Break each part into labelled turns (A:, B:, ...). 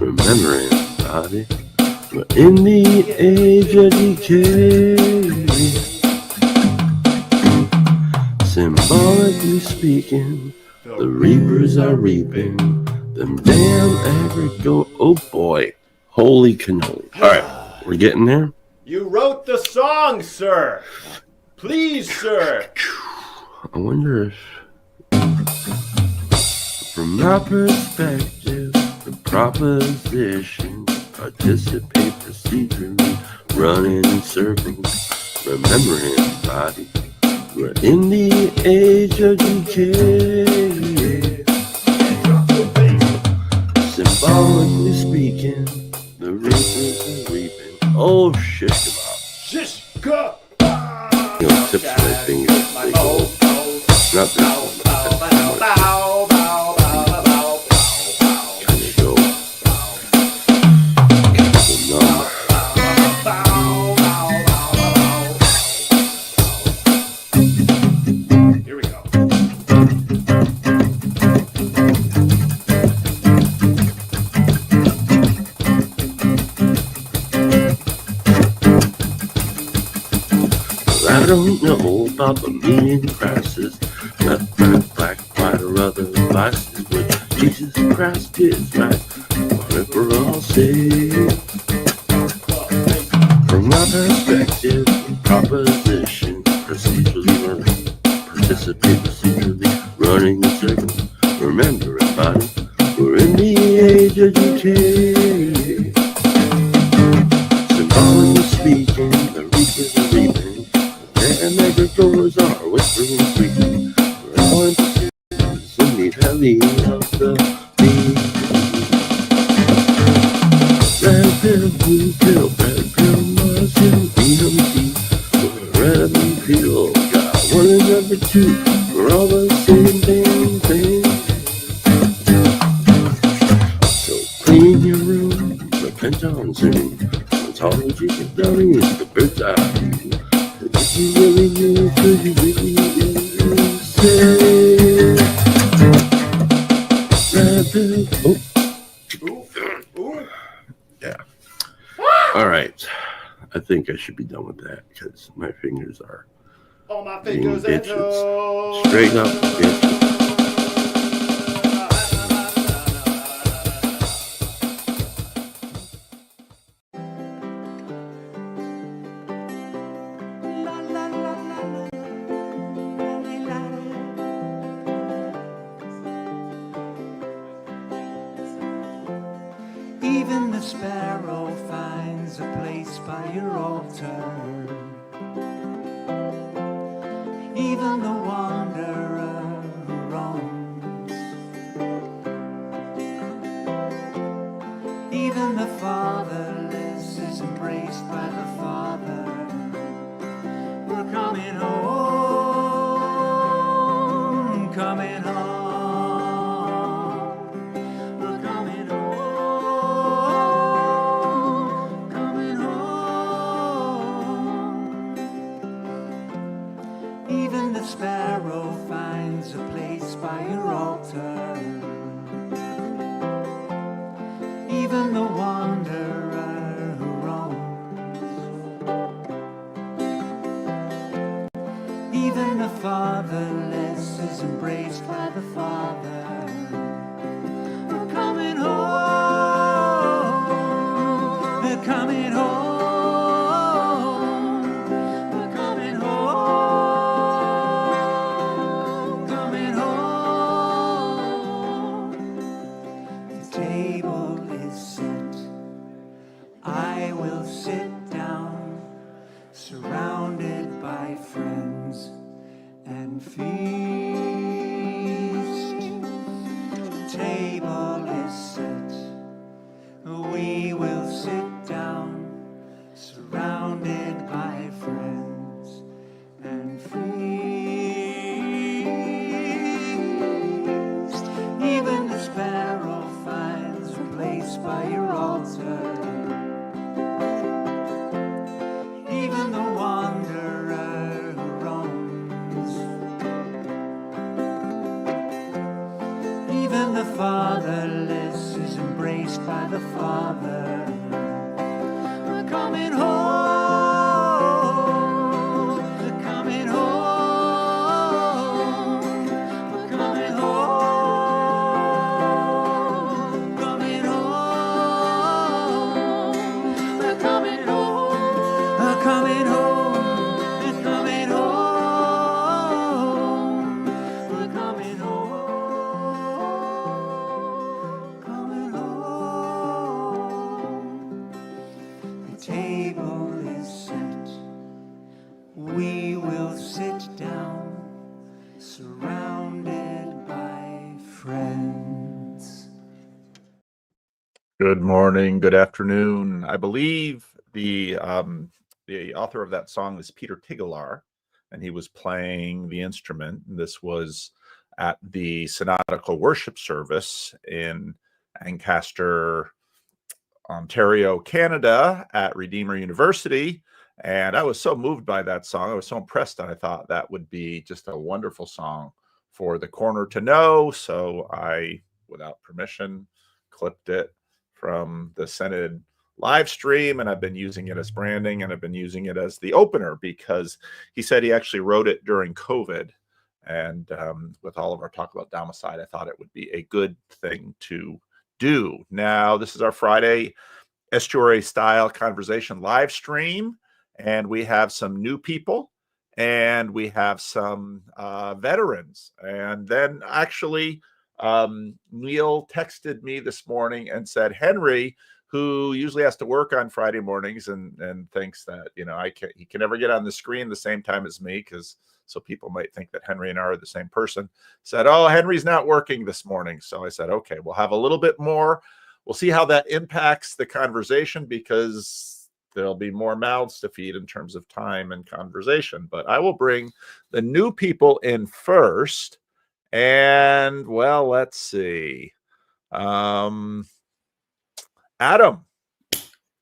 A: remembering body. We're in the age of decay. Symbolically speaking, the reapers are reaping them damn agriculture. Oh boy, holy cannoli. Alright, we're getting there.
B: You wrote the song, sir. Please, sir.
A: I wonder if, from my perspective, the proposition participate procedurally, running in circles, remembering body. We're in the age of decay. Symbolically speaking, the reapers are reaping. Oh, shish kebab.
B: Shish kebab.
A: You know, tips my fingers. They go. Not this one. Kind of go. Numb.
B: Here we go.
A: I don't know about the meaning crisis, left, right, black, white, or other vices, but Jesus Christ is right, whatever I'll say. From my perspective, proposition, procedurally learning, participate procedurally, running in circles, remember everybody, we're in the age of decay. Symbolically speaking, the reapers are reaping. And agricultures are whispering sweetly. We're all in pursuit of the heavy of the beat. Red pill, blue pill, red pill, mushroom, EMT. Red and pill, got one and number two. We're all the same damn thing. So clean your room, repent on Zoom. Ontology of dummies, the bird's eye view. If you really knew, could you really say? Oh. Yeah. All right. I think I should be done with that because my fingers are
B: All my fingers and
A: bitches.
B: toes.
A: Straight up bitches.
C: Even the sparrow finds a place by your altar. Even the wanderer who roams. Even the fatherless is embraced by the Father. We're coming home, coming home. Sparrow finds a place by your altar. Even the wanderer who roams. Even the fatherless is embraced by the Father. We're coming home. They're coming home. Surrounded by friends and feast. The table is set. We will sit down, surrounded by friends and feast. Even the sparrow finds a place by your altar. Even the wanderer who roams. Even the fatherless is embraced by by the Father. We're coming home. We're coming home. We're coming home. Coming home. We're coming home. We're coming home. We're coming home. We're coming home. Coming home. The table is set. We will sit down, surrounded by friends.
D: Good morning, good afternoon. I believe the author of that song is Peter Tigelaar, and he was playing the instrument. This was at the Synodical Worship Service in Ancaster, Ontario, Canada, at Redeemer University. And I was so moved by that song. I was so impressed, and I thought that would be just a wonderful song for the corner to know. So I, without permission, clipped it from the Synod live stream, and I've been using it as branding, and I've been using it as the opener because he said he actually wrote it during COVID. And with all of our talk about domicide, I thought it would be a good thing to do. Now, this is our Friday Estuary style conversation live stream, and we have some new people and we have some veterans. And then actually, Neil texted me this morning and said, Henry, who usually has to work on Friday mornings and thinks that, you know, he can never get on the screen the same time as me, because so people might think that Henry and I are the same person, said, oh, Henry's not working this morning. So I said, okay, we'll have a little bit more. We'll see how that impacts the conversation, because there'll be more mouths to feed in terms of time and conversation. But I will bring the new people in first. And, well, let's see. Adam,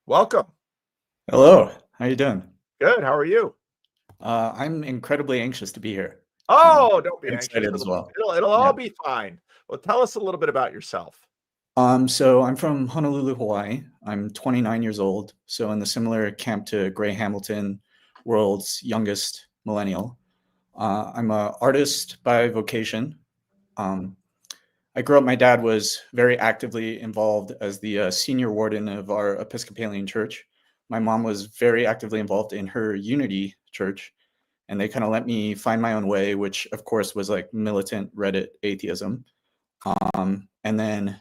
D: welcome.
E: Hello, how you doing?
D: Good. How are you?
E: I'm incredibly anxious to be here.
D: Oh, don't be
E: I'm
D: anxious.
E: excited as well.
D: It'll all be fine. Well, tell us a little bit about yourself.
E: So I'm from Honolulu, Hawaii. I'm 29 years old, so in the similar camp to Gray Hamilton, world's youngest millennial. I'm an artist by vocation. I grew up, my dad was very actively involved as the senior warden of our Episcopalian church. My mom was very actively involved in her Unity church, and they kind of let me find my own way, which of course was like militant Reddit atheism. And then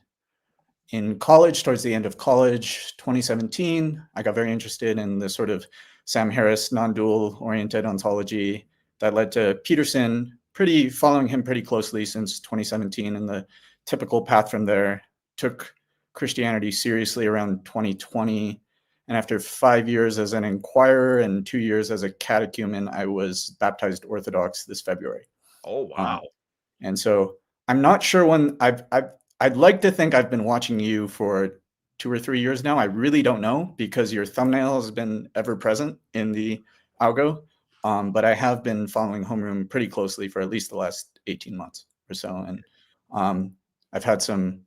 E: in college, towards the end of college, 2017, I got very interested in the sort of Sam Harris non-dual oriented ontology that led to Peterson, following him pretty closely since 2017, and the typical path from there. Took Christianity seriously around 2020. And after 5 years as an inquirer and 2 years as a catechumen, I was baptized Orthodox this February.
D: Oh, wow.
E: And so I'm not sure when I'd like to think I've been watching you for 2 or 3 years now. I really don't know, because your thumbnail has been ever present in the algo. But I have been following Homeroom pretty closely for at least the last 18 months or so. And I've had some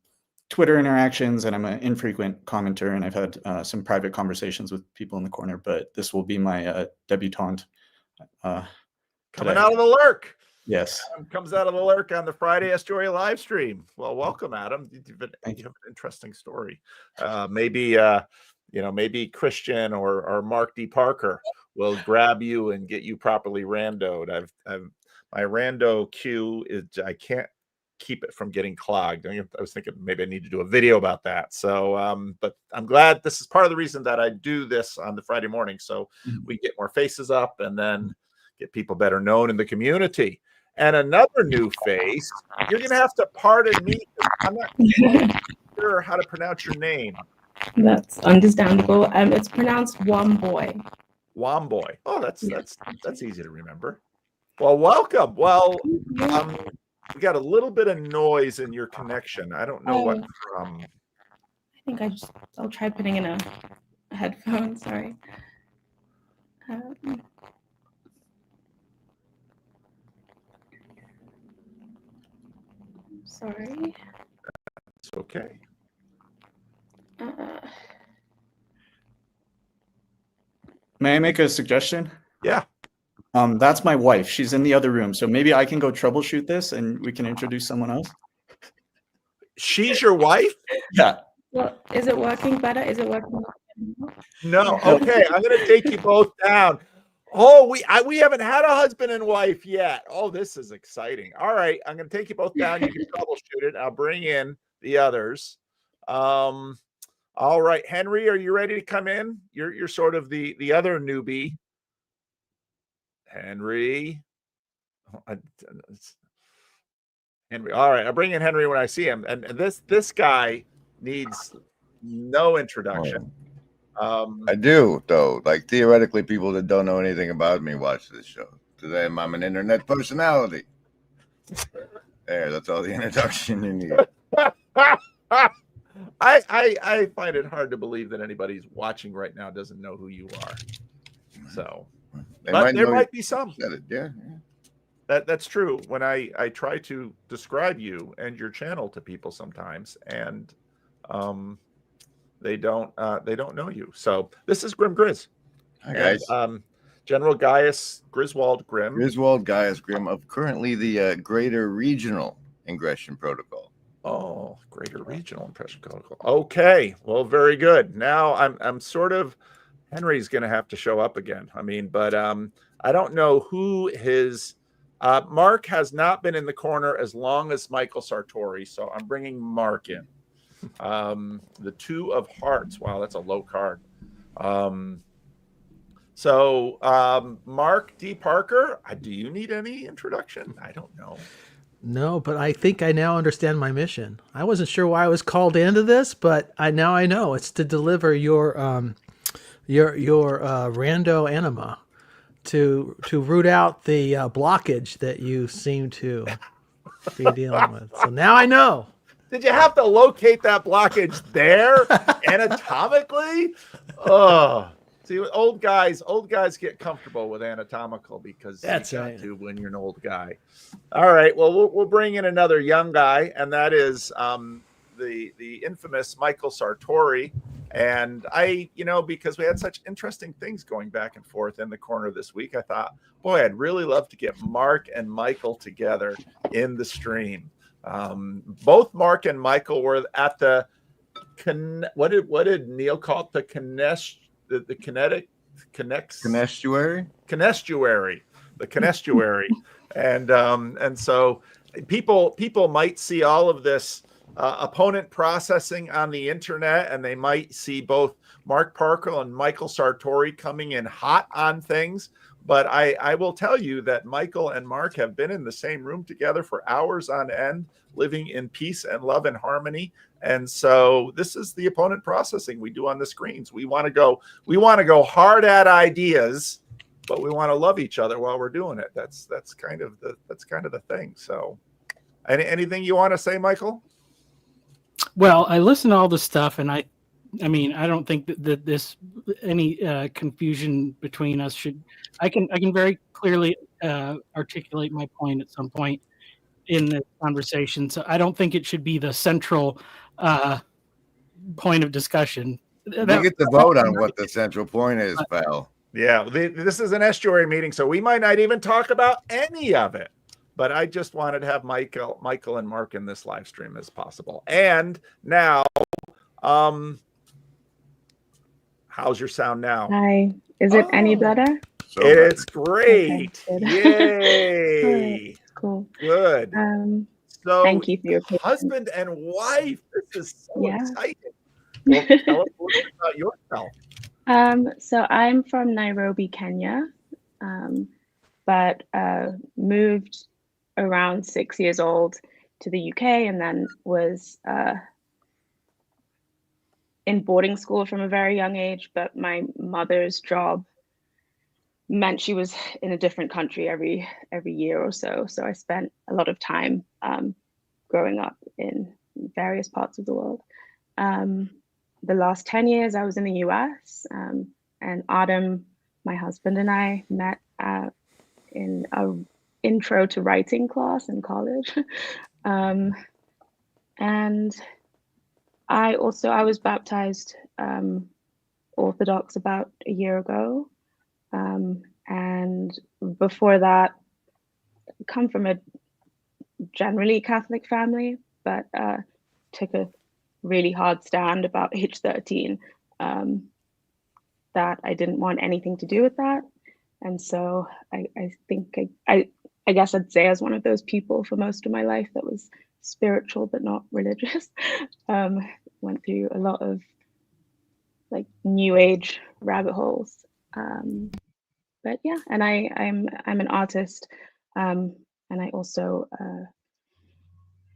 E: Twitter interactions, and I'm an infrequent commenter, and I've had some private conversations with people in the corner, but this will be my debutante.
D: Coming out of the lurk.
E: Yes.
D: Adam comes out of the lurk on the Friday Estuary live stream. Well, welcome, Adam. You have an interesting story. Maybe Christian or Mark D. Parker will grab you and get you properly randoed. My rando queue is, I can't keep it from getting clogged. I was thinking maybe I need to do a video about that. So, but I'm glad this is part of the reason that I do this on the Friday morning, so we get more faces up and then get people better known in the community. And another new face, you're going to have to pardon me. I'm not sure how to pronounce your name.
F: That's understandable. It's pronounced Womboy.
D: Womboy. Oh, that's easy to remember. Well, welcome. Well, we got a little bit of noise in your connection. I don't know what from.
F: I think I'll try putting in a headphone. Sorry. Sorry.
D: It's okay.
F: Uh,
E: May I make a suggestion?
D: Yeah.
E: That's my wife. She's in the other room, so maybe I can go troubleshoot this, and we can introduce someone else.
D: She's your wife?
E: Yeah.
F: well, is it working better? Is it working?
D: No.
F: Yeah.
D: Okay, I'm going to take you both down. Oh, we haven't had a husband and wife yet. Oh, this is exciting. All right, I'm going to take you both down. You can troubleshoot it. I'll bring in the others. All right, Henry, are you ready to come in? You're sort of the other newbie. Henry. Henry. All right, I'll bring in Henry when I see him. And this guy needs no introduction.
G: I do, though. Like, theoretically, people that don't know anything about me watch this show. To them, I'm an internet personality. There, that's all the introduction you need.
D: I find it hard to believe that anybody's watching right now doesn't know who you are. So, but there might be some.
G: Yeah.
D: That's true. When I try to describe you and your channel to people sometimes, and they don't know you. So this is Grimgriz.
G: Hi guys.
D: And, General Gaius Griswold Grimm.
G: Griswold Gaius Grimm of currently the Greater Regional Ingression Protocol.
D: Oh, Greater Regional Impression Protocol. Okay, well, very good. Now I'm sort of Henry's going to have to show up again. I mean, but I don't know who his Mark has not been in the corner as long as Michael Sartori, so I'm bringing Mark in. The Two of Hearts. Wow, that's a low card. Mark D. Parker, do you need any introduction? I don't know.
H: No, but I think I now understand my mission. I wasn't sure why I was called into this, but now I know it's to deliver your rando anima, to root out the blockage that you seem to be dealing with. So now I know.
D: Did you have to locate that blockage there anatomically? Oh, see, old guys get comfortable with anatomical because
H: that's
D: you got
H: right.
D: to when you're an old guy. All right, well, we'll bring in another young guy, and that is the infamous Michael Sartori. And because we had such interesting things going back and forth in the corner this week, I thought, boy, I'd really love to get Mark and Michael together in the stream. Both Mark and Michael were at the what did Neil call it? The Canestuary. And so people might see all of this opponent processing on the internet, and they might see both Mark Parker and Michael Sartori coming in hot on things. But I will tell you that Michael and Mark have been in the same room together for hours on end, living in peace and love and harmony. And so this is the opponent processing we do on the screens. We want to go hard at ideas, but we want to love each other while we're doing it. That's kind of the thing. So anything you want to say, Michael?
I: Well, I listen to all this stuff, and I mean, I don't think that this any confusion between us should. I can very clearly articulate my point at some point in the conversation. So I don't think it should be the central point of discussion.
G: You get to vote on what the central point is, pal.
D: Yeah, this is an estuary meeting, so we might not even talk about any of it. But I just wanted to have Michael and Mark in this live stream as possible. And now, how's your sound now?
F: Hi. Is it any better?
G: So
D: It's great.
F: Okay,
D: Yay.
F: Cool.
D: Good. So
F: Thank you for your patience.
D: husband and wife. This is so
F: Yeah.
D: exciting. Well, tell us a little bit about yourself.
F: So I'm from Nairobi, Kenya, but moved around 6 years old to the UK, and then was in boarding school from a very young age. But my mother's job meant she was in a different country every year or so. So I spent a lot of time growing up in various parts of the world. The last 10 years I was in the US, and Adam, my husband, and I met in a intro to writing class in college. And I was baptized Orthodox about a year ago, and before that, come from a generally Catholic family, but took a really hard stand about age 13 that I didn't want anything to do with that. And so I think I guess I'd say I was one of those people for most of my life that was spiritual but not religious. Went through a lot of like new age rabbit holes. But yeah, and I'm an artist, and I also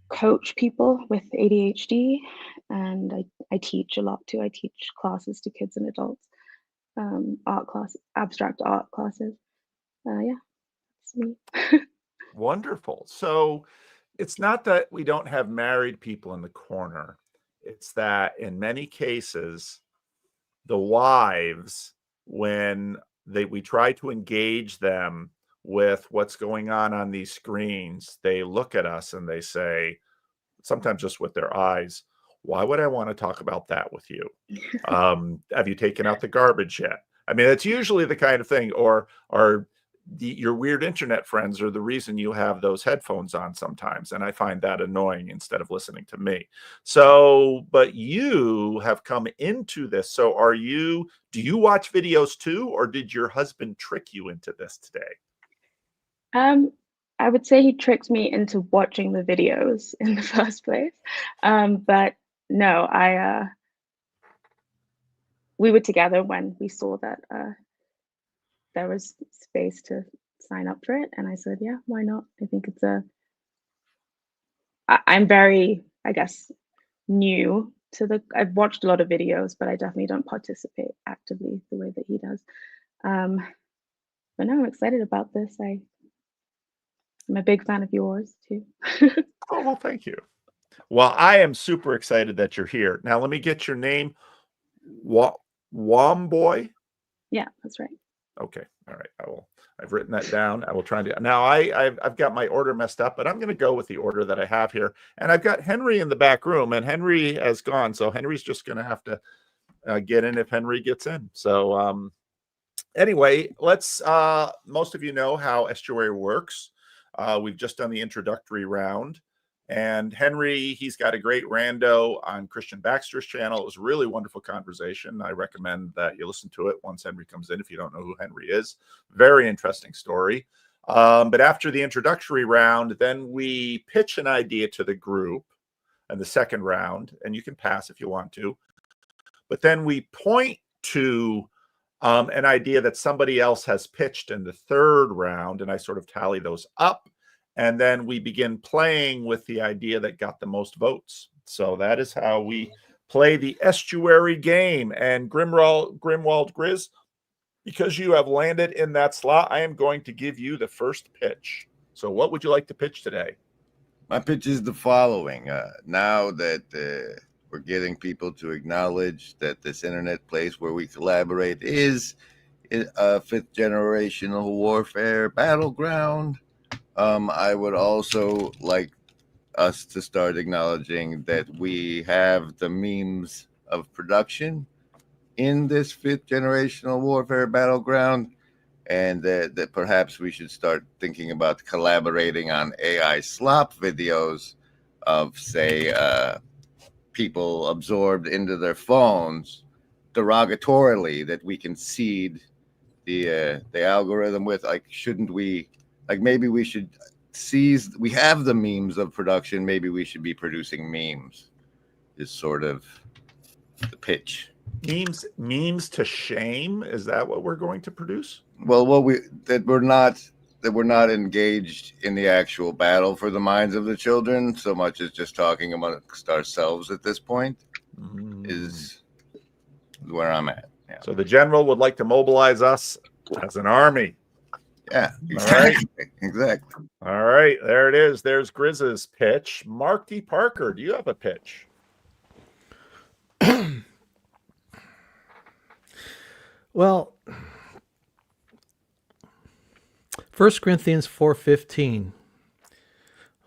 F: coach people with ADHD, and I teach a lot too. I teach classes to kids and adults, art class, abstract art classes. Yeah, that's me.
D: Wonderful. So it's not that we don't have married people in the corner. It's that in many cases, the wives, when we try to engage them with what's going on these screens, they look at us and they say, sometimes just with their eyes, why would I want to talk about that with you? Have you taken out the garbage yet? I mean, it's usually the kind of thing, or your weird internet friends are the reason you have those headphones on sometimes. And I find that annoying instead of listening to me. So, but you have come into this. So do you watch videos too, or did your husband trick you into this today?
F: I would say he tricked me into watching the videos in the first place. But no, we were together when we saw that there was space to sign up for it, and I said, yeah, why not? I think I'm very, I guess, new to I've watched a lot of videos, but I definitely don't participate actively the way that he does. But no, I'm excited about this. I'm a big fan of yours too.
D: Oh, well, thank you. Well, I am super excited that you're here. Now, let me get your name. Womboy?
F: Yeah, that's right.
D: Okay. All right. I've written that down. I will try to. Now, I've got my order messed up, but I'm going to go with the order that I have here. And I've got Henry in the back room, and Henry has gone. So Henry's just going to have to get in if Henry gets in. So anyway, let's, most of you know how Estuary works. We've just done the introductory round. And Henry, he's got a great rando on Christian Baxter's channel. It was a really wonderful conversation. I recommend that you listen to it once Henry comes in if you don't know who Henry is. Very interesting story. But after the introductory round, then we pitch an idea to the group in the second round, and you can pass if you want to. But then we point to an idea that somebody else has pitched in the third round, and I sort of tally those up. And then we begin playing with the idea that got the most votes. So that is how we play the Estuary game. And Grimwald Grizz, because you have landed in that slot, I am going to give you the first pitch. So what would you like to pitch today?
G: My pitch is the following. Now that we're getting people to acknowledge that this internet place where we collaborate is a fifth generational warfare battleground, I would also like us to start acknowledging that we have the means of production in this fifth generational warfare battleground, and that perhaps we should start thinking about collaborating on AI slop videos of, say, people absorbed into their phones derogatorily that we can seed the algorithm with. Like, shouldn't we? Like, maybe we should we have the memes of production. Maybe we should be producing memes is sort of the pitch.
D: Memes to shame? Is that what we're going to produce?
G: Well, we're not engaged in the actual battle for the minds of the children so much as just talking amongst ourselves at this point is where I'm at. Yeah.
D: So the general would like to mobilize us as an army.
G: Yeah, exactly. All right. Exactly.
D: All right, there it is. There's Grizz's pitch. Mark D. Parker, do you have a pitch?
H: Well, 1 Corinthians 4:15.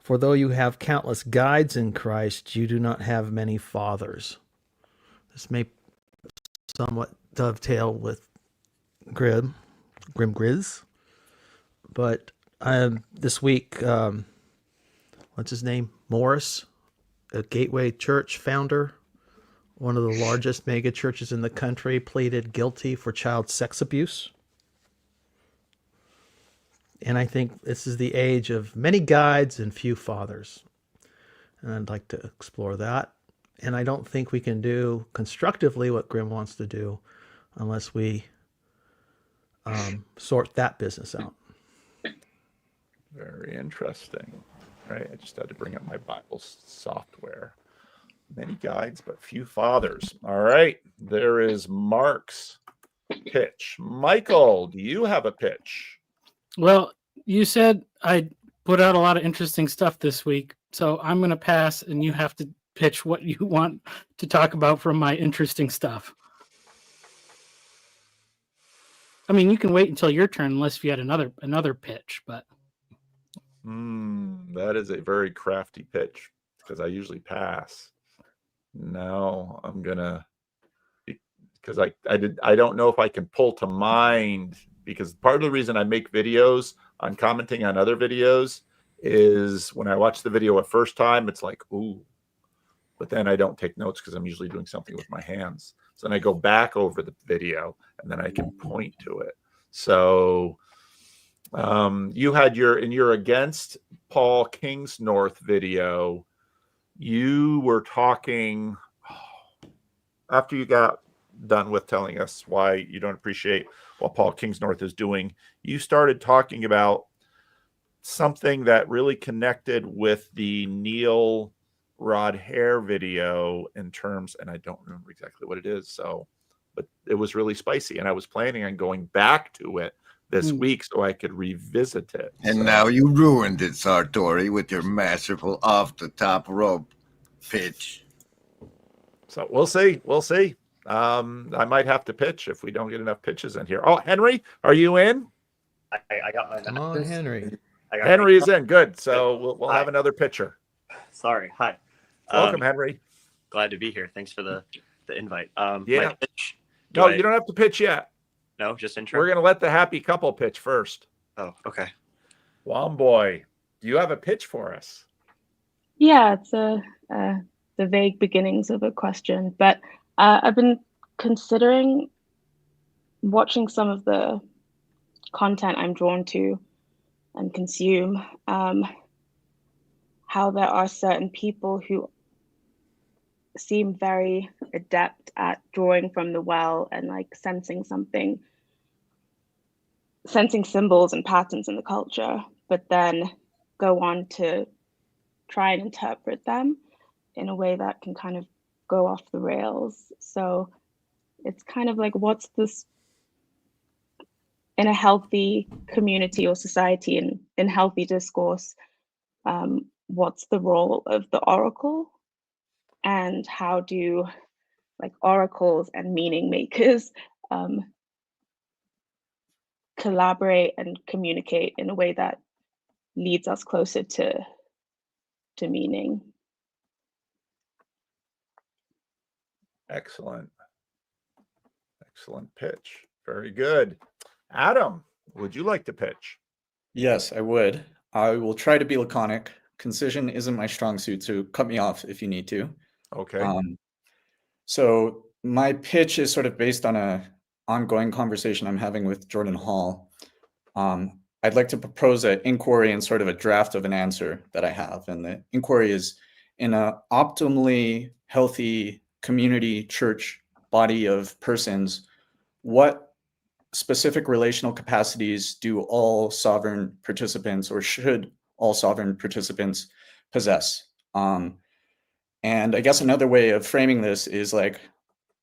H: For though you have countless guides in Christ, you do not have many fathers. This may somewhat dovetail with Grimgriz, but this week, what's his name? Morris, a Gateway Church founder, one of the largest mega churches in the country, pleaded guilty for child sex abuse. And I think this is the age of many guides and few fathers. And I'd like to explore that. And I don't think we can do constructively what Grim wants to do unless we sort that business out.
D: Very interesting. Right. I just had to bring up my Bible software. Many guides, but few fathers. All right. There is Mark's pitch. Michael, do you have a pitch?
I: Well, you said I put out a lot of interesting stuff this week, so I'm going to pass, and you have to pitch what you want to talk about from my interesting stuff. I mean, you can wait until your turn unless you had another pitch, but
D: that is a very crafty pitch because I usually pass. Now I'm gonna, because I don't know if I can pull to mind, because part of the reason I make videos on commenting on other videos is when I watch the video a first time, it's like, ooh, but then I don't take notes because I'm usually doing something with my hands. So then I go back over the video and then I can point to it. So you had in your against Paul Kingsnorth video, you were talking after you got done with telling us why you don't appreciate what Paul Kingsnorth is doing. You started talking about something that really connected with the Neil Rod Hair video in terms, and I don't remember exactly what it is. So, but it was really spicy, and I was planning on going back to it this week so I could revisit it.
G: And now you ruined it, Sartori, with your masterful off the top rope pitch.
D: So we'll see. We'll see. I might have to pitch if we don't get enough pitches in here. Oh, Henry, are you in?
J: I got my.
H: Come on, Henry.
D: Henry is in. Good. So we'll have another pitcher.
J: Sorry. Hi.
D: Welcome, Henry.
J: Glad to be here. Thanks for the invite.
D: Yeah.
J: My pitch,
D: you don't have to pitch yet.
J: No, just intro.
D: We're going to let the happy couple pitch first.
J: Oh, okay.
D: Womboy, do you have a pitch for us?
F: Yeah, it's the vague beginnings of a question, but I've been considering watching some of the content I'm drawn to and consume, how there are certain people who seem very adept at drawing from the well and like sensing symbols and patterns in the culture, but then go on to try and interpret them in a way that can kind of go off the rails. So it's kind of like, what's this in a healthy community or society and in healthy discourse, what's the role of the oracle? And how do like oracles and meaning makers collaborate and communicate in a way that leads us closer to meaning?
D: Excellent. Excellent pitch. Very good. Adam, would you like to pitch?
E: Yes, I would. I will try to be laconic. Concision isn't my strong suit, so cut me off if you need to.
D: Okay.
E: So my pitch is sort of based on a ongoing conversation I'm having with Jordan Hall. I'd like to propose an inquiry and sort of a draft of an answer that I have. And the inquiry is, in an optimally healthy community church body of persons, what specific relational capacities do all sovereign participants, or should all sovereign participants, possess? And I guess another way of framing this is like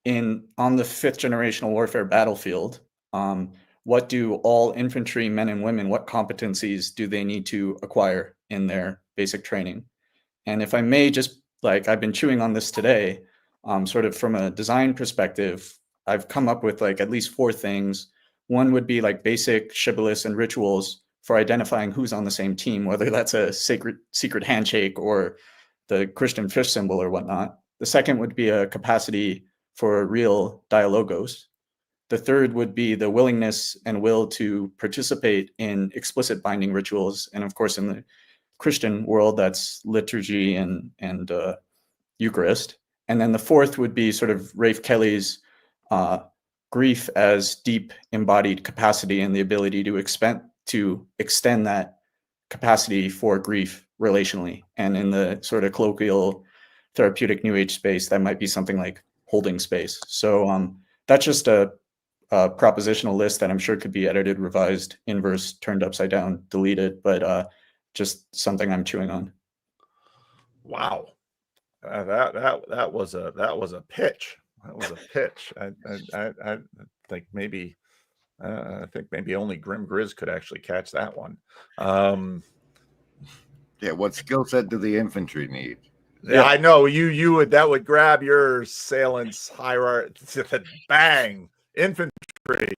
E: on the 5th generational warfare battlefield, what do all infantry men and women, what competencies do they need to acquire in their basic training? And if I may, just like I've been chewing on this today, sort of from a design perspective, I've come up with like at least 4 things. One would be like basic shibboleths and rituals for identifying who's on the same team, whether that's a secret handshake or the Christian fish symbol or whatnot. The second would be a capacity for real dialogos. The third would be the willingness and will to participate in explicit binding rituals. And of course, in the Christian world, that's liturgy and Eucharist. And then the fourth would be sort of Rafe Kelly's grief as deep embodied capacity and the ability to extend that capacity for grief relationally. And in the sort of colloquial therapeutic New Age space, that might be something like holding space. So that's just a propositional list that I'm sure could be edited, revised, inverse, turned upside down, deleted, but just something I'm chewing on.
D: Wow. That was a pitch. That was a pitch. I think maybe only Grimgriz could actually catch that one.
G: Yeah, what skill set do the infantry need?
D: Yeah, I know you would that would grab your assailant's hierarchy. Bang, infantry.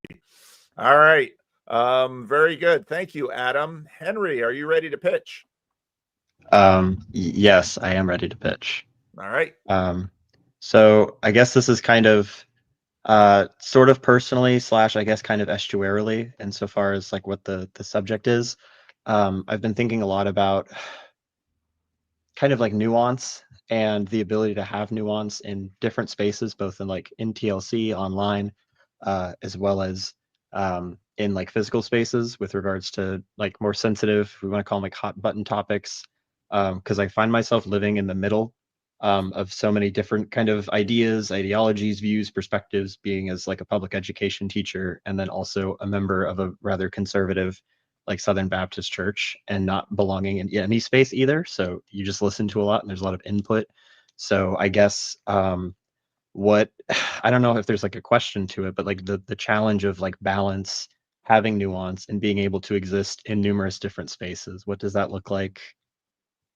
D: All right, very good. Thank you, Adam. Henry, are you ready to pitch?
K: Yes, I am ready to pitch.
D: All right.
K: So I guess this is kind of sort of personally / I guess kind of estuarily insofar as like what the subject is. I've been thinking a lot about kind of like nuance and the ability to have nuance in different spaces, both in like in TLC online, as well as in like physical spaces with regards to like more sensitive, we want to call them like hot button topics. Because I find myself living in the middle of so many different kind of ideas, ideologies, views, perspectives, being as like a public education teacher and then also a member of a rather conservative like Southern Baptist church and not belonging in any space either. So you just listen to a lot and there's a lot of input. So I guess what I don't know if there's like a question to it, but like the challenge of like balance, having nuance and being able to exist in numerous different spaces. What does that look like?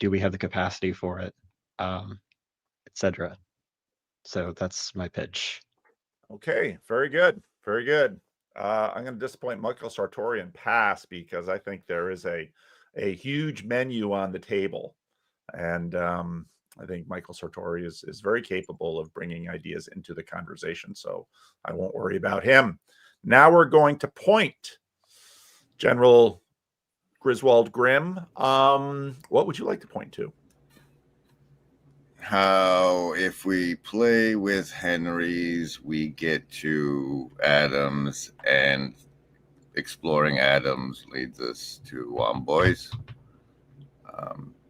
K: Do we have the capacity for it? Etc. So that's my pitch.
D: Okay, very good. Very good. I'm going to disappoint Michael Sartori and pass because I think there is a huge menu on the table. And I think Michael Sartori is very capable of bringing ideas into the conversation. So I won't worry about him. Now we're going to point. General Griswold Grimm, what would you like to point to?
G: How if we play with Henry's, we get to Adams, and exploring Adams leads us to Womboys.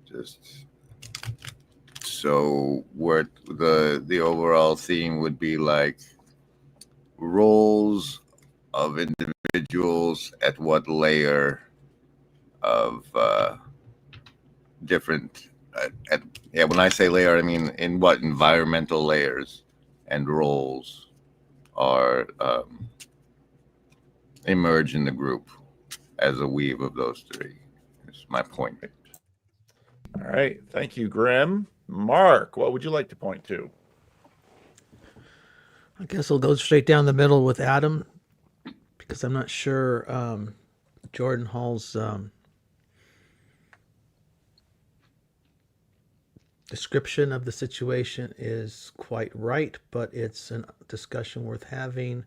G: Just so what the overall theme would be like roles of individuals at what layer of different when I say layer, I mean in what environmental layers and roles are emerge in the group as a weave of those three. That's my point.
D: All right, thank you, Grim. Mark, what would you like to point to?
H: I guess I'll go straight down the middle with Adam because I'm not sure Jordan Hall's description of the situation is quite right, but it's a discussion worth having.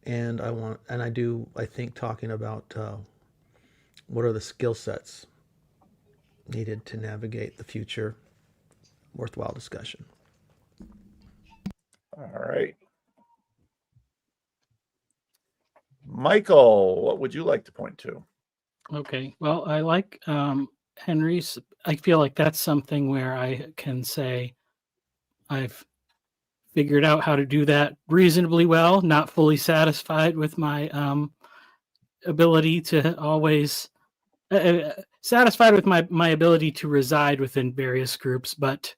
H: And I think talking about what are the skill sets needed to navigate the future, worthwhile discussion.
D: All right. Michael, what would you like to point to?
I: Okay. Well, I like Henry's. I feel like that's something where I can say I've figured out how to do that reasonably well, not fully satisfied with my ability to always satisfied with my ability to reside within various groups, but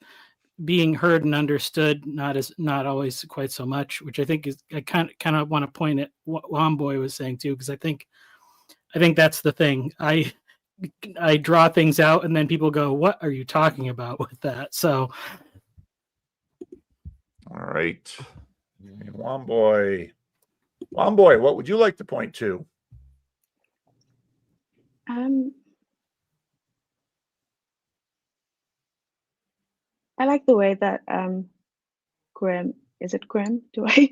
I: being heard and understood not always quite so much, which I think is I kind of want to point at what Womboy was saying too, because I think that's the thing. I draw things out and then people go, what are you talking about with that? So
D: all right, Womboy, what would you like to point to?
F: Um, I like the way that Grim, is it Grim? Do I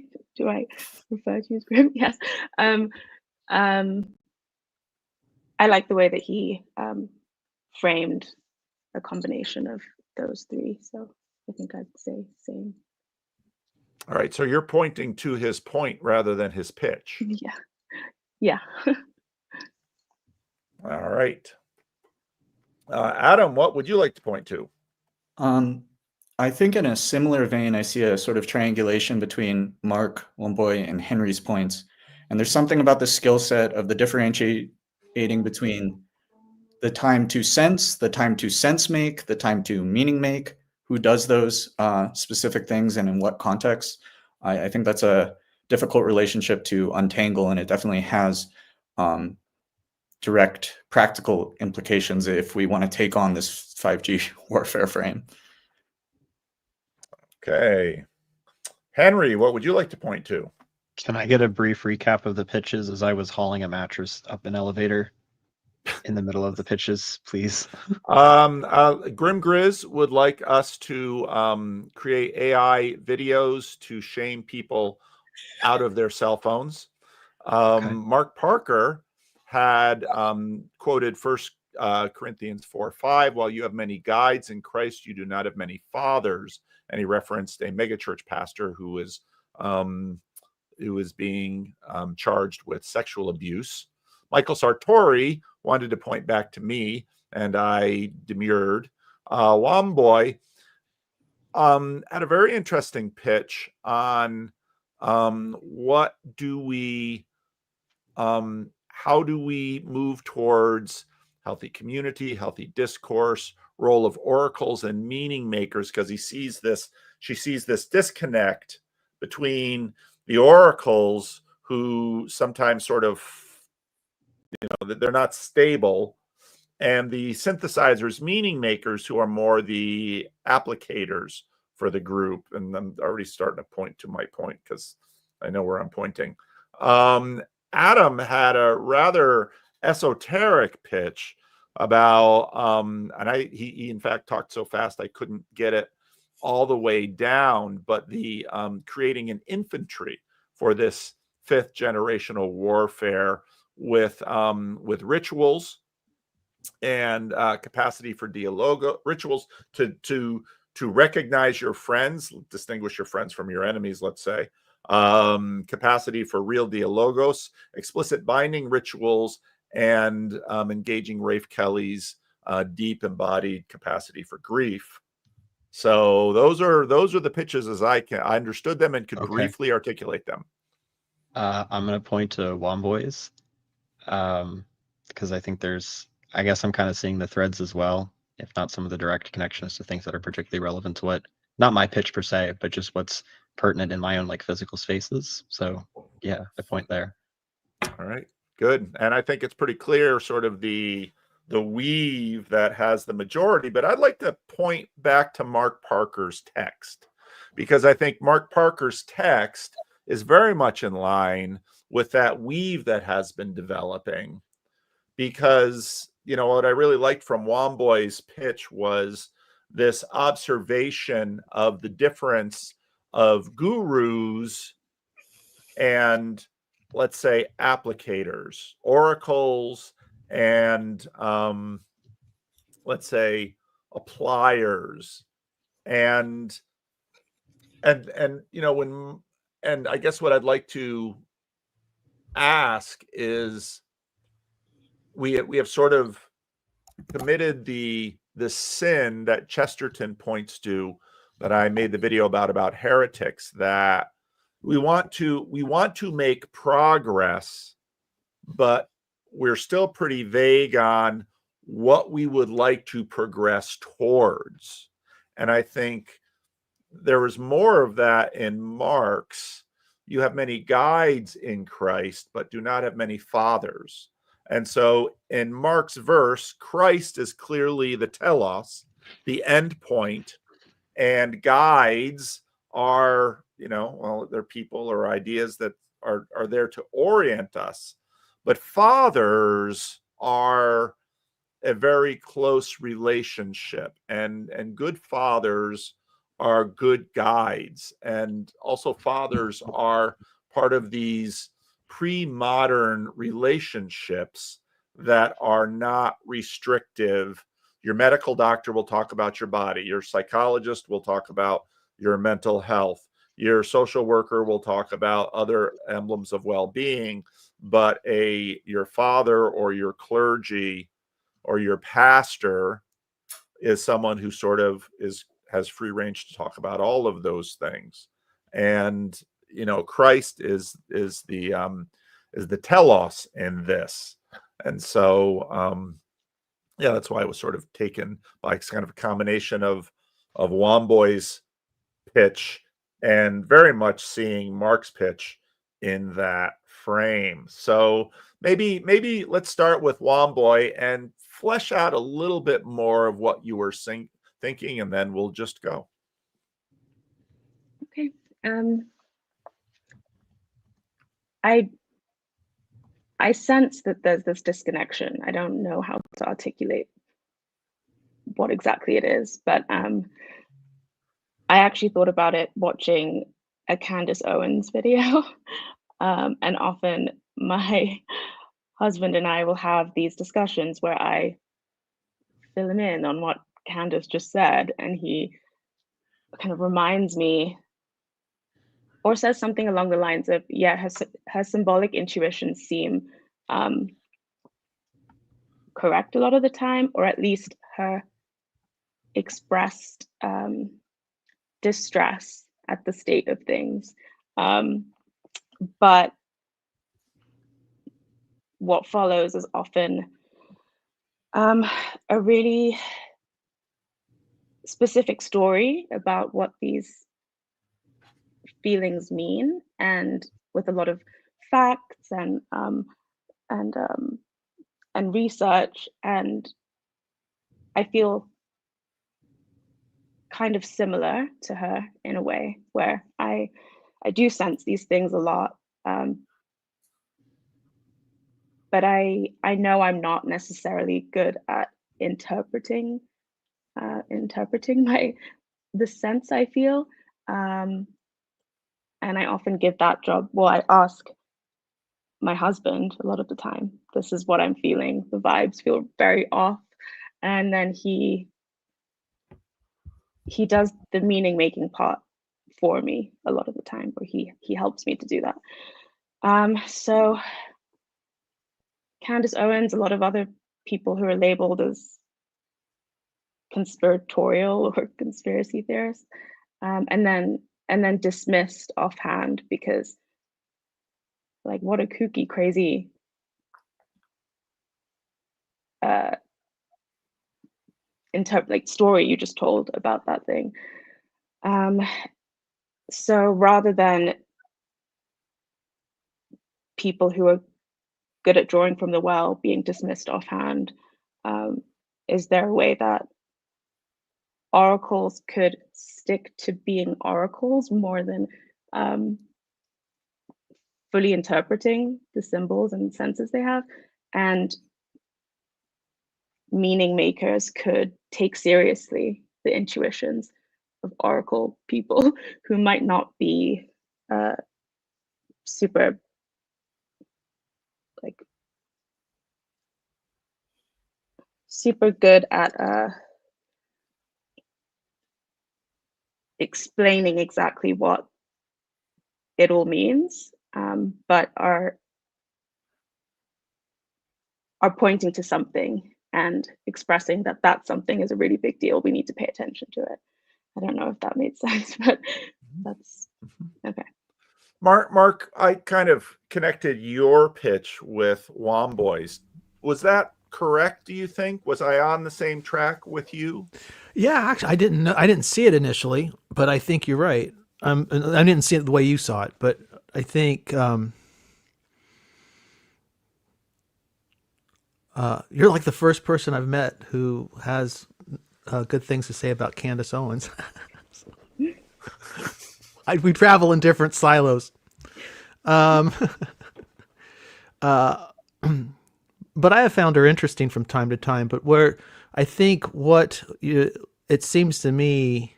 F: refer to you as Grim? Yes. Um, I like the way that he framed a combination of those three. So I think I'd say same.
D: All right. So you're pointing to his point rather than his pitch.
F: Yeah. Yeah.
D: All right. Adam, what would you like to point to?
E: I think in a similar vein, I see a sort of triangulation between Mark, Womboy, and Henry's points. And there's something about the skill set of the differentiating between the time to sense, the time to sense make, the time to meaning make, who does those specific things and in what context. I think that's a difficult relationship to untangle, and it definitely has direct practical implications if we want to take on this 5G warfare frame.
D: Okay. Henry, what would you like to point to?
K: Can I get a brief recap of the pitches as I was hauling a mattress up an elevator in the middle of the pitches, please?
D: Grimgriz would like us to create AI videos to shame people out of their cell phones. Mark Parker had quoted First Corinthians 4:5, while you have many guides in Christ, you do not have many fathers. And he referenced a megachurch pastor who was being charged with sexual abuse. Michael Sartori wanted to point back to me, and I demurred. Womboy had a very interesting pitch on how do we move towards healthy community, healthy discourse, role of oracles and meaning makers, because she sees this disconnect between the oracles, who sometimes sort of, they're not stable, and the synthesizers, meaning makers, who are more the applicators for the group. And I'm already starting to point to my point because I know where I'm pointing. Adam had a rather esoteric pitch about, and he in fact talked so fast I couldn't get it all the way down, but the creating an infantry for this 5th generational warfare with rituals and capacity for dialogo, rituals to recognize your friends, distinguish your friends from your enemies, let's say, capacity for real dialogos, explicit binding rituals, and engaging Rafe Kelly's deep embodied capacity for grief. So those are the pitches as I understood them and could briefly articulate them.
K: I'm going to point to Womboys because I think I guess I'm kind of seeing the threads as well, if not some of the direct connections to things that are particularly relevant to not my pitch per se, but just what's pertinent in my own physical spaces. So yeah, I point there.
D: All right, good. And I think it's pretty clear sort of the weave that has the majority, but I'd like to point back to Mark Parker's text, because I think Mark Parker's text is very much in line with that weave that has been developing. Because, what I really liked from Womboy's pitch was this observation of the difference of gurus and, let's say, applicators, oracles, and let's say appliers, and I guess what I'd like to ask is, we have sort of committed the sin that Chesterton points to, that I made the video about heretics, that we want to make progress, but we're still pretty vague on what we would like to progress towards. And I think there was more of that in Mark's. You have many guides in Christ, but do not have many fathers. And so in Mark's verse, Christ is clearly the telos, the end point, and guides are, they're people or ideas that are there to orient us. But fathers are a very close relationship, and good fathers are good guides, and also fathers are part of these pre-modern relationships that are not restrictive. Your medical doctor will talk about your body, your psychologist will talk about your mental health, your social worker will talk about other emblems of well-being, but your father or your clergy or your pastor is someone who sort of has free range to talk about all of those things. And Christ is the telos in this. And so that's why I was sort of taken by kind of a combination of Womboy's pitch and very much seeing Mark's pitch in that frame. So maybe let's start with Womboy and flesh out a little bit more of what you were thinking, and then we'll just go.
F: Okay. I sense that there's this disconnection. I don't know how to articulate what exactly it is, but I actually thought about it watching a Candace Owens video. And often my husband and I will have these discussions where I fill him in on what Candace just said, and he kind of reminds me or says something along the lines of, yeah, her symbolic intuitions seem correct a lot of the time, or at least her expressed distress at the state of things. But what follows is often a really specific story about what these feelings mean, and with a lot of facts and research. And I feel kind of similar to her in a way, where I do sense these things a lot, but I know I'm not necessarily good at interpreting the sense I feel, and I often give that job. Well, I ask my husband a lot of the time, this is what I'm feeling, the vibes feel very off, and then he does the meaning making part for me a lot of the time, or he helps me to do that. So Candace Owens, a lot of other people who are labeled as conspiratorial or conspiracy theorists, and then dismissed offhand because, like, what a kooky, crazy story you just told about that thing. So rather than people who are good at drawing from the well being dismissed offhand, is there a way that oracles could stick to being oracles more than fully interpreting the symbols and senses they have, and meaning makers could take seriously the intuitions of oracle people who might not be super good at explaining exactly what it all means, but are pointing to something and expressing that that something is a really big deal. We need to pay attention to it. I don't know if that made sense, but that's okay.
D: Mark, I kind of connected your pitch with Womboy's. Was that correct, do you think? Was I on the same track with you?
H: Yeah, actually, I didn't see it initially, but I think you're right. I didn't see it the way you saw it, but I think you're like the first person I've met who has good things to say about Candace Owens. We travel in different silos. but I have found her interesting from time to time. But where I think it seems to me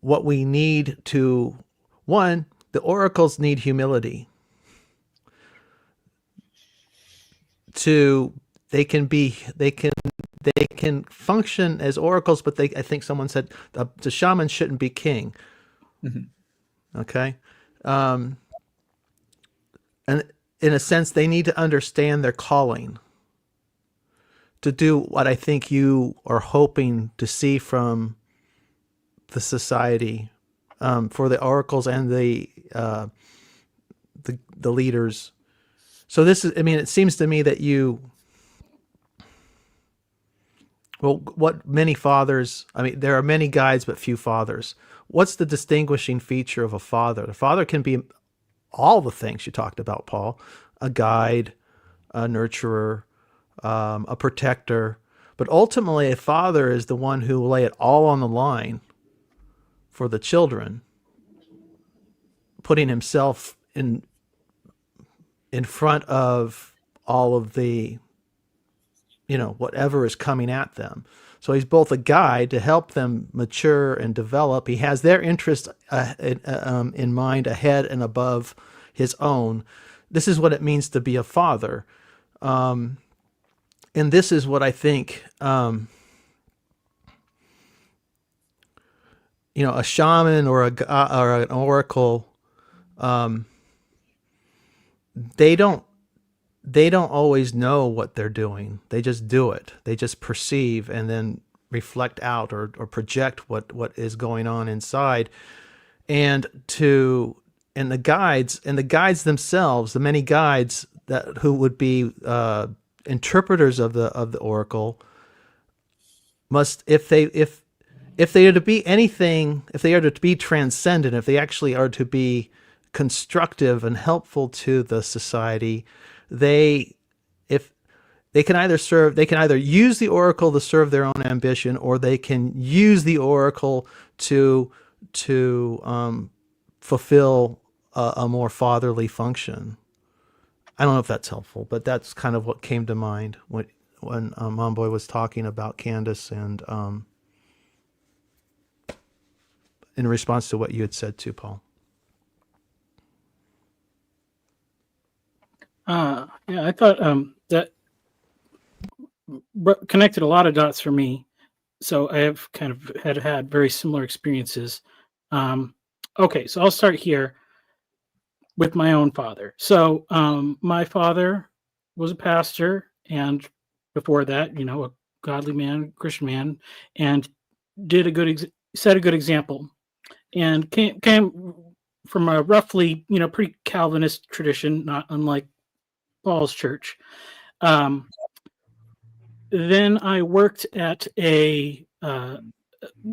H: what we need to, one, the oracles need humility. Two, they can function as oracles, but I think someone said the shaman shouldn't be king. Mm-hmm. Okay. And in a sense, they need to understand their calling to do what I think you are hoping to see from the society, for the oracles and the leaders. So this is, I mean, it seems to me that what many fathers, I mean, there are many guides, but few fathers. What's the distinguishing feature of a father? The father can be all the things you talked about, Paul: a guide, a nurturer, a protector. But ultimately, a father is the one who will lay it all on the line for the children, putting himself in front of all of the, whatever is coming at them. So he's both a guide to help them mature and develop. He has their interest in mind ahead and above his own. This is what it means to be a father. And this is what I think, a shaman or an oracle, they don't always know what they're doing. They just do it. They just perceive and then reflect out or project what is going on inside. And the guides themselves, the many guides who would be interpreters of the oracle, must, if they are to be anything, if they are to be transcendent, if they actually are to be constructive and helpful to the society, they can either use the oracle to serve their own ambition, or they can use the oracle to fulfill a more fatherly function. I don't know if that's helpful, but that's kind of what came to mind when Momboy was talking about Candace, and in response to what you had said too, Paul.
I: Yeah, I thought that connected a lot of dots for me. So I have kind of had very similar experiences. Okay, so I'll start here with my own father. So my father was a pastor, and before that, a godly man, Christian man, and set a good example, and came from a roughly, pretty Calvinist tradition, not unlike Paul's church. Then I worked at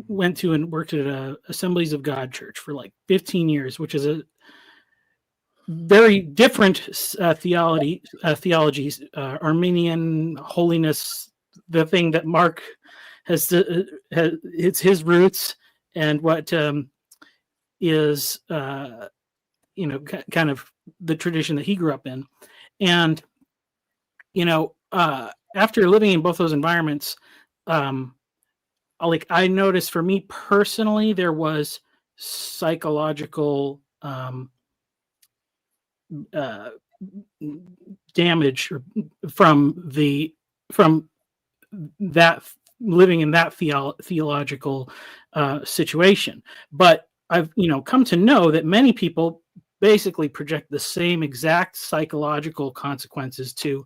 I: went to and worked at a Assemblies of God church for like 15 years, which is a very different theologies, Arminian holiness, the thing that Mark has it's his roots, and what is kind of the tradition that he grew up in. And after living in both those environments, I noticed, for me personally, there was psychological damage from that, living in that theological situation. But I've come to know that many people basically project the same exact psychological consequences to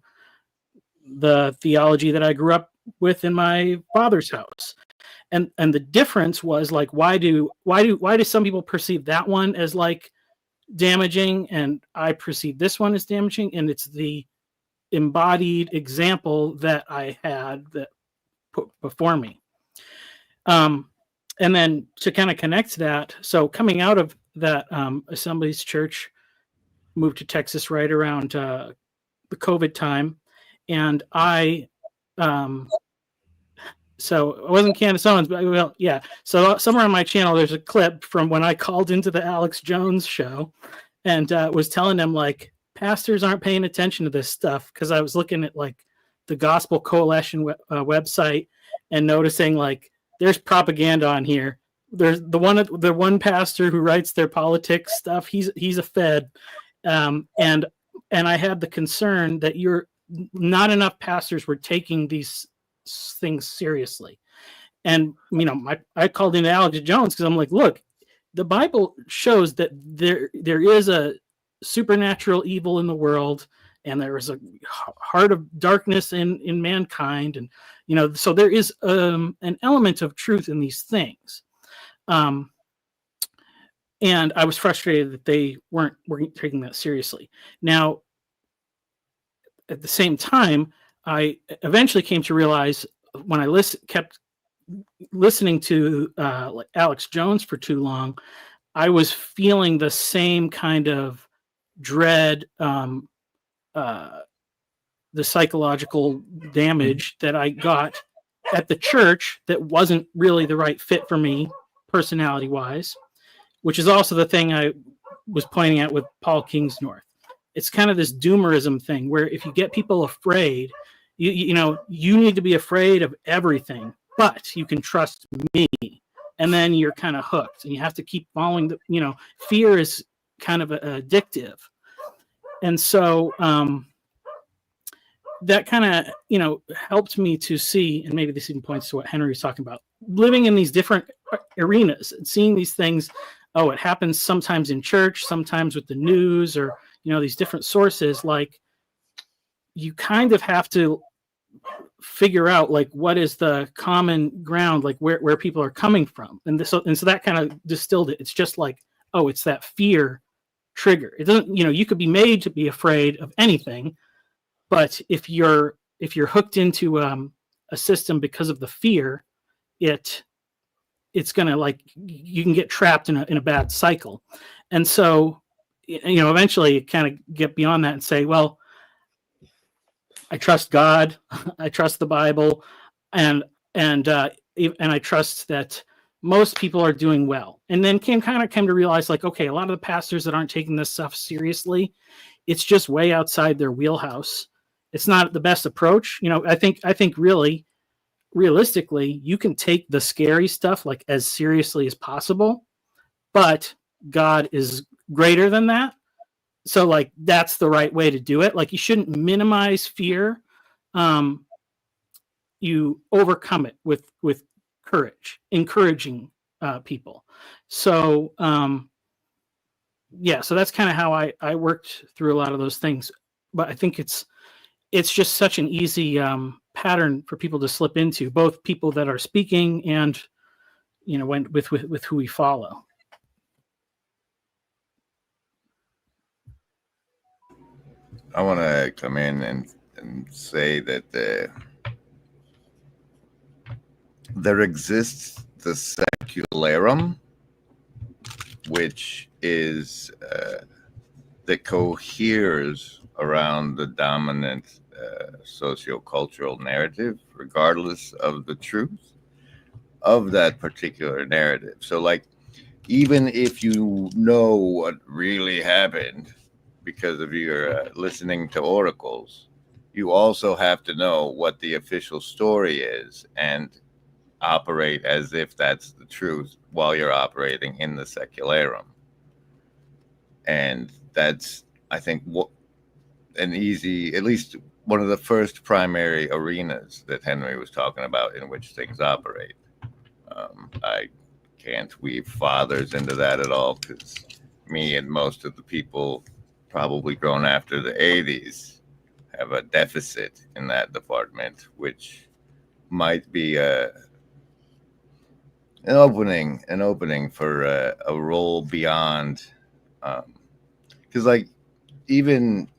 I: the theology that I grew up with in my father's house. And the difference was, like, why do some people perceive that one as like damaging, and I perceive this one as damaging? And it's the embodied example that I had that put before me. And then to kind of connect that, so coming out of that Assemblies Church, moved to Texas right around the COVID time, and so it wasn't Candace Owens, but so somewhere on my channel there's a clip from when I called into the Alex Jones show and was telling him, like, pastors aren't paying attention to this stuff, because I was looking at like the Gospel Coalition website and noticing like there's propaganda on here. There's the one pastor who writes their politics stuff. He's a Fed, and I had the concern that not enough pastors were taking these things seriously. And I called in Alex Jones because I'm like, look, the Bible shows that there is a supernatural evil in the world, and there is a heart of darkness in mankind, and so there is an element of truth in these things. And I was frustrated that they weren't taking that seriously. Now, at the same time, I eventually came to realize when I kept listening to like Alex Jones for too long, I was feeling the same kind of dread, the psychological damage that I got at the church that wasn't really the right fit for me personality-wise, which is also the thing I was pointing at with Paul Kingsnorth. It's kind of this doomerism thing where if you get people afraid, you need to be afraid of everything, but you can trust me. And then you're kind of hooked, and you have to keep following fear is kind of addictive. And so that kind of, helped me to see, and maybe this even points to what Henry was talking about, living in these different arenas and seeing these things. Oh, it happens sometimes in church, sometimes with the news, or, these different sources. Like, you kind of have to figure out like what is the common ground, like where people are coming from. And so that kind of distilled it. It's just like, oh, it's that fear trigger. It doesn't, you could be made to be afraid of anything, but if you're hooked into a system because of the fear, it's gonna, like, you can get trapped in a bad cycle. And so eventually you kind of get beyond that and say, well, I trust God, I trust the Bible, and I trust that most people are doing well. And then came to realize, like, okay, a lot of the pastors that aren't taking this stuff seriously, it's just way outside their wheelhouse. It's not the best approach. I think really, realistically, you can take the scary stuff like as seriously as possible, but God is greater than that. So like, that's the right way to do it. Like, you shouldn't minimize fear. You overcome it with courage, encouraging people. So so that's kind of how I worked through a lot of those things. But I think it's just such an easy pattern for people to slip into, both people that are speaking and with who we follow.
G: I want to come in and say that there exists the secularum, which is that coheres around the dominant sociocultural narrative, regardless of the truth of that particular narrative. So, like, even if you know what really happened because of your listening to oracles, you also have to know what the official story is and operate as if that's the truth while you're operating in the secularum. And that's, I think, an easy, at least one of the first primary arenas that Henry was talking about in which things operate. I can't weave fathers into that at all, because me and most of the people probably grown after the 80s have a deficit in that department, which might be an opening for a role beyond, because like, even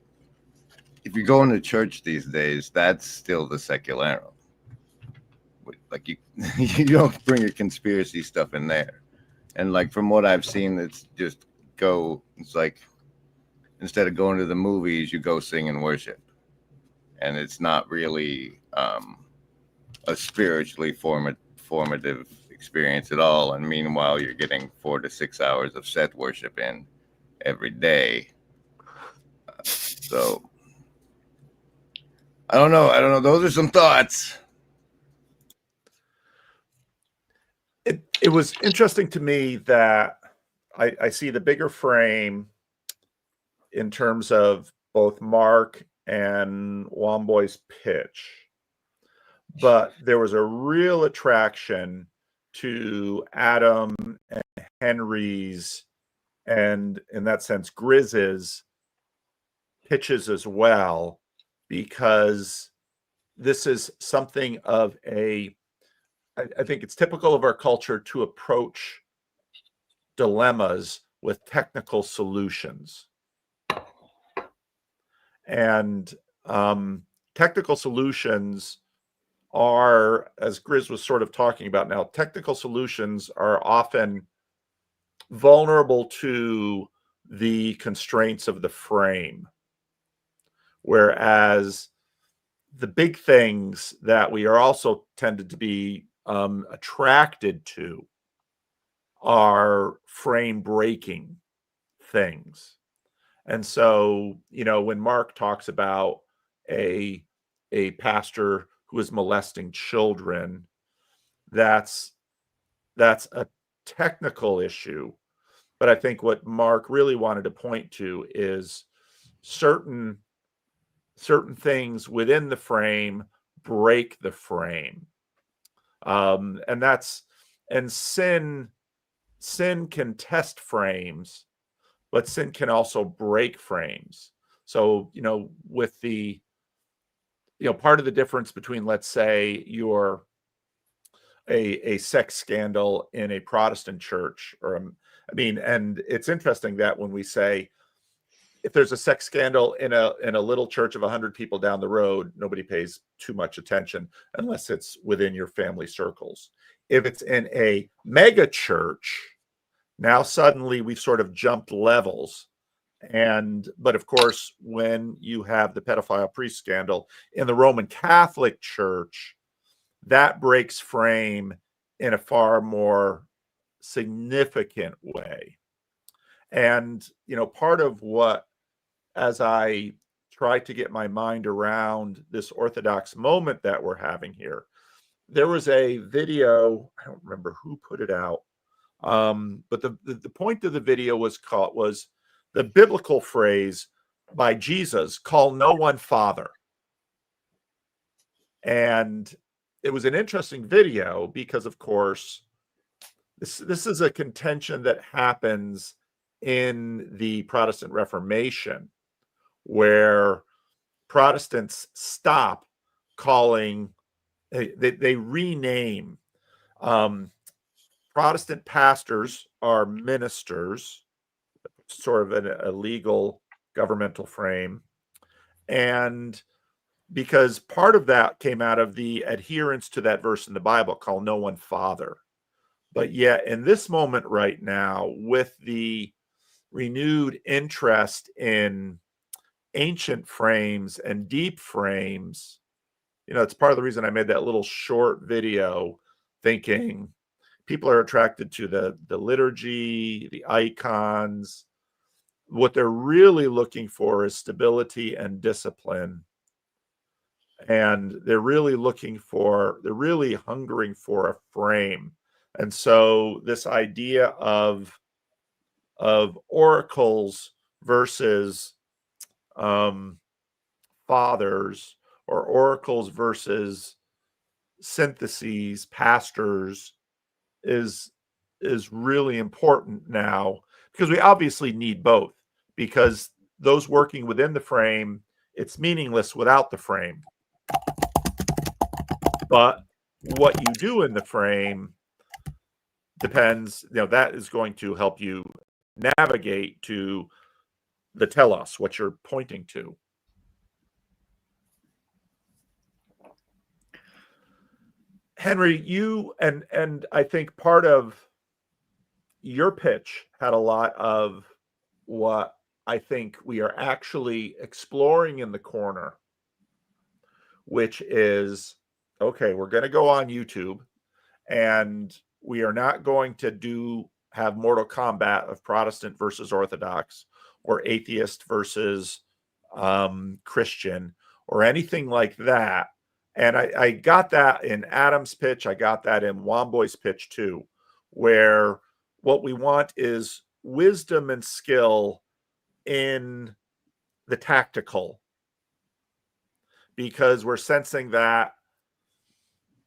G: if you're going to church these days, that's still the secularum. Like, you don't bring your conspiracy stuff in there. And like, from what I've seen, it's like, instead of going to the movies, you go sing and worship. And it's not really a spiritually formative experience at all. And meanwhile, you're getting 4 to 6 hours of set worship in every day. So I don't know. Those are some thoughts.
D: It was interesting to me that I see the bigger frame in terms of both Mark and Womboy's pitch, but there was a real attraction to Adam and Henry's, and in that sense, Griz's pitches as well, because this is something of I think it's typical of our culture to approach dilemmas with technical solutions. And technical solutions are, as Grizz was sort of talking about now, technical solutions are often vulnerable to the constraints of the frame. Whereas the big things that we are also tended to be attracted to are frame breaking things. And so, when Mark talks about a pastor who is molesting children, that's a technical issue. But I think what Mark really wanted to point to is certain things within the frame break the frame. And sin can test frames, but sin can also break frames. So, with the, part of the difference between, let's say, you're a sex scandal in a Protestant church, and it's interesting that when we say, if there's a sex scandal in a little church of 100 people down the road, nobody pays too much attention unless it's within your family circles. If it's in a mega church, now suddenly we've sort of jumped levels. But of course, when you have the pedophile priest scandal in the Roman Catholic Church, that breaks frame in a far more significant way. And, part of what, as I try to get my mind around this Orthodox moment that we're having here, there was a video, I don't remember who put it out, but the point of the video was the biblical phrase by Jesus, "Call no one Father." And it was an interesting video because, of course, this is a contention that happens in the Protestant Reformation, where Protestants stop calling, they rename. Protestant pastors are ministers, sort of a legal governmental frame. And because part of that came out of the adherence to that verse in the Bible, call no one Father. But yet in this moment right now, with the renewed interest in ancient frames and deep frames, it's part of the reason I made that little short video, thinking people are attracted to the liturgy, the icons. What they're really looking for is stability and discipline. And they're really hungering for a frame. And so this idea of oracles versus fathers, or oracles versus syntheses, pastors, is really important now, because we obviously need both, because those working within the frame, it's meaningless without the frame. But what you do in the frame depends, that is going to help you navigate to the telos, what you're pointing to. Henry, you and I think part of your pitch had a lot of what I think we are actually exploring in the corner, which is, okay, we're going to go on YouTube, and we are not going to have Mortal Kombat of Protestant versus Orthodox, or atheist versus Christian or anything like that. And I got that in Adam's pitch. I got that in Womboy's pitch too, where what we want is wisdom and skill in the tactical, because we're sensing that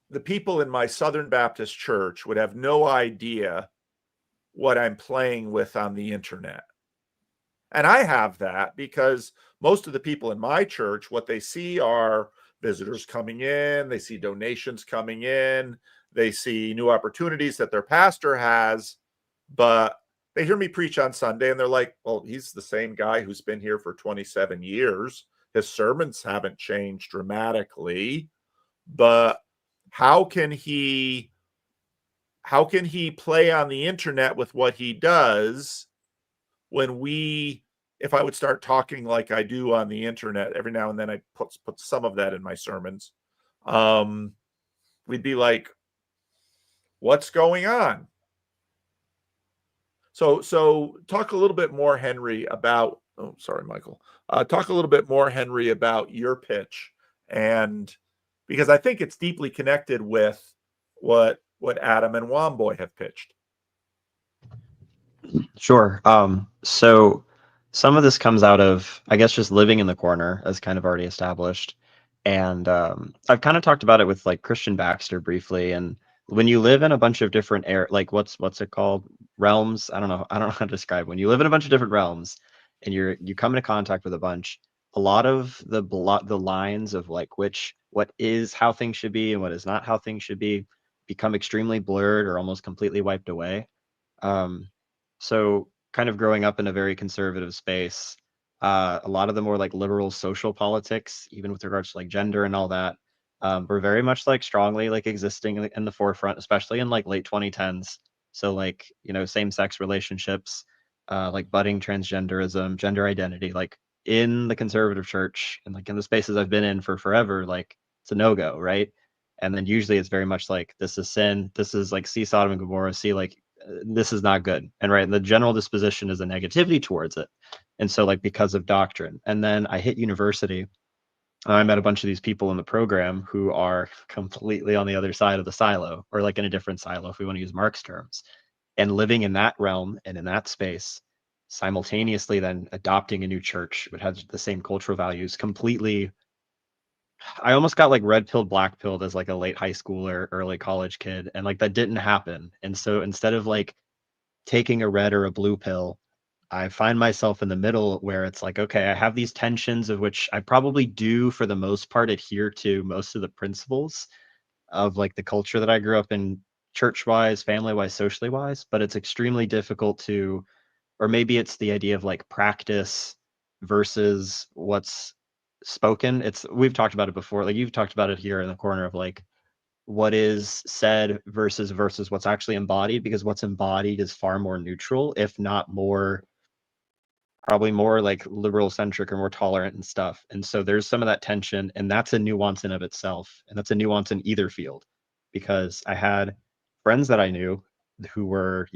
D: the people in my Southern Baptist church would have no idea what I'm playing with on the internet. And I have that because most of the people in my church, what they see are visitors coming in, they see donations coming in, they see new opportunities that their pastor has, but they hear me preach on Sunday and they're like, well, he's the same guy who's been here for 27 years. His sermons haven't changed dramatically, but how can he play on the internet with what he does when if I would start talking like I do on the internet, every now and then I put some of that in my sermons, we'd be like, what's going on? So talk a little bit more, Henry, about, oh, sorry, Michael. Talk a little bit more, Henry, about your pitch, and because I think it's deeply connected with what Adam and Womboy have pitched.
K: Sure. So some of this comes out of, I guess, just living in the corner, as kind of already established. And I've kind of talked about it with like Christian Baxter briefly. And when you live in a bunch of different like what's it called? Realms. I don't know how to describe. When you live in a bunch of different realms and you come into contact with a bunch, a lot of the lines of like what is how things should be and what is not how things should be become extremely blurred or almost completely wiped away. So kind of growing up in a very conservative space, a lot of the more like liberal social politics, even with regards to like gender and all that, were very much like strongly like existing in the forefront, especially in like late 2010s. So like, same-sex relationships, like budding transgenderism, gender identity, like in the conservative church and like in the spaces I've been in for forever, like it's a no-go, right? And then usually it's very much like, this is sin, this is like see Sodom and Gomorrah, see like this is not good. And right, the general disposition is a negativity towards it. And so like because of doctrine. And then I hit university. I met a bunch of these people in the program who are completely on the other side of the silo, or like in a different silo, if we want to use Mark's terms. And living in that realm and in that space, simultaneously then adopting a new church which has the same cultural values completely. I almost got like red pilled, black pilled as like a late high schooler, early college kid. And like that didn't happen. And so instead of like taking a red or a blue pill, I find myself in the middle where it's like, okay, I have these tensions of which I probably do for the most part adhere to most of the principles of like the culture that I grew up in, church wise, family wise, socially wise, but it's extremely difficult to, or maybe it's the idea of like practice versus what's spoken. We've talked about it before, like you've talked about it here in the corner of like what is said versus what's actually embodied, because what's embodied is far more neutral, if not more, probably more like liberal centric or more tolerant and stuff. And so there's some of that tension, and that's a nuance in of itself, and that's a nuance in either field, because I had friends that I knew who were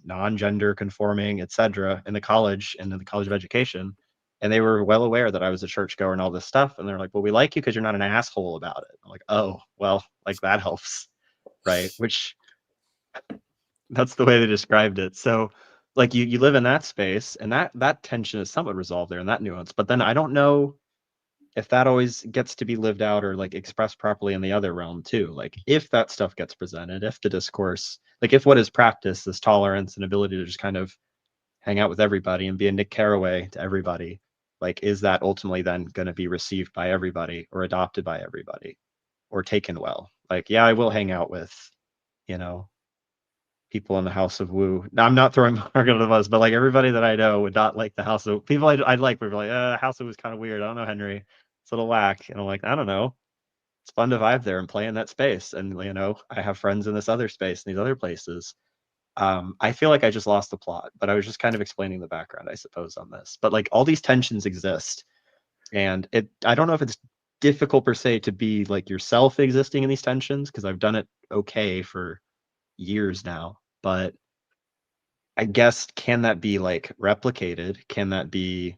K: non-gender conforming, etc., in the college and in the College of Education, and they were well aware that I was a churchgoer and all this stuff, and they're like, well, we like you because you're not an asshole about it. I'm like, oh well, like that helps, right? Which that's the way they described it. So like you live in that space, and that tension is somewhat resolved there in that nuance, but then I don't know if that always gets to be lived out or like expressed properly in the other realm too. Like if that stuff gets presented, if the discourse, like if what is practiced, this tolerance and ability to just kind of hang out with everybody and be a Nick Carraway to everybody, like is that ultimately then going to be received by everybody or adopted by everybody or taken well? Like, yeah, I will hang out with, people in the House of Woo. Now, I'm not throwing Mark under the bus, but like everybody that I know would not like the House of people I'd like. Would be like, House of Woo is kind of weird. I don't know, Henry. It's a little whack. And I'm like, I don't know. It's fun to vibe there and play in that space. And I have friends in this other space, in these other places. I feel like I just lost the plot, but I was just kind of explaining the background, I suppose, on this. But like all these tensions exist, and I don't know if it's difficult per se to be like yourself existing in these tensions, because I've done it okay for years now. But I guess, can that be like replicated? Can that be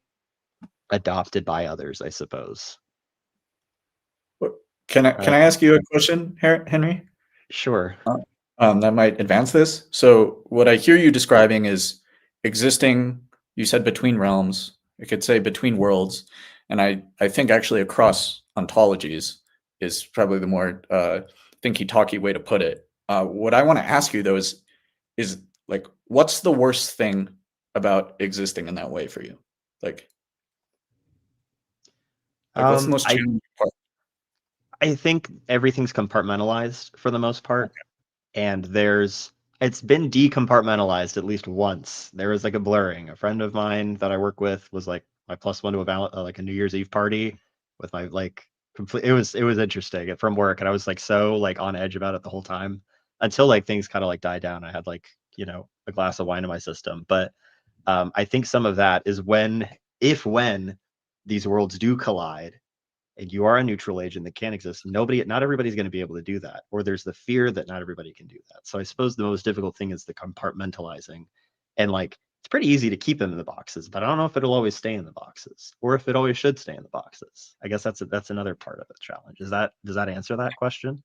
K: adopted by others, I suppose.
E: Can I ask you a question, Henry?
K: Sure.
E: That might advance this. So what I hear you describing is existing, you said between realms, I could say between worlds, and I think actually across ontologies is probably the more thinky-talky way to put it. What I want to ask you though is like, what's the worst thing about existing in that way for you? Like what's the most challenging part?
K: I think everything's compartmentalized for the most part. And it's been decompartmentalized at least once. There was like a blurring. A friend of mine that I work with was like my +1 to like a New Year's Eve party with my like complete. It was interesting from work, and I was like so like on edge about it the whole time until like things kind of like died down. I had like a glass of wine in my system, but I think some of that is when these worlds do collide and you are a neutral agent that can't exist, not everybody's going to be able to do that. Or there's the fear that not everybody can do that. So I suppose the most difficult thing is the compartmentalizing. And like, it's pretty easy to keep them in the boxes, but I don't know if it'll always stay in the boxes or if it always should stay in the boxes. I guess that's another part of the challenge. Does that answer that question?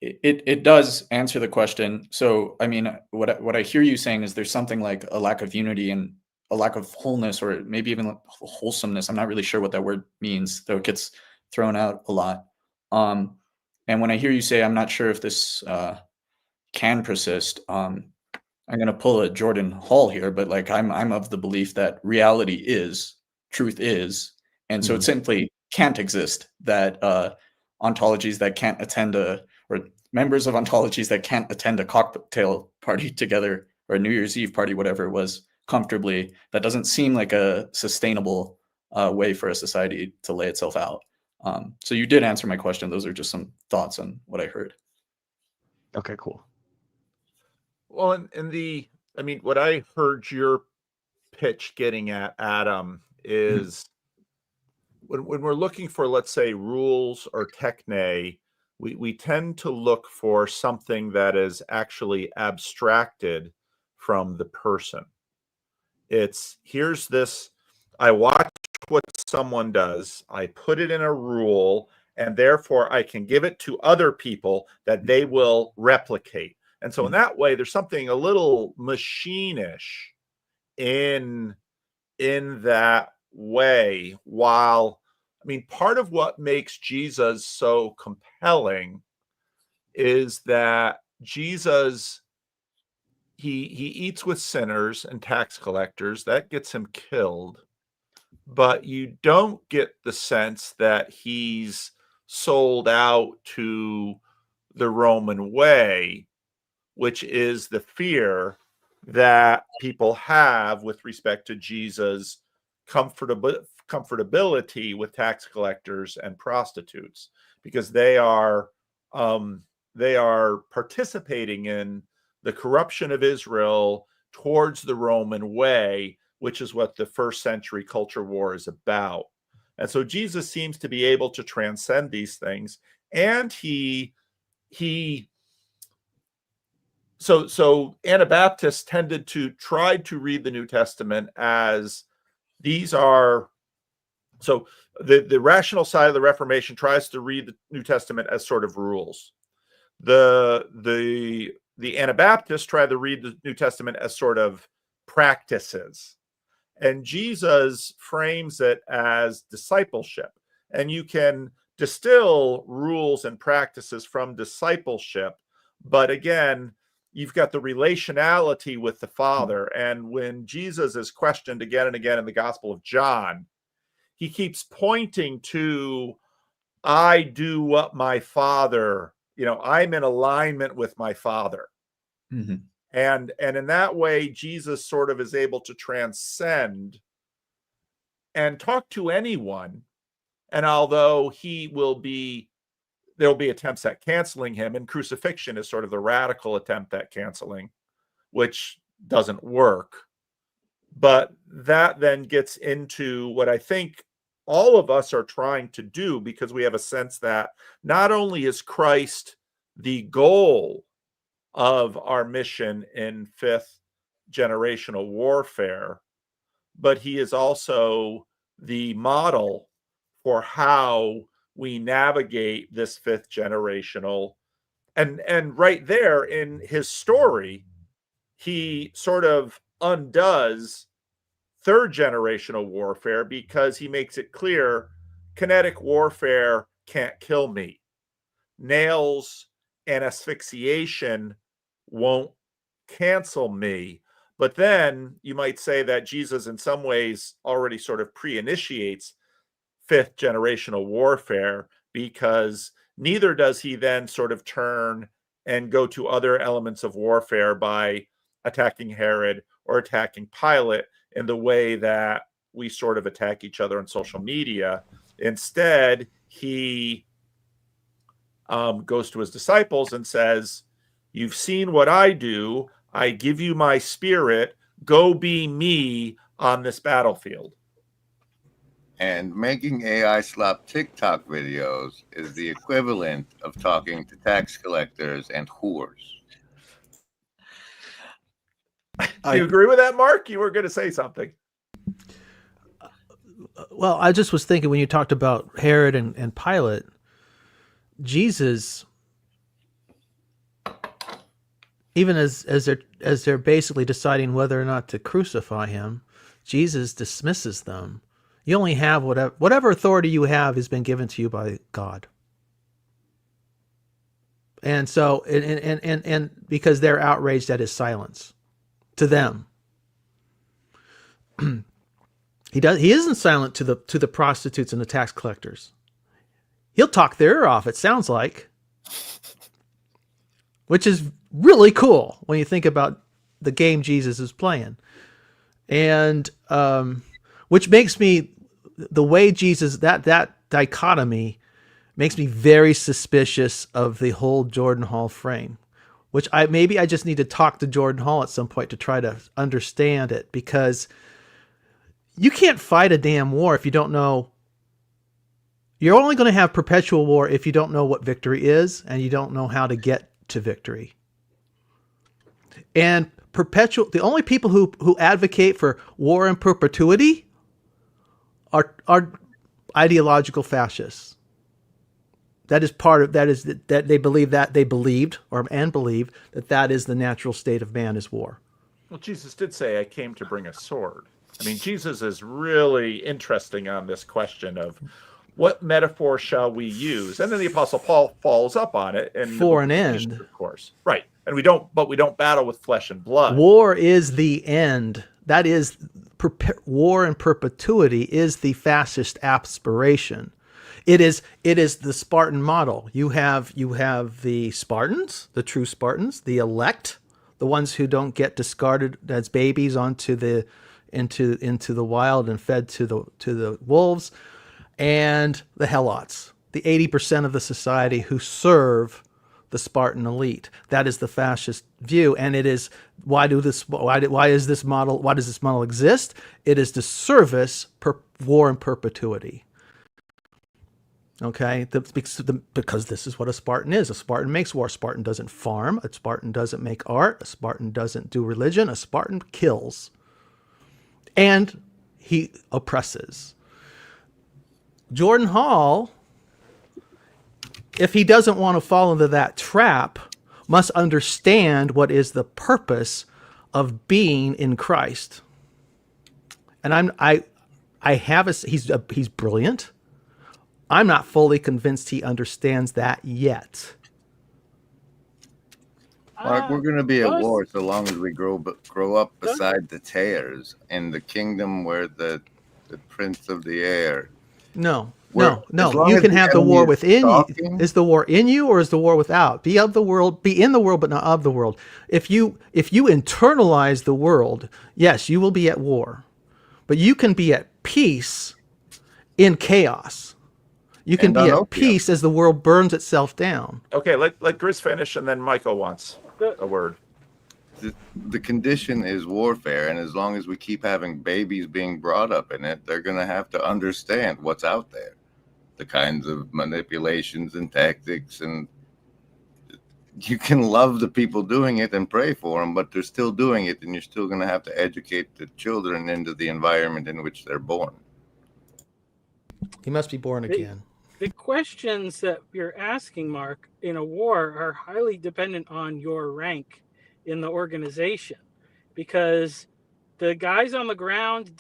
E: It does answer the question. So, I mean, what I hear you saying is there's something like a lack of unity and a lack of wholeness, or maybe even like wholesomeness. I'm not really sure what that word means, though it gets thrown out a lot. And when I hear you say, I'm not sure if this can persist, I'm going to pull a Jordan Hall here, but like I'm of the belief that reality is, truth is, and so it simply can't exist. That ontologies that can't attend or members of ontologies that can't attend a cocktail party together or a New Year's Eve party, whatever it was, comfortably, that doesn't seem like a sustainable way for a society to lay itself out. So you did answer my question. Those are just some thoughts on what I heard.
K: Okay, cool.
D: Well, what I heard your pitch getting at, Adam, is when we're looking for, let's say, rules or techne, we tend to look for something that is actually abstracted from the person. Here's this, I watch what someone does, I put it in a rule, and therefore I can give it to other people that they will replicate. And so in that way, there's something a little machine-ish in that way. While, part of what makes Jesus so compelling is that Jesus, he eats with sinners and tax collectors. That gets him killed. But you don't get the sense that he's sold out to the Roman way, which is the fear that people have with respect to Jesus' comfortability with tax collectors and prostitutes, because they are participating in the corruption of Israel towards the Roman way, which is what the first century culture war is about. And so Jesus seems to be able to transcend these things. And so Anabaptists tended to try to read the New Testament as these are, so the rational side of the Reformation tries to read the New Testament as sort of rules. The Anabaptists try to read the New Testament as sort of practices. And Jesus frames it as discipleship. And you can distill rules and practices from discipleship. But again, you've got the relationality with the Father. And when Jesus is questioned again and again in the Gospel of John, he keeps pointing to, I do what my Father, I'm in alignment with my Father.
E: Mm-hmm.
D: And in that way, Jesus sort of is able to transcend and talk to anyone. And although there'll be attempts at canceling him, and crucifixion is sort of the radical attempt at canceling, which doesn't work. But that then gets into what I think all of us are trying to do, because we have a sense that not only is Christ the goal of our mission in fifth generational warfare, but he is also the model for how we navigate this fifth generational. And right there in his story, he sort of undoes third generational warfare because he makes it clear kinetic warfare can't kill me. Nails and asphyxiation won't cancel me. But then you might say that Jesus in some ways already sort of pre-initiates fifth generational warfare, because neither does he then sort of turn and go to other elements of warfare by attacking Herod or attacking Pilate in the way that we sort of attack each other on social media. Instead, he goes to his disciples and says, "You've seen what I do. I give you my spirit. Go be me on this battlefield."
G: And making AI slap TikTok videos is the equivalent of talking to tax collectors and whores.
D: Do you agree with that, Mark? You were going to say something.
H: Well, I just was thinking when you talked about Herod and Pilate, Jesus, even as they're basically deciding whether or not to crucify him, Jesus dismisses them. You only have whatever authority you have has been given to you by God. And so, and because they're outraged at his silence, to them, he isn't silent to the prostitutes and the tax collectors. He'll talk their ear off, it sounds like, which is really cool when you think about the game Jesus is playing, and which makes me, the way Jesus, that dichotomy makes me very suspicious of the whole Jordan Hall frame, which maybe I just need to talk to Jordan Hall at some point to try to understand it, because you can't fight a damn war if you don't know. You're only going to have perpetual war if you don't know what victory is and you don't know how to get to victory. And the only people who advocate for war in perpetuity are ideological fascists. That is that they believe that believe that is the natural state of man, is war.
D: Well, Jesus did say, "I came to bring a sword." I mean, Jesus is really interesting on this question of what metaphor shall we use, and then the Apostle Paul follows up on it. And
H: for an end,
D: of course, right? And we don't battle with flesh and blood.
H: War is the end. That is, war in perpetuity is the fascist aspiration. It is the Spartan model. You have the Spartans, the true Spartans, the elect, the ones who don't get discarded as babies into the wild and fed to the wolves, and the Helots, the 80% of the society who serve the Spartan elite. That is the fascist view, and it is why does this model exist? It is to service war in perpetuity. Okay, because this is what a Spartan is. A Spartan makes war. A Spartan doesn't farm. A Spartan doesn't make art. A Spartan doesn't do religion. A Spartan kills, and he oppresses. Jordan Hall, if he doesn't want to fall into that trap, must understand what is the purpose of being in Christ. And he's brilliant. I'm not fully convinced he understands that yet.
G: Mark, we're going to be at war so long as we grow up beside the tares in the kingdom where the prince of the air.
H: No. You can have the war within you. Is the war in you, or is the war without? Be of the world, be in the world, but not of the world. If you internalize the world, yes, you will be at war, but you can be at peace in chaos. You can be at peace as the world burns itself down.
D: Okay, let Grizz finish, and then Michael wants a word.
G: The condition is warfare, and as long as we keep having babies being brought up in it, they're going to have to understand what's out there, the kinds of manipulations and tactics. And you can love the people doing it and pray for them, but they're still doing it, and you're still going to have to educate the children into the environment in which they're born.
H: He must be born again.
I: The questions that you're asking, Mark, in a war are highly dependent on your rank in the organization, because the guys on the ground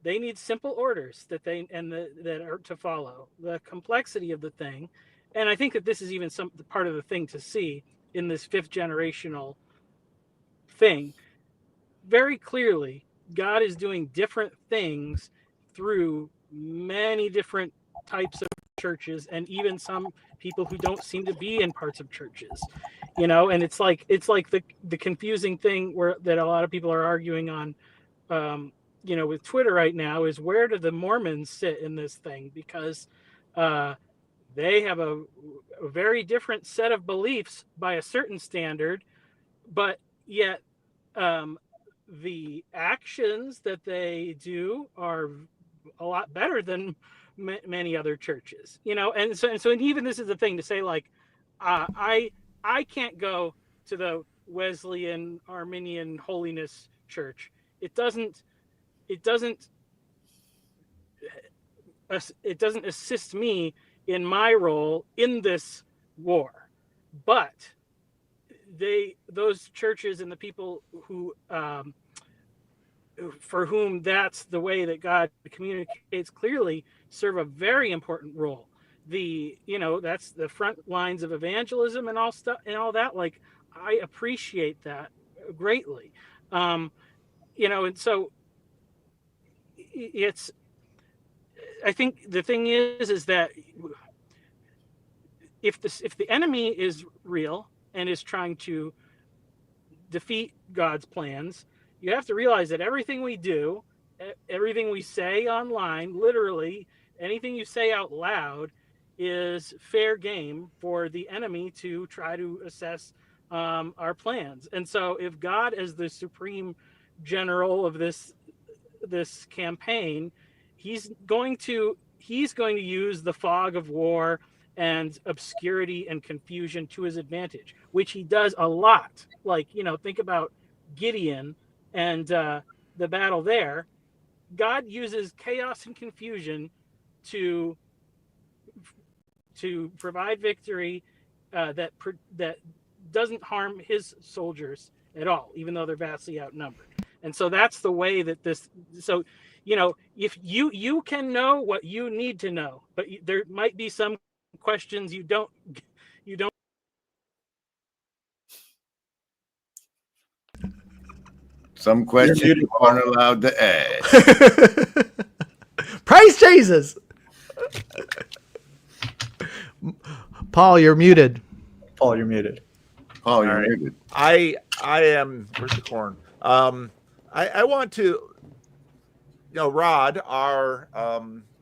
I: they need simple orders that are to follow. The complexity of the thing, and I think that this is even some part of the thing to see in this fifth generational thing. Very clearly, God is doing different things through many different types of churches, and even some people who don't seem to be in parts of churches, and it's like the confusing thing that a lot of people are arguing on, with Twitter right now, is where do the Mormons sit in this thing, because they have a very different set of beliefs by a certain standard, but yet the actions that they do are a lot better than many other churches, and so even this is the thing to say, like, I can't go to the Wesleyan Arminian Holiness Church. It doesn't assist me in my role in this war, but those churches and the people who for whom that's the way that God communicates clearly serve a very important role. That's the front lines of evangelism and all stuff and all that. Like, I appreciate that greatly. And so I think the thing is that if the enemy is real and is trying to defeat God's plans, you have to realize that everything we do, everything we say online, literally anything you say out loud, is fair game for the enemy to try to assess our plans. And so if God, as the supreme general of this campaign, he's going to use the fog of war and obscurity and confusion to his advantage, which he does a lot. Like, think about Gideon and the battle there. God uses chaos and confusion to provide victory that doesn't harm his soldiers at all, even though they're vastly outnumbered. And so that's the way that this. So, if you can know what you need to know, but there might be some questions you don't.
G: Some questions you aren't allowed to ask.
H: Praise Jesus. Paul, you're muted.
E: Paul, you're muted.
G: Paul, you're
D: right.
G: muted.
D: I am. Where's the corn? I want to. Rod, our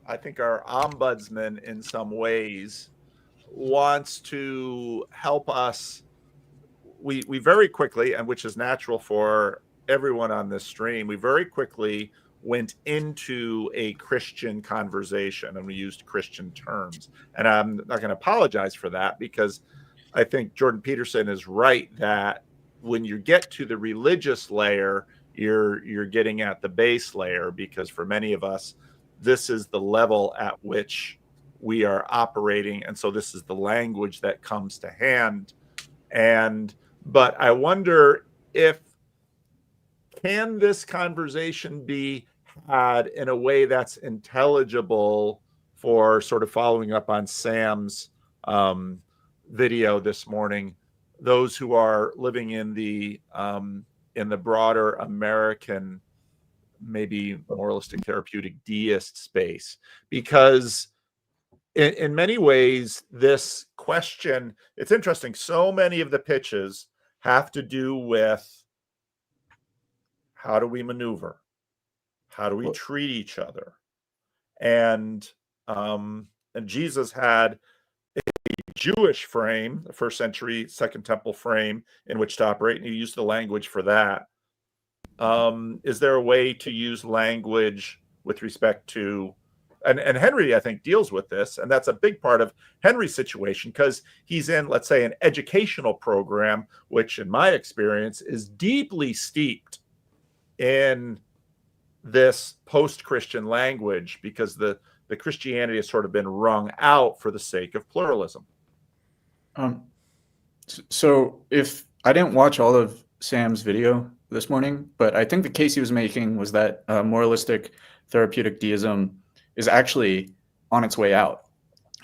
D: I think our ombudsman in some ways wants to help us. We very quickly, and which is natural for everyone on this stream, we very quickly went into a Christian conversation and we used Christian terms. And I'm not going to apologize for that, because I think Jordan Peterson is right that when you get to the religious layer, you're getting at the base layer, because for many of us, this is the level at which we are operating. And so this is the language that comes to hand. But I wonder can this conversation be had in a way that's intelligible for, sort of following up on Sam's video this morning, those who are living in the broader American, maybe moralistic, therapeutic, deist space? Because in many ways, this question, it's interesting. So many of the pitches have to do with how do we maneuver? How do we treat each other? And Jesus had a Jewish frame, the first century Second Temple frame in which to operate, and he used the language for that. Is there a way to use language with respect to, and Henry, I think, deals with this, and that's a big part of Henry's situation, because he's in, let's say, an educational program, which in my experience is deeply steeped in this post-Christian language, because the that Christianity has sort of been wrung out for the sake of pluralism.
E: So if I didn't watch all of Sam's video this morning, but I think the case he was making was that moralistic therapeutic deism is actually on its way out.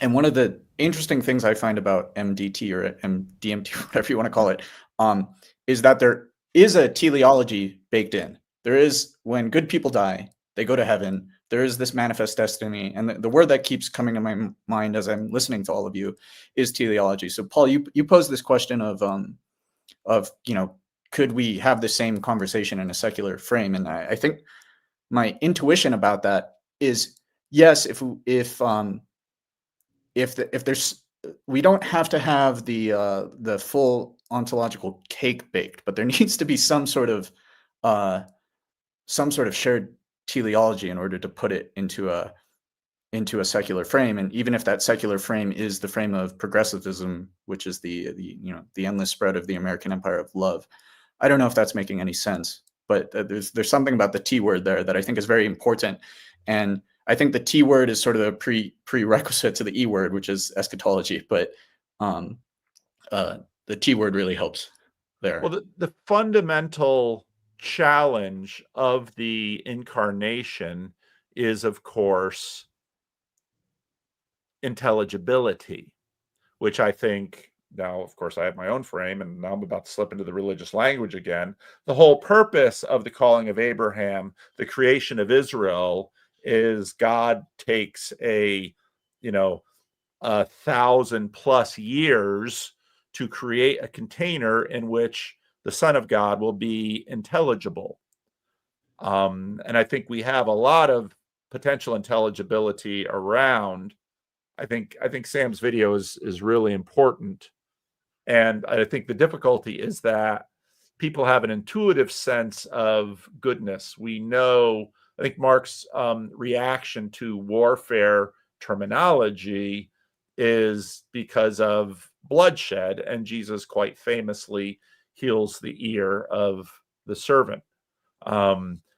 E: And one of the interesting things I find about MDT or MDMT, whatever you want to call it, is that there is a teleology baked in. There is, when good people die, they go to heaven. There is this manifest destiny. And the word that keeps coming to my mind as I'm listening to all of you is teleology. So Paul, you posed this question of, could we have the same conversation in a secular frame? And I think my intuition about that is yes, if there's, we don't have to have the full ontological cake baked, but there needs to be some sort of shared teleology in order to put it into a secular frame. And even if that secular frame is the frame of progressivism, which is the endless spread of the American empire of love, I don't know if that's making any sense, but there's something about the T word there that I think is very important. And I think the T word is sort of a prerequisite to the E word, which is eschatology. But the T word really helps there.
D: Well, the fundamental challenge of the incarnation is, of course, intelligibility, which I think now, of course, I have my own frame, and now I'm about to slip into the religious language again. The whole purpose of the calling of Abraham, the creation of Israel, is God takes a 1,000+ years to create a container in which the Son of God will be intelligible. And I think we have a lot of potential intelligibility around. I think Sam's video is really important. And I think the difficulty is that people have an intuitive sense of goodness. We know, I think Mark's reaction to warfare terminology is because of bloodshed, and Jesus quite famously heals the ear of the servant.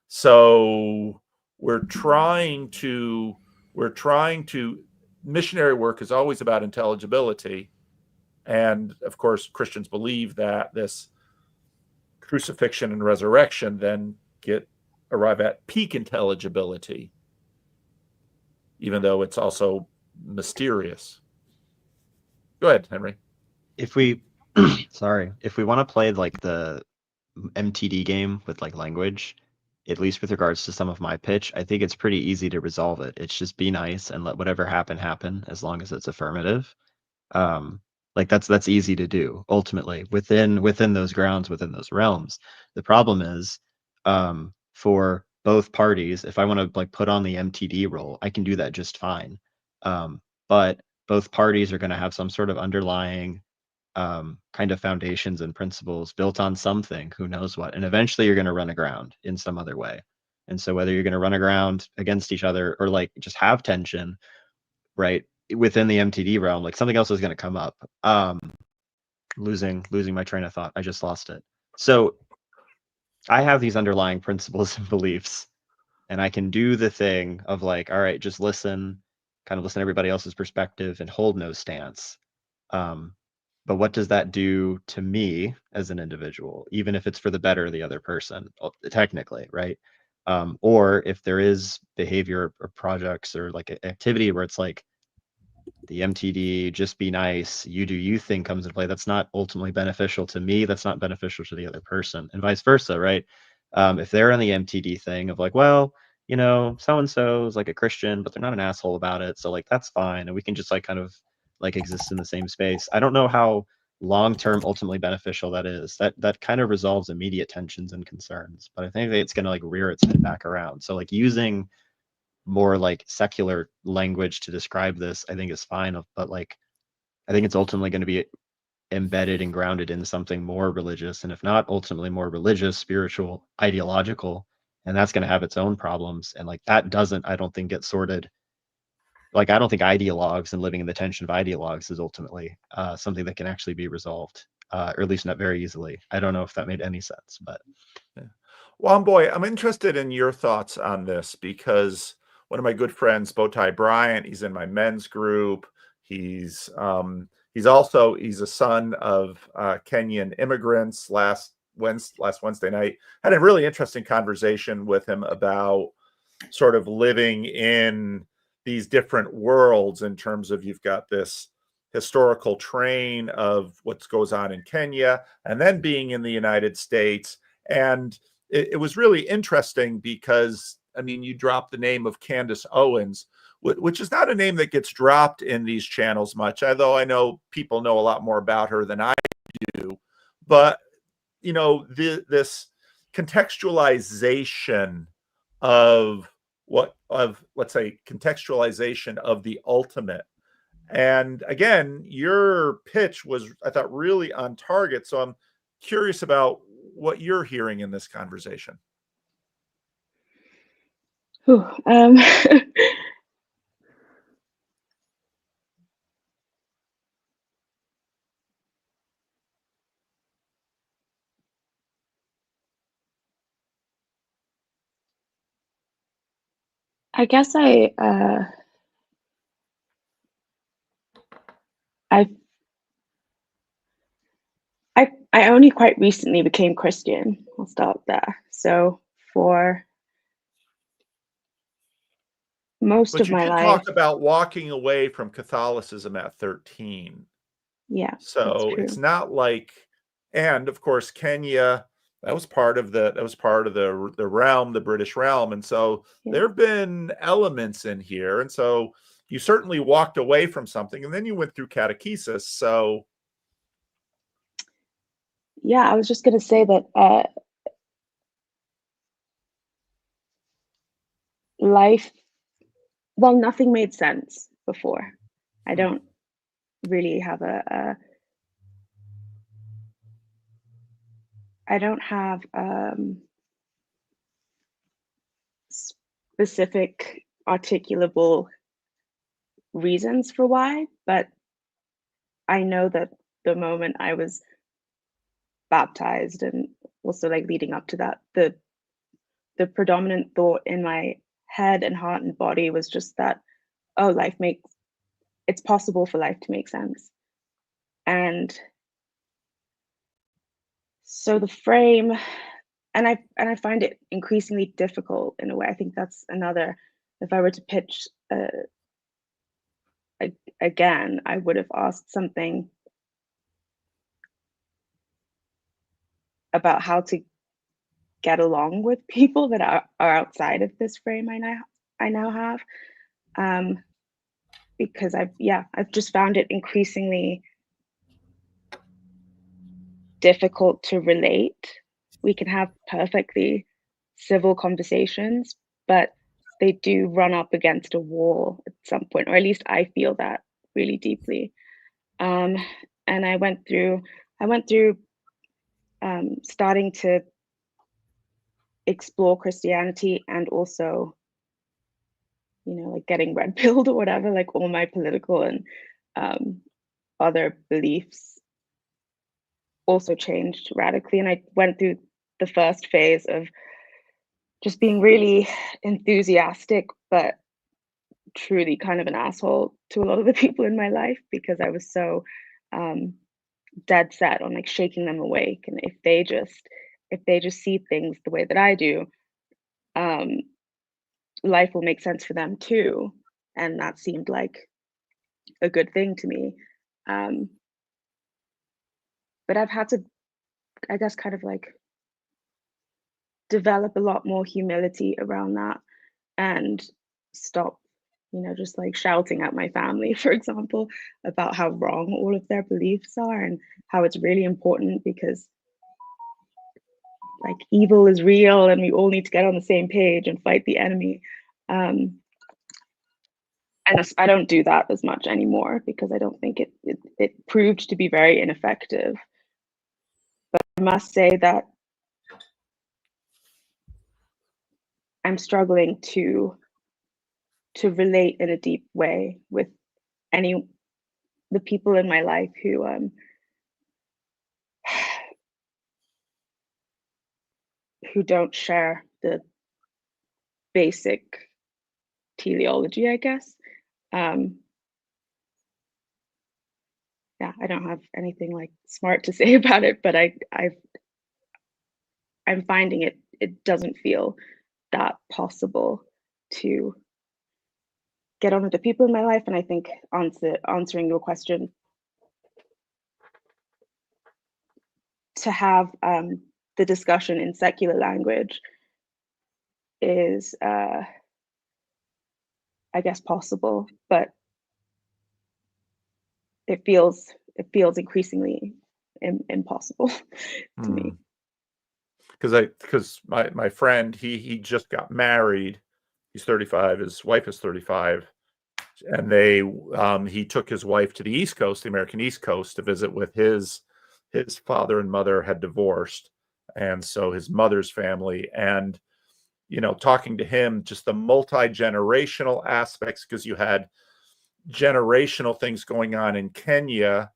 D: So we're trying to missionary work is always about intelligibility. And of course, Christians believe that this crucifixion and resurrection then arrive at peak intelligibility, even though it's also mysterious. Go ahead, Henry.
K: If we if we want to play like the MTD game with like language, at least with regards to some of my pitch, I think it's pretty easy to resolve it. It's just be nice and let whatever happen as long as it's affirmative. Like that's easy to do ultimately within those grounds, within those realms. The problem is for both parties, if I want to like put on the MTD role, I can do that just fine. But both parties are going to have some sort of underlying kind of foundations and principles built on something, who knows what, and eventually you're going to run aground in some other way. And so whether you're going to run aground against each other or like just have tension, right, within the MTD realm, like something else is going to come up. Losing my train of thought. I just lost it. So I have these underlying principles and beliefs, and I can do the thing of like, all right, just listen to everybody else's perspective and hold no stance. But what does that do to me as an individual, even if it's for the better of the other person, technically, right? Or if there is behavior or projects or like activity where it's like the MTD, just be nice, you do you thing comes into play, that's not ultimately beneficial to me, that's not beneficial to the other person, and vice versa, right? If they're on the MTD thing of like, well, so-and-so is like a Christian, but they're not an asshole about it, so like that's fine, and we can just like kind of like exist in the same space. I don't know how long-term ultimately beneficial that is. That kind of resolves immediate tensions and concerns, but I think that it's going to like rear its head back around. So like using more like secular language to describe this, I think is fine, but like I think it's ultimately going to be embedded and grounded in something more religious, and if not ultimately more religious, spiritual, ideological, and that's going to have its own problems. And like that doesn't, I don't think, get sorted. Like I don't think ideologues and living in the tension of ideologues is ultimately something that can actually be resolved, or at least not very easily. I don't know if that made any sense, but
D: yeah. Womboy, I'm interested in your thoughts on this, because one of my good friends, Bowtie Bryant. He's in my men's group. He's a son of Kenyan immigrants. Last Wednesday night, had a really interesting conversation with him about sort of living in these different worlds in terms of, you've got this historical train of what goes on in Kenya and then being in the United States. And it was really interesting because, I mean, you dropped the name of Candace Owens, which is not a name that gets dropped in these channels much, although I know people know a lot more about her than I do. But, you know, this contextualization of let's say, contextualization of the ultimate. And again, your pitch was, I thought, really on target. So I'm curious about what you're hearing in this conversation.
F: Whew, I guess I only quite recently became Christian. I'll start there. So for most
D: But
F: of
D: you
F: my
D: did
F: life,
D: talk about walking away from Catholicism at 13.
F: yeah, that's
D: So it's
F: true.
D: not like, and of course, Kenya, that was part of the realm, the British realm. And so
F: Yeah.
D: there have been elements in here. And so you certainly walked away from something, and then you went through catechesis. So
F: Yeah, I was just going to say that life, well, nothing made sense before. I don't really have I don't have specific articulable reasons for why, but I know that the moment I was baptized and also like leading up to that, the predominant thought in my head and heart and body was just that, oh, it's possible for life to make sense. And so the frame, and I find it increasingly difficult in a way. I think that's another, if I were to pitch again, I would have asked something about how to get along with people that are outside of this frame I now have, because I've just found it increasingly difficult to relate. We can have perfectly civil conversations, but they do run up against a wall at some point, or at least I feel that really deeply. And I went through starting to explore Christianity and also, you know, like getting red pilled or whatever, like all my political and other beliefs also changed radically. And I went through the first phase of just being really enthusiastic, but truly kind of an asshole to a lot of the people in my life because I was so dead set on like shaking them awake. And if they just see things the way that I do, life will make sense for them too. And that seemed like a good thing to me. But I've had to, I guess, kind of like develop a lot more humility around that and stop, you know, just like shouting at my family, for example, about how wrong all of their beliefs are and how it's really important because like evil is real and we all need to get on the same page and fight the enemy. And I don't do that as much anymore because I don't think it proved to be very ineffective. But I must say that I'm struggling to relate in a deep way with the people in my life who don't share the basic teleology, I guess. Yeah, I don't have anything like smart to say about it, but I'm finding it doesn't feel that possible to get on with the people in my life. And I think answering your question, to have the discussion in secular language is, I guess, possible, but it feels increasingly impossible to me.
D: Because my friend, he just got married. He's 35. His wife is 35, and he took his wife to the East Coast, the American East Coast, to visit with his father and mother had divorced, and so his mother's family. And talking to him, just the multi-generational aspects, because you had generational things going on in Kenya,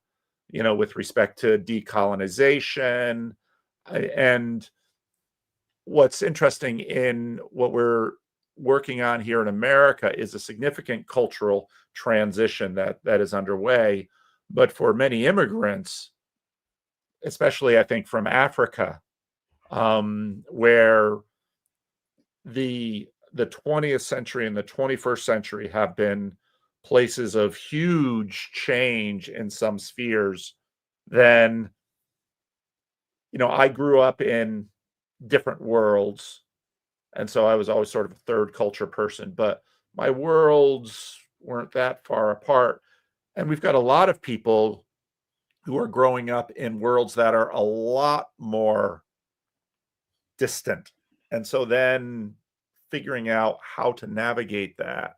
D: with respect to decolonization. And what's interesting in what we're working on here in America is a significant cultural transition that is underway. But for many immigrants, especially I think from Africa, where the 20th century and the 21st century have been places of huge change in some spheres, then I grew up in different worlds, and so I was always sort of a third culture person, but my worlds weren't that far apart. And we've got a lot of people who are growing up in worlds that are a lot more distant. And so then figuring out how to navigate that,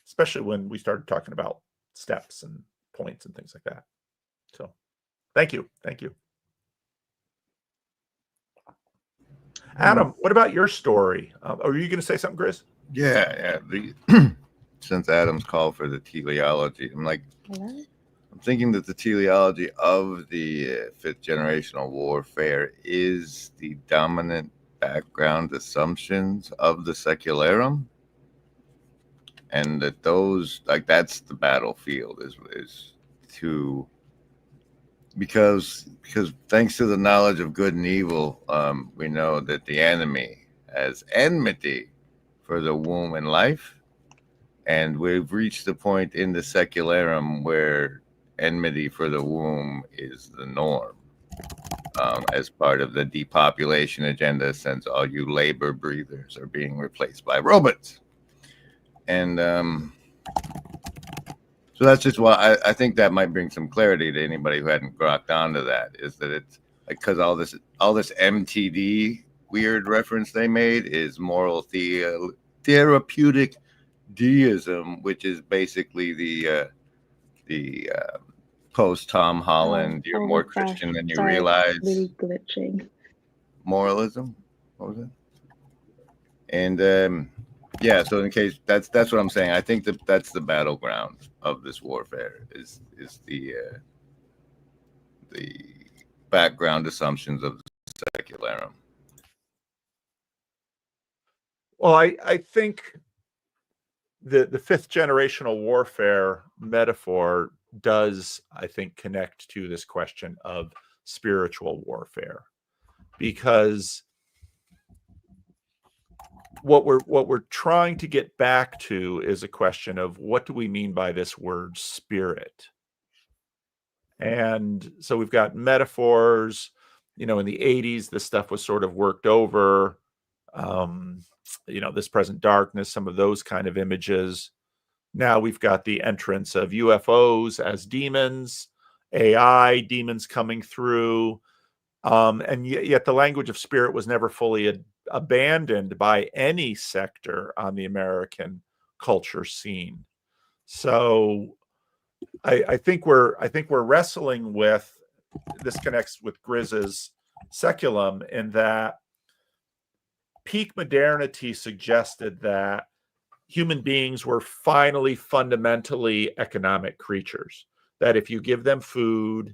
D: especially when we started talking about steps and points and things like that. So thank you. Adam, what about your story? Are you going to say something, Grizz?
G: Yeah. Since Adam's called for the teleology, I'm thinking that the teleology of the fifth generational warfare is the dominant background assumptions of the secularum, and that those, that's the battlefield, is to, because thanks to the knowledge of good and evil, we know that the enemy has enmity for the womb and life, and we've reached the point in the secularum where enmity for the womb is the norm, as part of the depopulation agenda, since all you labor breathers are being replaced by robots. And so that's just why I think that might bring some clarity to anybody who hadn't grokked onto that, is that it's because all this MTD weird reference they made is moral therapeutic deism, which is basically the post Tom Holland, you're more Christian than you realize.
F: Really glitching.
G: Moralism. What was it? And yeah, so in case that's what I'm saying. I think that's the battleground of this warfare is the background assumptions of the secularum.
D: Well, I think the fifth generational warfare metaphor does, I think, connect to this question of spiritual warfare, because what we're trying to get back to is a question of what do we mean by this word spirit. And so we've got metaphors, in the 80s, this stuff was sort of worked over, this present darkness, some of those kind of images. Now we've got the entrance of UFOs as demons, AI demons coming through. And yet the language of spirit was never fully abandoned by any sector on the American culture scene. So I think we're wrestling with, this connects with Grizz's seculum, in that peak modernity suggested that human beings were finally fundamentally economic creatures, that if you give them food,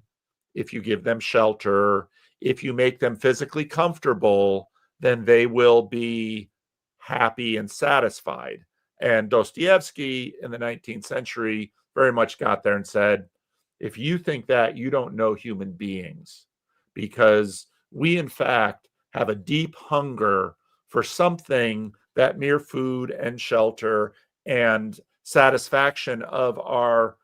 D: if you give them shelter, if you make them physically comfortable, then they will be happy and satisfied. And Dostoevsky in the 19th century very much got there and said, if you think that, you don't know human beings, because we, in fact, have a deep hunger for something that mere food and shelter and satisfaction of our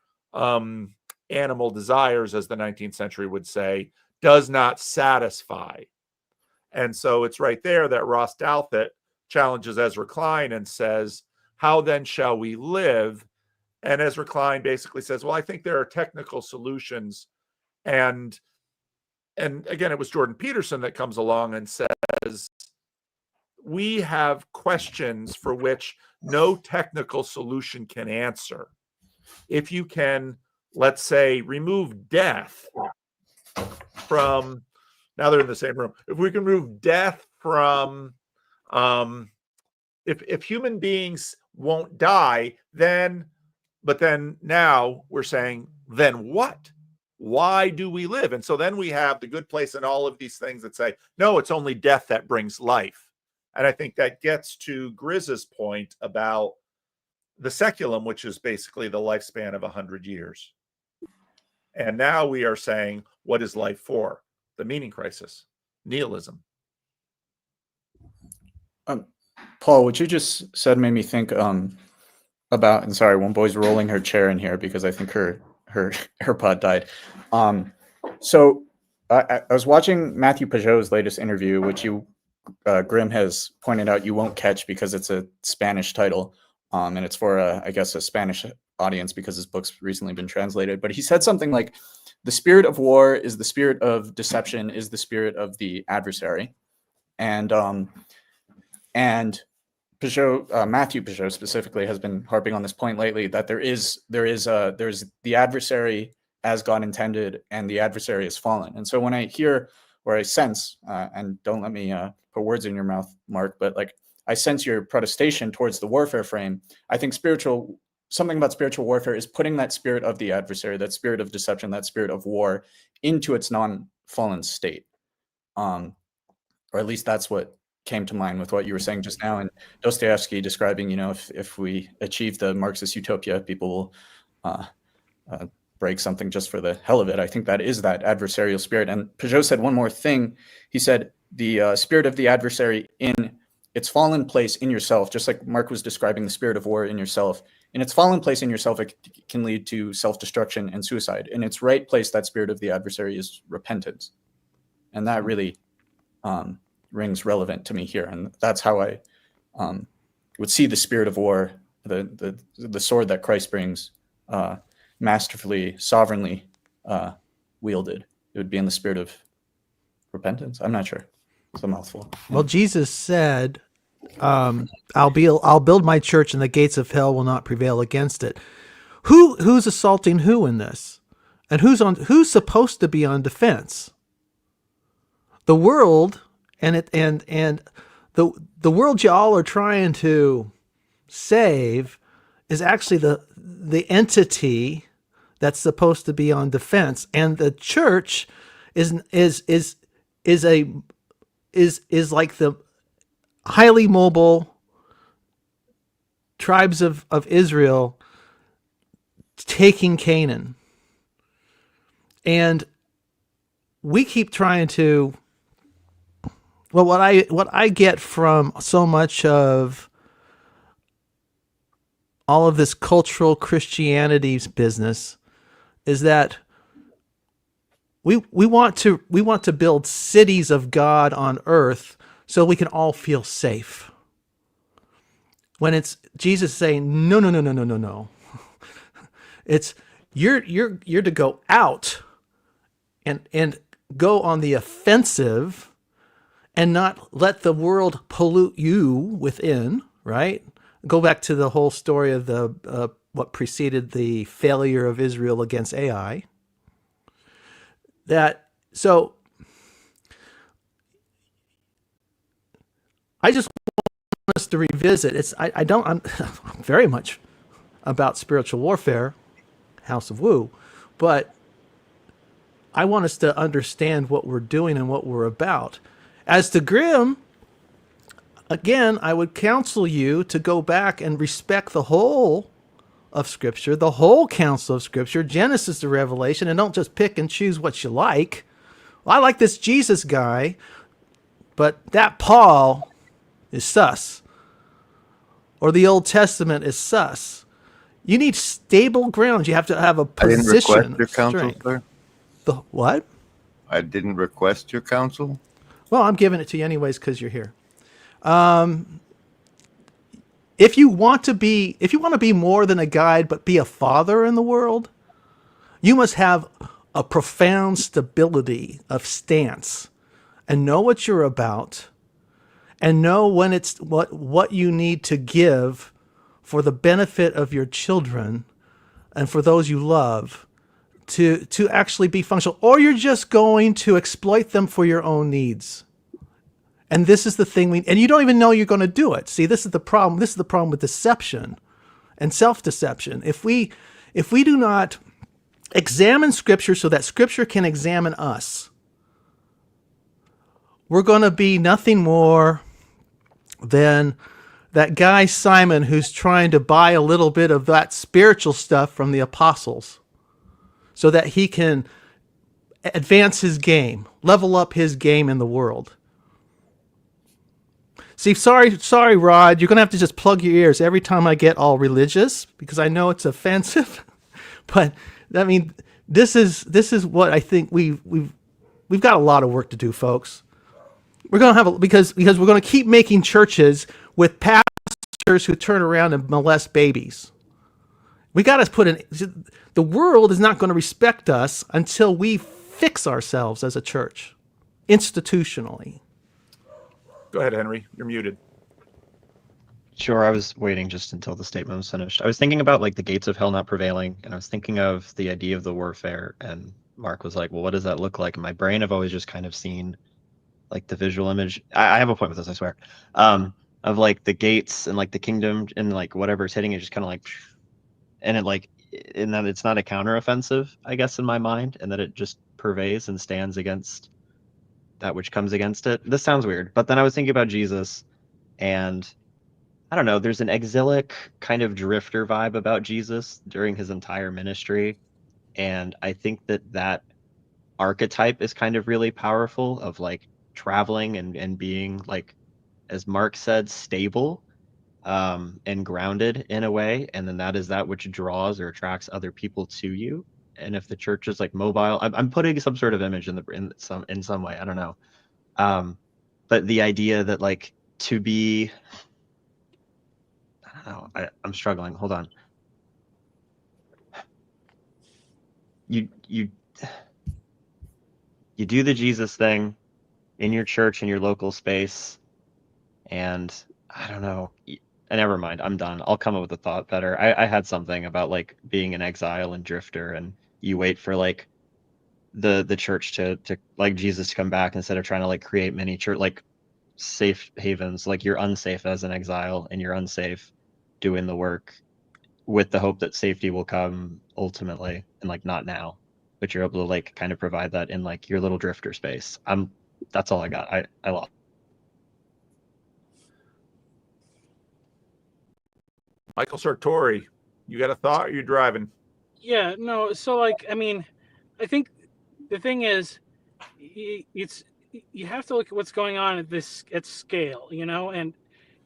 D: animal desires, as the 19th century would say, does not satisfy. And so it's right there that Ross Douthat challenges Ezra Klein and says, how then shall we live? And Ezra Klein basically says, well, I think there are technical solutions. And again, it was Jordan Peterson that comes along and says, we have questions for which no technical solution can answer. If you can, let's say, remove death from, now they're in the same room. If we can remove death from, if human beings won't die, but then now we're saying, then what? Why do we live? And so then we have The Good Place and all of these things that say, no, it's only death that brings life. And I think that gets to Griz's point about the seculum, which is basically the lifespan of 100 years. And now we are saying, what is life for? The meaning crisis, nihilism.
E: Paul, what you just said made me think about, and sorry, one boy's rolling her chair in here because I think her AirPod died. So I was watching Matthew Pajot's latest interview, which Grim has pointed out you won't catch because it's a Spanish title, and it's for I guess a Spanish audience because his book's recently been translated. But he said something like, "The spirit of war is the spirit of deception, is the spirit of the adversary," and Matthew Pajot specifically has been harping on this point lately, that there's the adversary as God intended, and the adversary has fallen. And so when I hear, or I sense, and don't let me put words in your mouth, Mark, but like I sense your protestation towards the warfare frame. I think something about spiritual warfare is putting that spirit of the adversary, that spirit of deception, that spirit of war into its non-fallen state. Or at least that's what came to mind with what you were saying just now, and Dostoevsky describing, if we achieve the Marxist utopia, people will break something just for the hell of it. I think that is that adversarial spirit. And Pajot said one more thing. He said the spirit of the adversary in its fallen place in yourself, just like Mark was describing the spirit of war in yourself, in its fallen place in yourself, it can lead to self-destruction and suicide. In its right place, that spirit of the adversary is repentance. And that really rings relevant to me here, and that's how I would see the spirit of war, the sword that Christ brings, masterfully, sovereignly wielded. It would be in the spirit of repentance. I'm not sure. It's a mouthful.
H: Well, Jesus said, "I'll build my church, and the gates of hell will not prevail against it." Who's assaulting who in this, and who's supposed to be on defense? The world. And the world y'all are trying to save is actually the entity that's supposed to be on defense, and the church is like the highly mobile tribes of Israel taking Canaan, and we keep trying to. Well, what I get from so much of all of this cultural Christianity's business is that we want to build cities of God on earth so we can all feel safe. When it's Jesus saying, no. It's you're to go out and go on the offensive, and not let the world pollute you within, right? Go back to the whole story of the what preceded the failure of Israel against Ai. So I just want us to revisit. I'm very much about spiritual warfare, House of Wu, but I want us to understand what we're doing and what we're about. As to Grim, Again, I would counsel you to go back and respect the whole of Scripture, the whole counsel of Scripture, Genesis to Revelation, and don't just pick and choose what you like. Well, I like this Jesus guy, but that Paul is sus. Or the Old Testament is sus. You need stable ground. You have to have a position.
G: I didn't request your counsel,
H: strength.
G: sir.
H: The what?
G: I didn't request your counsel.
H: Well, I'm giving it to you anyways because you're here. If you want to be more than a guide, but be a father in the world, you must have a profound stability of stance and know what you're about and know when it's what you need to give for the benefit of your children and for those you love to actually be functional, or you're just going to exploit them for your own needs. And this is the thing and you don't even know you're going to do it. See, this is the problem. This is the problem with deception and self-deception. If we do not examine Scripture so that Scripture can examine us, we're going to be nothing more than that guy Simon who's trying to buy a little bit of that spiritual stuff from the apostles so that he can advance his game, level up his game in the world. See, sorry, Rod, you're going to have to just plug your ears every time I get all religious because I know it's offensive. But I mean, this is what I think we've got a lot of work to do, folks. We're going to have because we're going to keep making churches with pastors who turn around and molest babies. We got to the world is not going to respect us until we fix ourselves as a church institutionally.
D: Go ahead, Henry. You're muted.
K: Sure, I was waiting just until the statement was finished. I was thinking about like the gates of hell not prevailing, and I was thinking of the idea of the warfare, and Mark was like, well, what does that look like? In my brain, I've always just kind of seen like the visual image. I have a point with this, I swear. Of like the gates and like the kingdom and like whatever's hitting it just kind of like, and it like, in that it's not a counteroffensive, I guess, in my mind, and that it just purveys and stands against that which comes against it. This sounds weird, but then I was thinking about Jesus, and I don't know, there's an exilic kind of drifter vibe about Jesus during his entire ministry, and I think that archetype is kind of really powerful of like traveling and being like, as Mark said, stable and grounded in a way, and then that is that which draws or attracts other people to you. And if the church is like mobile, I'm putting some sort of image in some way, I don't know, but the idea that like to be, I don't know, I'm struggling, hold on. You do the Jesus thing in your church, in your local space, and I don't know, never mind, I'm done. I'll come up with a thought better. I had something about like being an exile and drifter, and you wait for like the church to like Jesus to come back instead of trying to like create many church like safe havens. Like you're unsafe as an exile, and you're unsafe doing the work with the hope that safety will come ultimately, and like not now, but you're able to like kind of provide that in like your little drifter space. That's all I got. I lost.
D: Michael Sartori, you got a thought, or you driving?
I: Yeah, no. So like, I mean, I think the thing is, you have to look at what's going on at scale, you know, and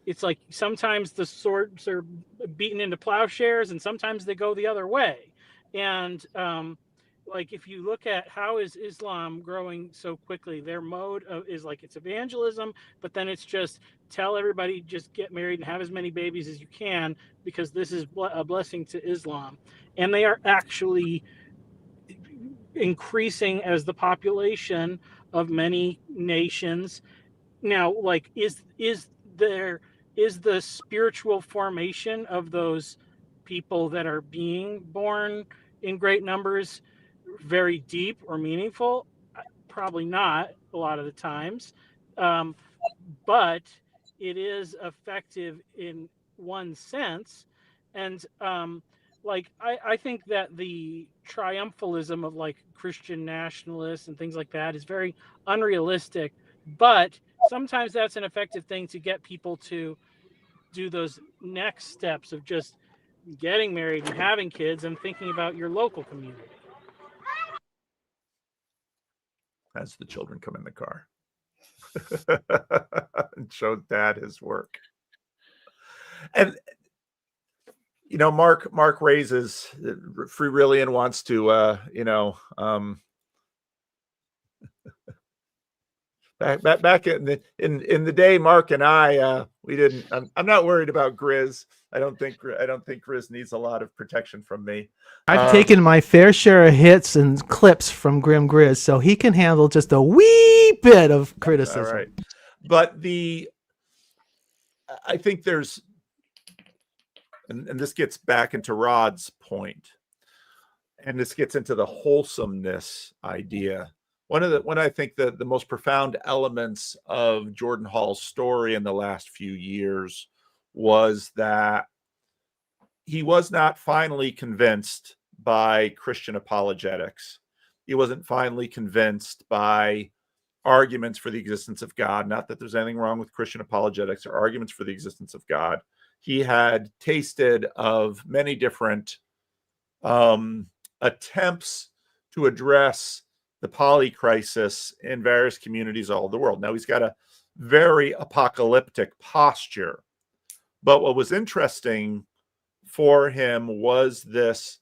I: it's like sometimes the swords are beaten into plowshares, and sometimes they go the other way. And like if you look at how is Islam growing so quickly, their mode is like it's evangelism, but then it's just tell everybody just get married and have as many babies as you can because this is a blessing to Islam. And they are actually increasing as the population of many nations. Now, like is the spiritual formation of those people that are being born in great numbers very deep or meaningful? Probably not a lot of the times, but it is effective in one sense. And like I think that the triumphalism of like Christian nationalists and things like that is very unrealistic, but sometimes that's an effective thing to get people to do those next steps of just getting married and having kids and thinking about your local community.
D: As the children come in the car and show dad his work. And Mark raises Freerillian wants to back in the day, Mark and I we didn't. I'm not worried about Grizz. I don't think Grizz needs a lot of protection from me.
H: I've taken my fair share of hits and clips from Grimgriz, so he can handle just a wee bit of criticism.
D: All right, but I think there's, and this gets back into Rod's point, and this gets into the wholesomeness idea. One I think the most profound elements of Jordan Hall's story in the last few years was that he was not finally convinced by Christian apologetics. He wasn't finally convinced by arguments for the existence of God. Not that there's anything wrong with Christian apologetics or arguments for the existence of God. He had tasted of many different attempts to address the poly crisis in various communities all over the world. Now, he's got a very apocalyptic posture. But what was interesting for him was this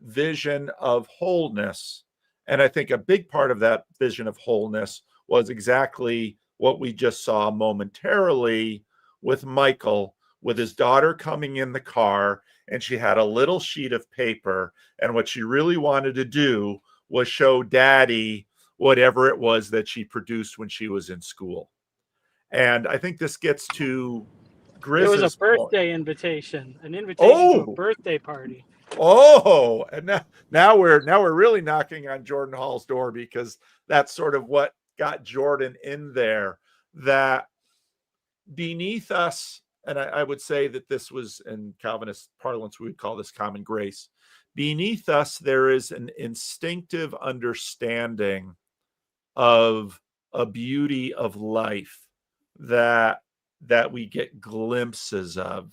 D: vision of wholeness. And I think a big part of that vision of wholeness was exactly what we just saw momentarily with Michael, with his daughter coming in the car, and she had a little sheet of paper. And what she really wanted to do was show daddy whatever it was that she produced when she was in school. And I think this gets to Grizz's
I: It was a birthday invitation, an invitation to a birthday party.
D: Oh, and now we're really knocking on Jordan Hall's door, because that's sort of what got Jordan in there. That beneath us, and I would say that this was, in Calvinist parlance, we would call this common grace. Beneath us, there is an instinctive understanding of a beauty of life that we get glimpses of.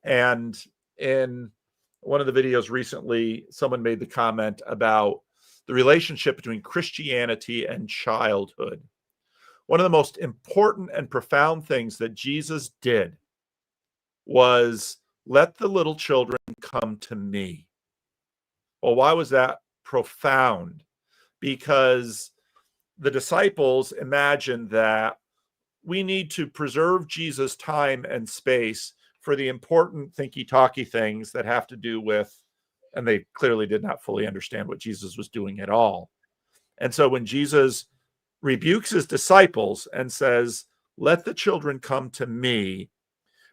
D: And in one of the videos recently, someone made the comment about the relationship between Christianity and childhood. One of the most important and profound things that Jesus did was let the little children come to me. Well, why was that profound? Because the disciples imagined that we need to preserve Jesus' time and space for the important thinky-talky things that have to do with, and they clearly did not fully understand what Jesus was doing at all. And so when Jesus rebukes his disciples and says, let the children come to me,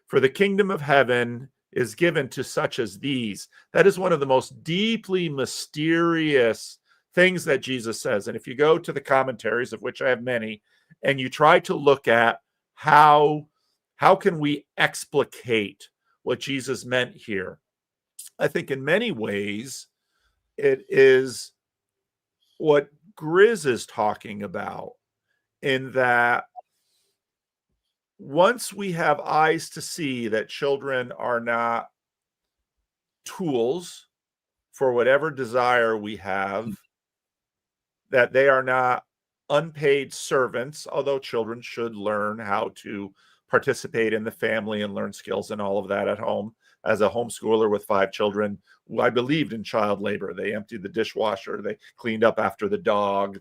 D: for the kingdom of heaven is given to such as these. That is one of the most deeply mysterious things that Jesus says. And if you go to the commentaries, of which I have many, and you try to look at how can we explicate what Jesus meant here, I think in many ways it is what Grizz is talking about, in that once we have eyes to see that children are not tools for whatever desire we have, that they are not unpaid servants, although children should learn how to participate in the family and learn skills and all of that at home. As a homeschooler with 5 children, I believed in child labor. They emptied the dishwasher. They cleaned up after the dog.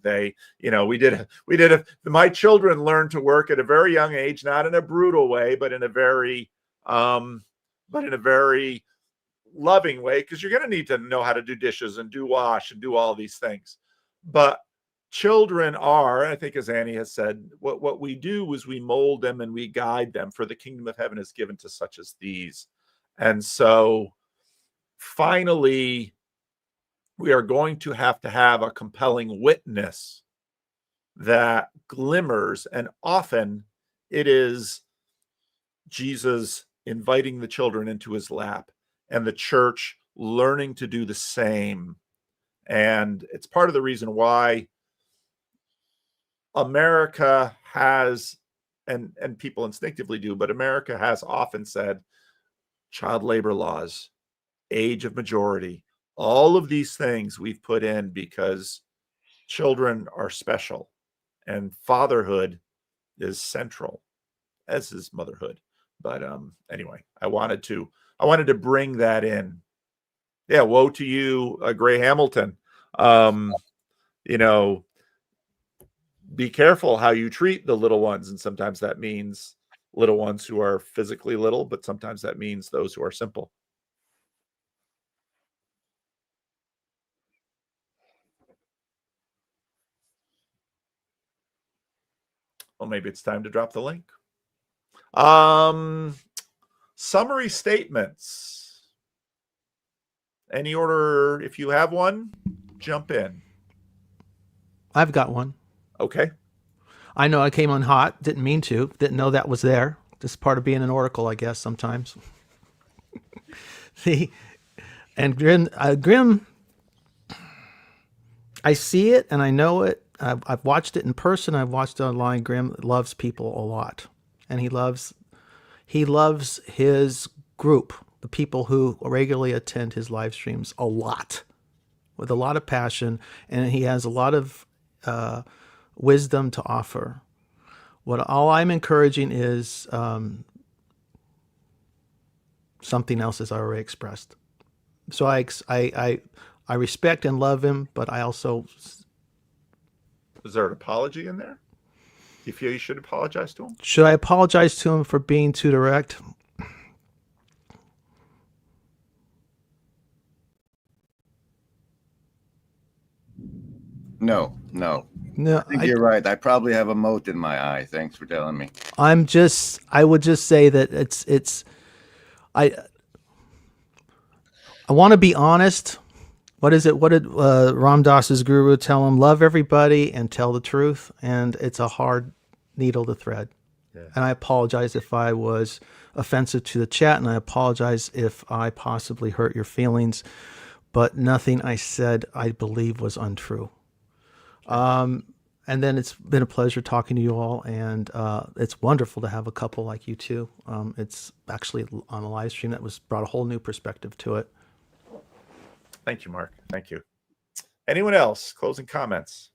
D: My children learned to work at a very young age, not in a brutal way, but in a very loving way, because you're going to need to know how to do dishes and do wash and do all these things. But children are, I think, as Annie has said, what we do is we mold them and we guide them, for the kingdom of heaven is given to such as these. And so finally, we are going to have a compelling witness that glimmers, and often it is Jesus inviting the children into his lap and the church learning to do the same. And it's part of the reason why America has and people instinctively do, but America has often said child labor laws, age of majority, all of these things we've put in because children are special and fatherhood is central, as is motherhood. But anyway, I wanted to bring that in. Yeah, woe to you, Gray Hamilton. You know, be careful how you treat the little ones, and sometimes that means little ones who are physically little, but sometimes that means those who are simple. Well, maybe it's time to drop the link. Summary statements. Any order, if you have one, jump in.
H: I've got one.
D: Okay.
H: I know I came on hot. Didn't mean to. Didn't know that was there. Just part of being an oracle, I guess, sometimes. And Grim, I see it and I know it. I've watched it in person. I've watched it online. Grim loves people a lot. And he loves his group, the people who regularly attend his live streams, a lot, with a lot of passion. And he has a lot of wisdom to offer. All I'm encouraging is something else, as I already expressed. So I respect and love him, but I also.
D: Is there an apology in there? Do you feel you should apologize to him?
H: Should I apologize to him for being too direct?
G: No.
H: No,
G: I think you're right. I probably have a mote in my eye. Thanks for telling me.
H: I would just say that I want to be honest. What is it? What did Ram Dass's guru tell him? Love everybody and tell the truth. And it's a hard needle to thread. Yeah. And I apologize if I was offensive to the chat, and I apologize if I possibly hurt your feelings. But nothing I said, I believe, was untrue. And then it's been a pleasure talking to you all, and it's wonderful to have a couple like you two. It's actually on a live stream that brought a whole new perspective to it.
D: Thank you, Mark. Thank you. Anyone else? Closing comments?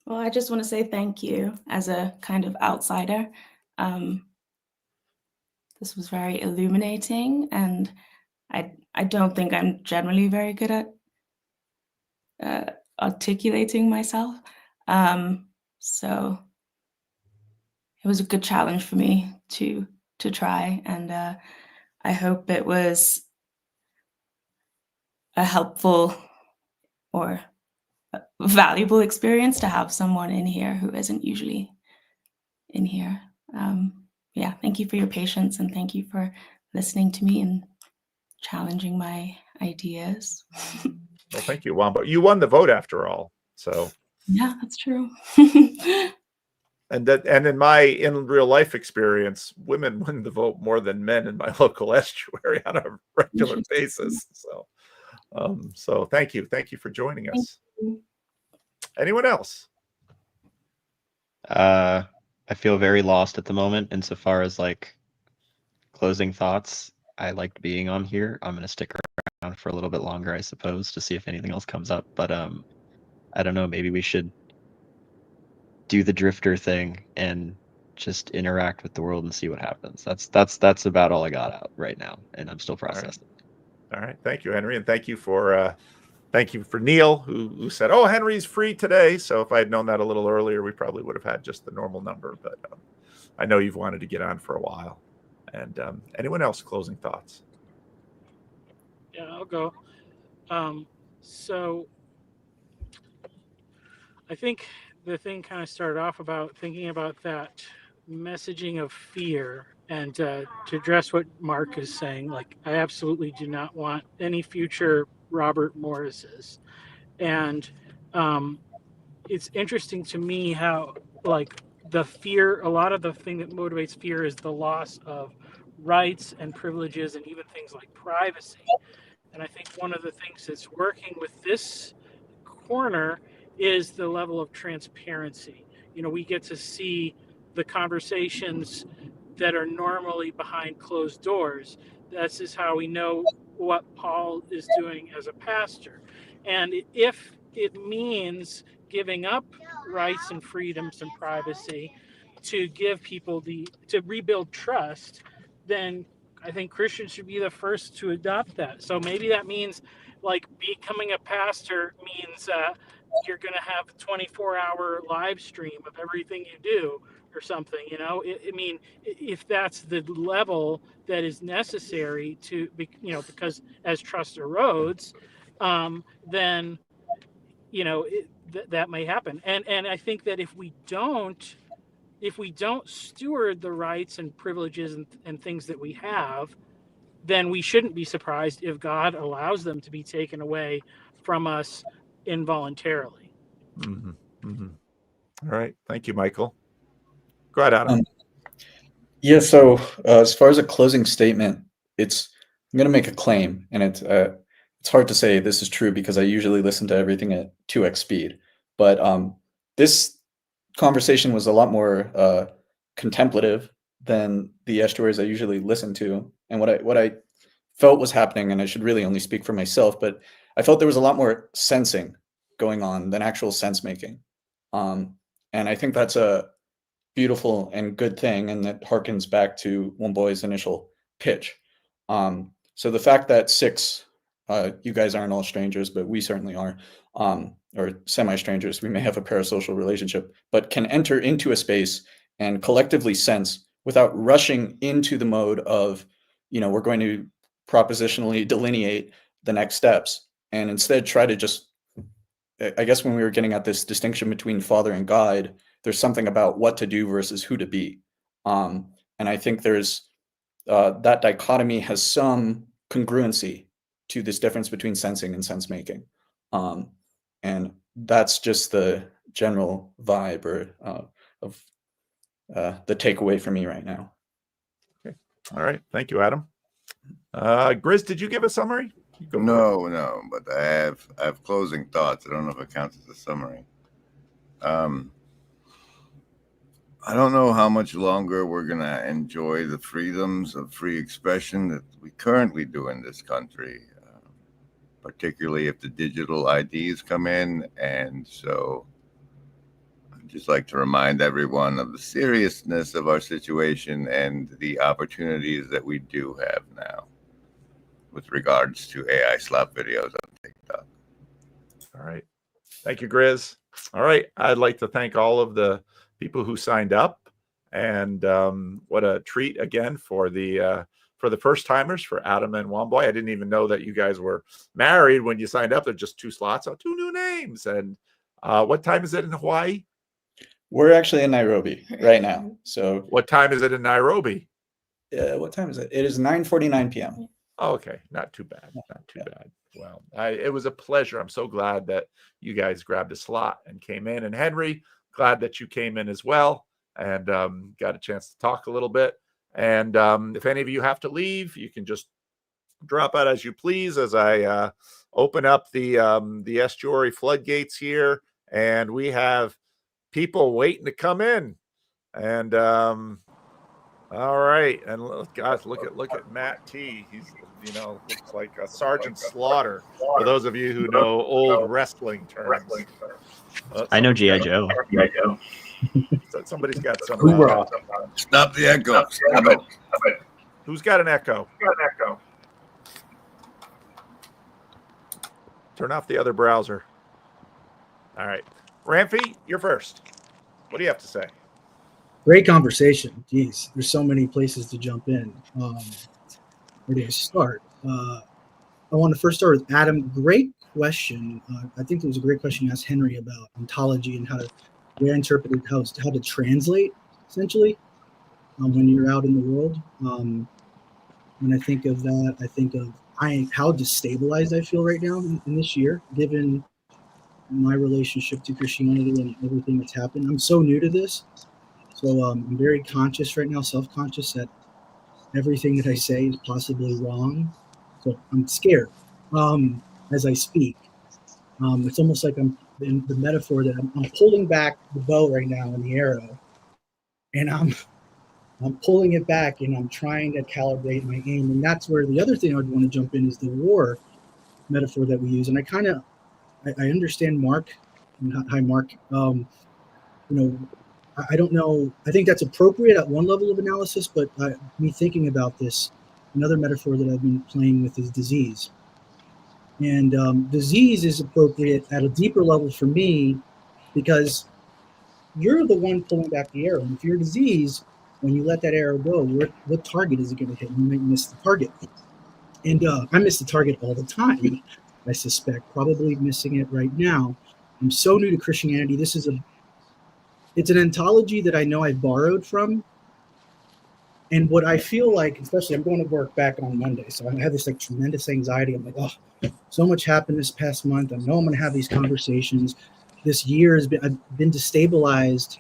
L: Well, I just want to say thank you as a kind of outsider. This was very illuminating, and I don't think I'm generally very good at articulating myself. So it was a good challenge for me to try, and I hope it was a helpful or valuable experience to have someone in here who isn't usually in here. Yeah, thank you for your patience, and thank you for listening to me and challenging my ideas.
D: Well, thank you, Wamba. You won the vote after all, so.
L: Yeah, that's true.
D: And in real life experience, women win the vote more than men in my local estuary on a regular basis. So thank you for joining us. Anyone else?
K: I feel very lost at the moment insofar as like closing thoughts. I liked being on here. I'm gonna stick around for a little bit longer, I suppose, to see if anything else comes up. But I don't know. Maybe we should do the drifter thing and just interact with the world and see what happens. That's about all I got out right now, and I'm still processing.
D: All right. Thank you, Henry, and thank you for Neil who said, "Oh, Henry's free today." So if I had known that a little earlier, we probably would have had just the normal number. But I know you've wanted to get on for a while. And anyone else closing thoughts?
I: Yeah, I'll go. So I think the thing kind of started off about thinking about that messaging of fear, and to address what Mark is saying, like, I absolutely do not want any future Robert Morrises. And it's interesting to me how, like, the fear, a lot of the thing that motivates fear is the loss of rights and privileges and even things like privacy. And I think one of the things that's working with this corner is the level of transparency. we get to see the conversations that are normally behind closed doors. This is how we know what Paul is doing as a pastor. And if it means giving up rights and freedoms and privacy to give people to rebuild trust, then I think Christians should be the first to adopt that. So maybe that means like becoming a pastor means you're going to have a 24-hour live stream of everything you do or something, I mean, if that's the level that is necessary to be, because as trust erodes, then, that may happen. And I think that if we don't steward the rights and privileges and things that we have, then we shouldn't be surprised if God allows them to be taken away from us involuntarily.
D: Mm-hmm. Mm-hmm. All right. Thank you, Michael. Go ahead, Adam.
E: Yeah. So as far as a closing statement, I'm going to make a claim, and it's hard to say this is true because I usually listen to everything at 2x speed. But this conversation was a lot more contemplative than the estuaries I usually listen to. And what I felt was happening, and I should really only speak for myself, but I felt there was a lot more sensing going on than actual sense making. And I think that's a beautiful and good thing, and that harkens back to Womboy's initial pitch. So the fact that six, you guys aren't all strangers, but we certainly are, or semi-strangers, we may have a parasocial relationship, but can enter into a space and collectively sense without rushing into the mode of, we're going to propositionally delineate the next steps, and instead try to just, I guess when we were getting at this distinction between father and guide, there's something about what to do versus who to be. And I think there's that dichotomy has some congruency to this difference between sensing and sense making. And that's just the general vibe of the takeaway for me right now.
D: Okay. All right. Thank you, Adam. Grizz, did you give a summary?
G: No, but I have closing thoughts. I don't know if it counts as a summary. I don't know how much longer we're going to enjoy the freedoms of free expression that we currently do in this country, particularly if the digital IDs come in. And so I'd just like to remind everyone of the seriousness of our situation and the opportunities that we do have now with regards to AI slap videos on TikTok.
D: All right. Thank you, Grizz. All right. I'd like to thank all of the people who signed up, and what a treat again for the first timers, for Adam and Womboy. I didn't even know that you guys were married when you signed up. There's just 2 slots on 2 new names. And what time is it in Hawaii?
E: We're actually in Nairobi right now. So
D: what time is it in Nairobi?
E: What time is it? It is 9:49 p.m.
D: Oh, okay, not too bad. Not too bad. Well, it was a pleasure. I'm so glad that you guys grabbed a slot and came in. And Henry, glad that you came in as well and got a chance to talk a little bit. And if any of you have to leave, you can just drop out as you please as I open up the estuary floodgates here. And we have people waiting to come in. And all right. And guys, look at Matt T. He's, looks like a Sergeant Slaughter, for those of you who know old wrestling terms.
K: I know G.I. Joe.
D: So somebody's got some.
G: Stop the echo. Stop it.
D: Who's got an echo? Turn off the other browser. All right. Ramfy, you're first. What do you have to say?
M: Great conversation. Geez, there's so many places to jump in. Where do I start? I want to first start with Adam. Great question. I think it was a great question you asked Henry about ontology and how to reinterpret it, how to translate, essentially, when you're out in the world. When I think of that, I think of how destabilized I feel right now in this year, given my relationship to Christianity and everything that's happened. I'm so new to this. So I'm very conscious right now, self-conscious that everything that I say is possibly wrong. So I'm scared as I speak. It's almost like I'm in the metaphor that I'm pulling back the bow right now in the arrow, and I'm pulling it back and I'm trying to calibrate my aim. And that's where the other thing I'd want to jump in is the war metaphor that we use. And I understand Mark. Hi, Mark. I don't know. I think that's appropriate at one level of analysis, but me thinking about this, another metaphor that I've been playing with is disease. And disease is appropriate at a deeper level for me because you're the one pulling back the arrow. And if you're a disease, when you let that arrow go, what target is it going to hit? You might miss the target. And I miss the target all the time, I suspect, probably missing it right now. I'm so new to Christianity. It's an ontology that I know I borrowed from. And what I feel like, especially I'm going to work back on Monday, so I have this like tremendous anxiety. I'm like, oh, so much happened this past month. I know I'm going to have these conversations. This year I've been destabilized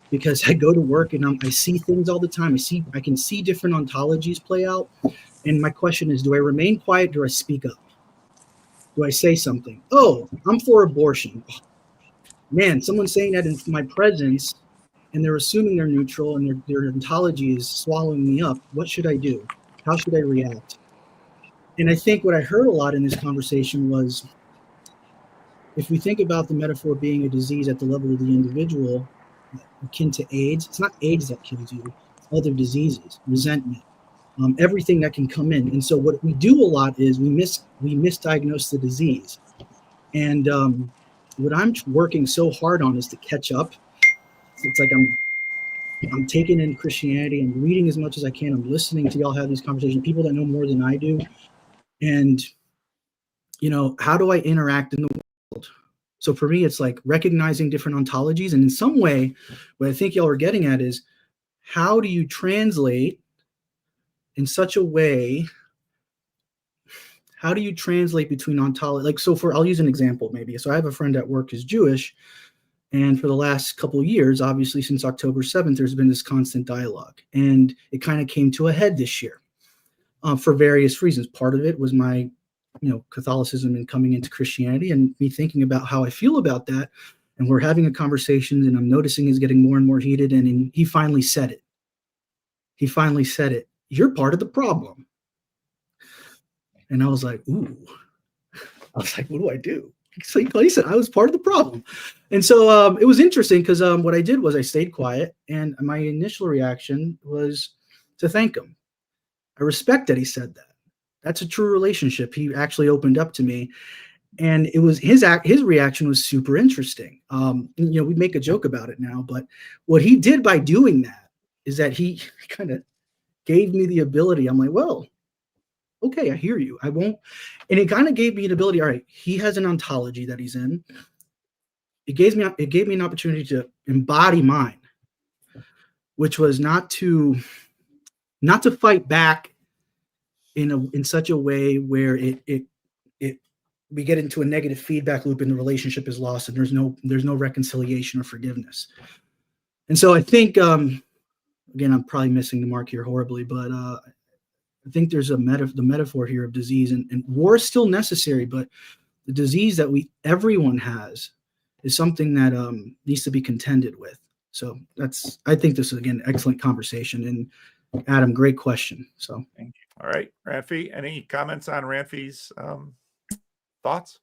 M: because I go to work and I see things all the time. I can see different ontologies play out. And my question is, do I remain quiet? Do I speak up? Do I say something? Oh, I'm for abortion. Man, someone's saying that in my presence, and they're assuming they're neutral, and their ontology is swallowing me up. What should I do? How should I react? And I think what I heard a lot in this conversation was, if we think about the metaphor being a disease at the level of the individual, akin to AIDS, it's not AIDS that kills you, it's other diseases, resentment, everything that can come in. And so what we do a lot is we misdiagnose the disease. And what I'm working so hard on is to catch up. It's like I'm taking in Christianity. I'm reading as much as I can. I'm listening to y'all have these conversations, people that know more than I do. And, how do I interact in the world? So for me, it's like recognizing different ontologies. And in some way, what I think y'all are getting at is, how do you translate in such a way? How do you translate between ontology? Like, so I'll use an example maybe. So I have a friend at work who's Jewish. And for the last couple of years, obviously since October 7th, there's been this constant dialogue. And it kind of came to a head this year for various reasons. Part of it was my, Catholicism and coming into Christianity and me thinking about how I feel about that. And we're having a conversation and I'm noticing it's getting more and more heated. And he finally said it. You're part of the problem. And I was like, ooh. What do I do? So he said I was part of the problem. And so it was interesting because what I did was I stayed quiet, and my initial reaction was to thank him. I respect that he said that. That's a true relationship. He actually opened up to me, and it was his reaction was super interesting. We make a joke about it now, but what he did by doing that is that he kind of gave me the ability. I'm like, well, okay, I hear you. I won't. And it kind of gave me an ability. All right, he has an ontology that he's in. It gave me an opportunity to embody mine, which was not to fight back in such a way where we get into a negative feedback loop and the relationship is lost and there's no reconciliation or forgiveness. And so I think again, I'm probably missing the mark here horribly, but I think there's the metaphor here of disease, and war is still necessary, but the disease that everyone has is something that needs to be contended with. So I think this is, again, excellent conversation. And Adam, great question. So
D: thank you. All right, Ranfi, any comments on Ranfi's thoughts?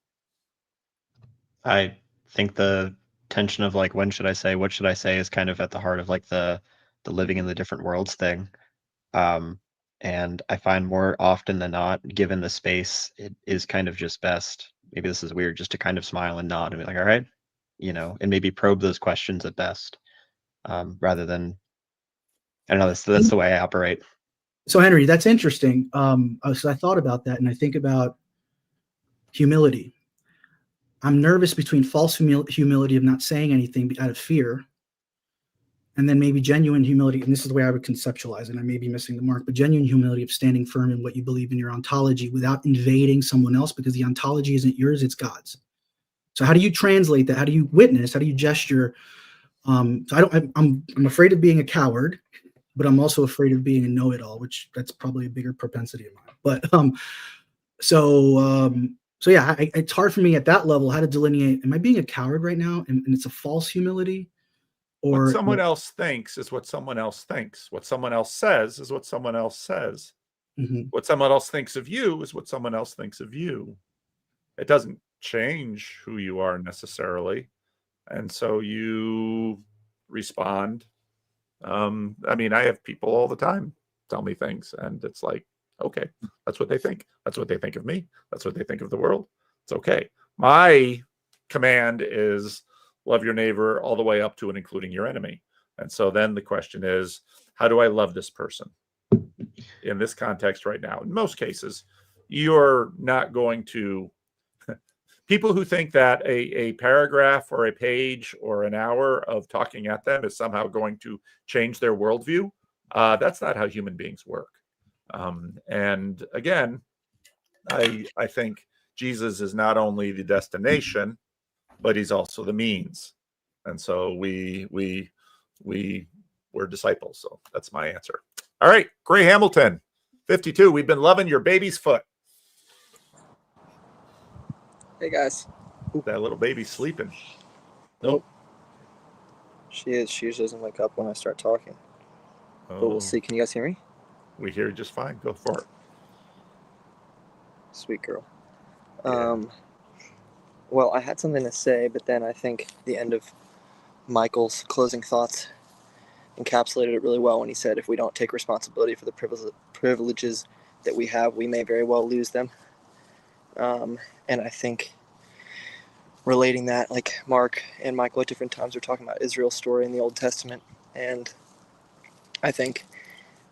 K: I think the tension of like, when should I say, what should I say, is kind of at the heart of like the living in the different worlds thing. And I find more often than not, given the space, it is kind of just best. Maybe this is weird, just to kind of smile and nod and be like, all right, and maybe probe those questions at best, rather than, I don't know, that's the way I operate.
M: So Henry, that's interesting. So I thought about that, and I think about humility. I'm nervous between false humility of not saying anything out of fear, and then maybe genuine humility, and this is the way I would conceptualize it, I may be missing the mark, but genuine humility of standing firm in what you believe in your ontology without invading someone else, because the ontology isn't yours, it's God's. So how do you translate that? How do you witness? How do you gesture? I'm afraid of being a coward, but I'm also afraid of being a know-it-all, which that's probably a bigger propensity of mine. But so So yeah, it's hard for me at that level how to delineate. Am I being a coward right now, and it's a false humility, or
D: What someone else thinks is what someone else thinks. What someone else says is what someone else says.
M: Mhm.
D: What someone else thinks of you is what someone else thinks of you. It doesn't change who you are necessarily. And so you respond. I mean, I have people all the time tell me things, and it's like, okay, that's what they think. That's what they think of me. That's what they think of the world. It's okay. My command is love your neighbor all the way up to and including your enemy. And so then the question is, how do I love this person in this context right now? In most cases, you're not going to people who think that a paragraph or a page or an hour of talking at them is somehow going to change their worldview, that's not how human beings work. And again, I think Jesus is not only the destination, but he's also the means. And so we're disciples. So that's my answer. All right, Gray Hamilton, 52. We've been loving your baby's foot.
N: Hey guys.
D: That little baby's sleeping.
N: Nope. She is. She usually doesn't wake up when I start talking. But we'll see. Can you guys hear me?
D: We hear you just fine. Go for it.
N: Sweet girl.
D: Yeah.
N: Well, I had something to say, but then I think the end of Michael's closing thoughts encapsulated it really well when he said, if we don't take responsibility for the privileges that we have, we may very well lose them. And I think relating that, like Mark and Michael at different times were talking about Israel's story in the Old Testament, and I think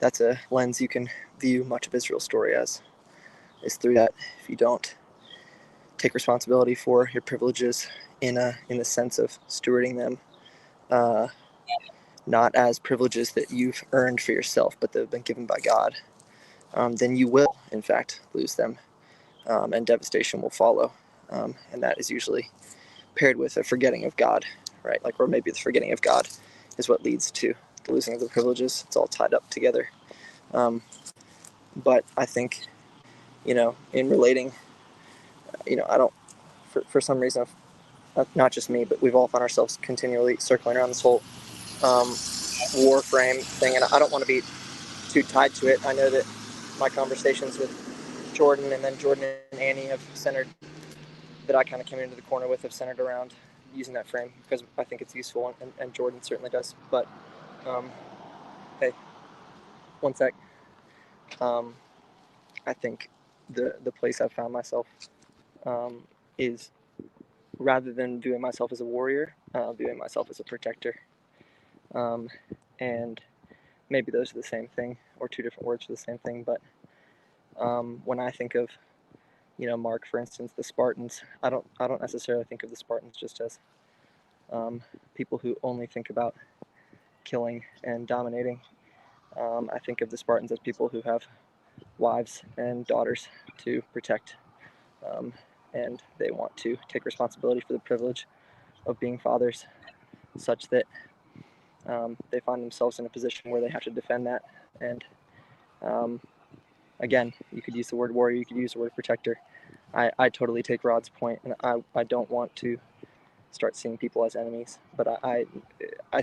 N: that's a lens you can view much of Israel's story as, is through that. If you don't take responsibility for your privileges in the sense of stewarding them, not as privileges that you've earned for yourself, but that have been given by God, then you will, in fact, lose them, and devastation will follow. And that is usually paired with a forgetting of God, right? Like, or maybe the forgetting of God is what leads to the losing of the privileges. It's all tied up together. But I think, in relating, I don't, for some reason, not just me, but we've all found ourselves continually circling around this whole war frame thing, and I don't want to be too tied to it. I know that my conversations with Jordan and then Jordan and Annie have centered, that I kind of came into the corner with, have centered around using that frame because I think it's useful, and Jordan certainly does. But hey, one sec. I think the place I've found myself is, rather than viewing myself as a warrior, viewing myself as a protector. And maybe those are the same thing, or two different words for the same thing. But when I think of, Mark, for instance, the Spartans, I don't necessarily think of the Spartans just as people who only think about killing and dominating. I think of the Spartans as people who have wives and daughters to protect, and they want to take responsibility for the privilege of being fathers, such that they find themselves in a position where they have to defend that. And again, you could use the word warrior, you could use the word protector. I totally take Rod's point, and I don't want to start seeing people as enemies, but I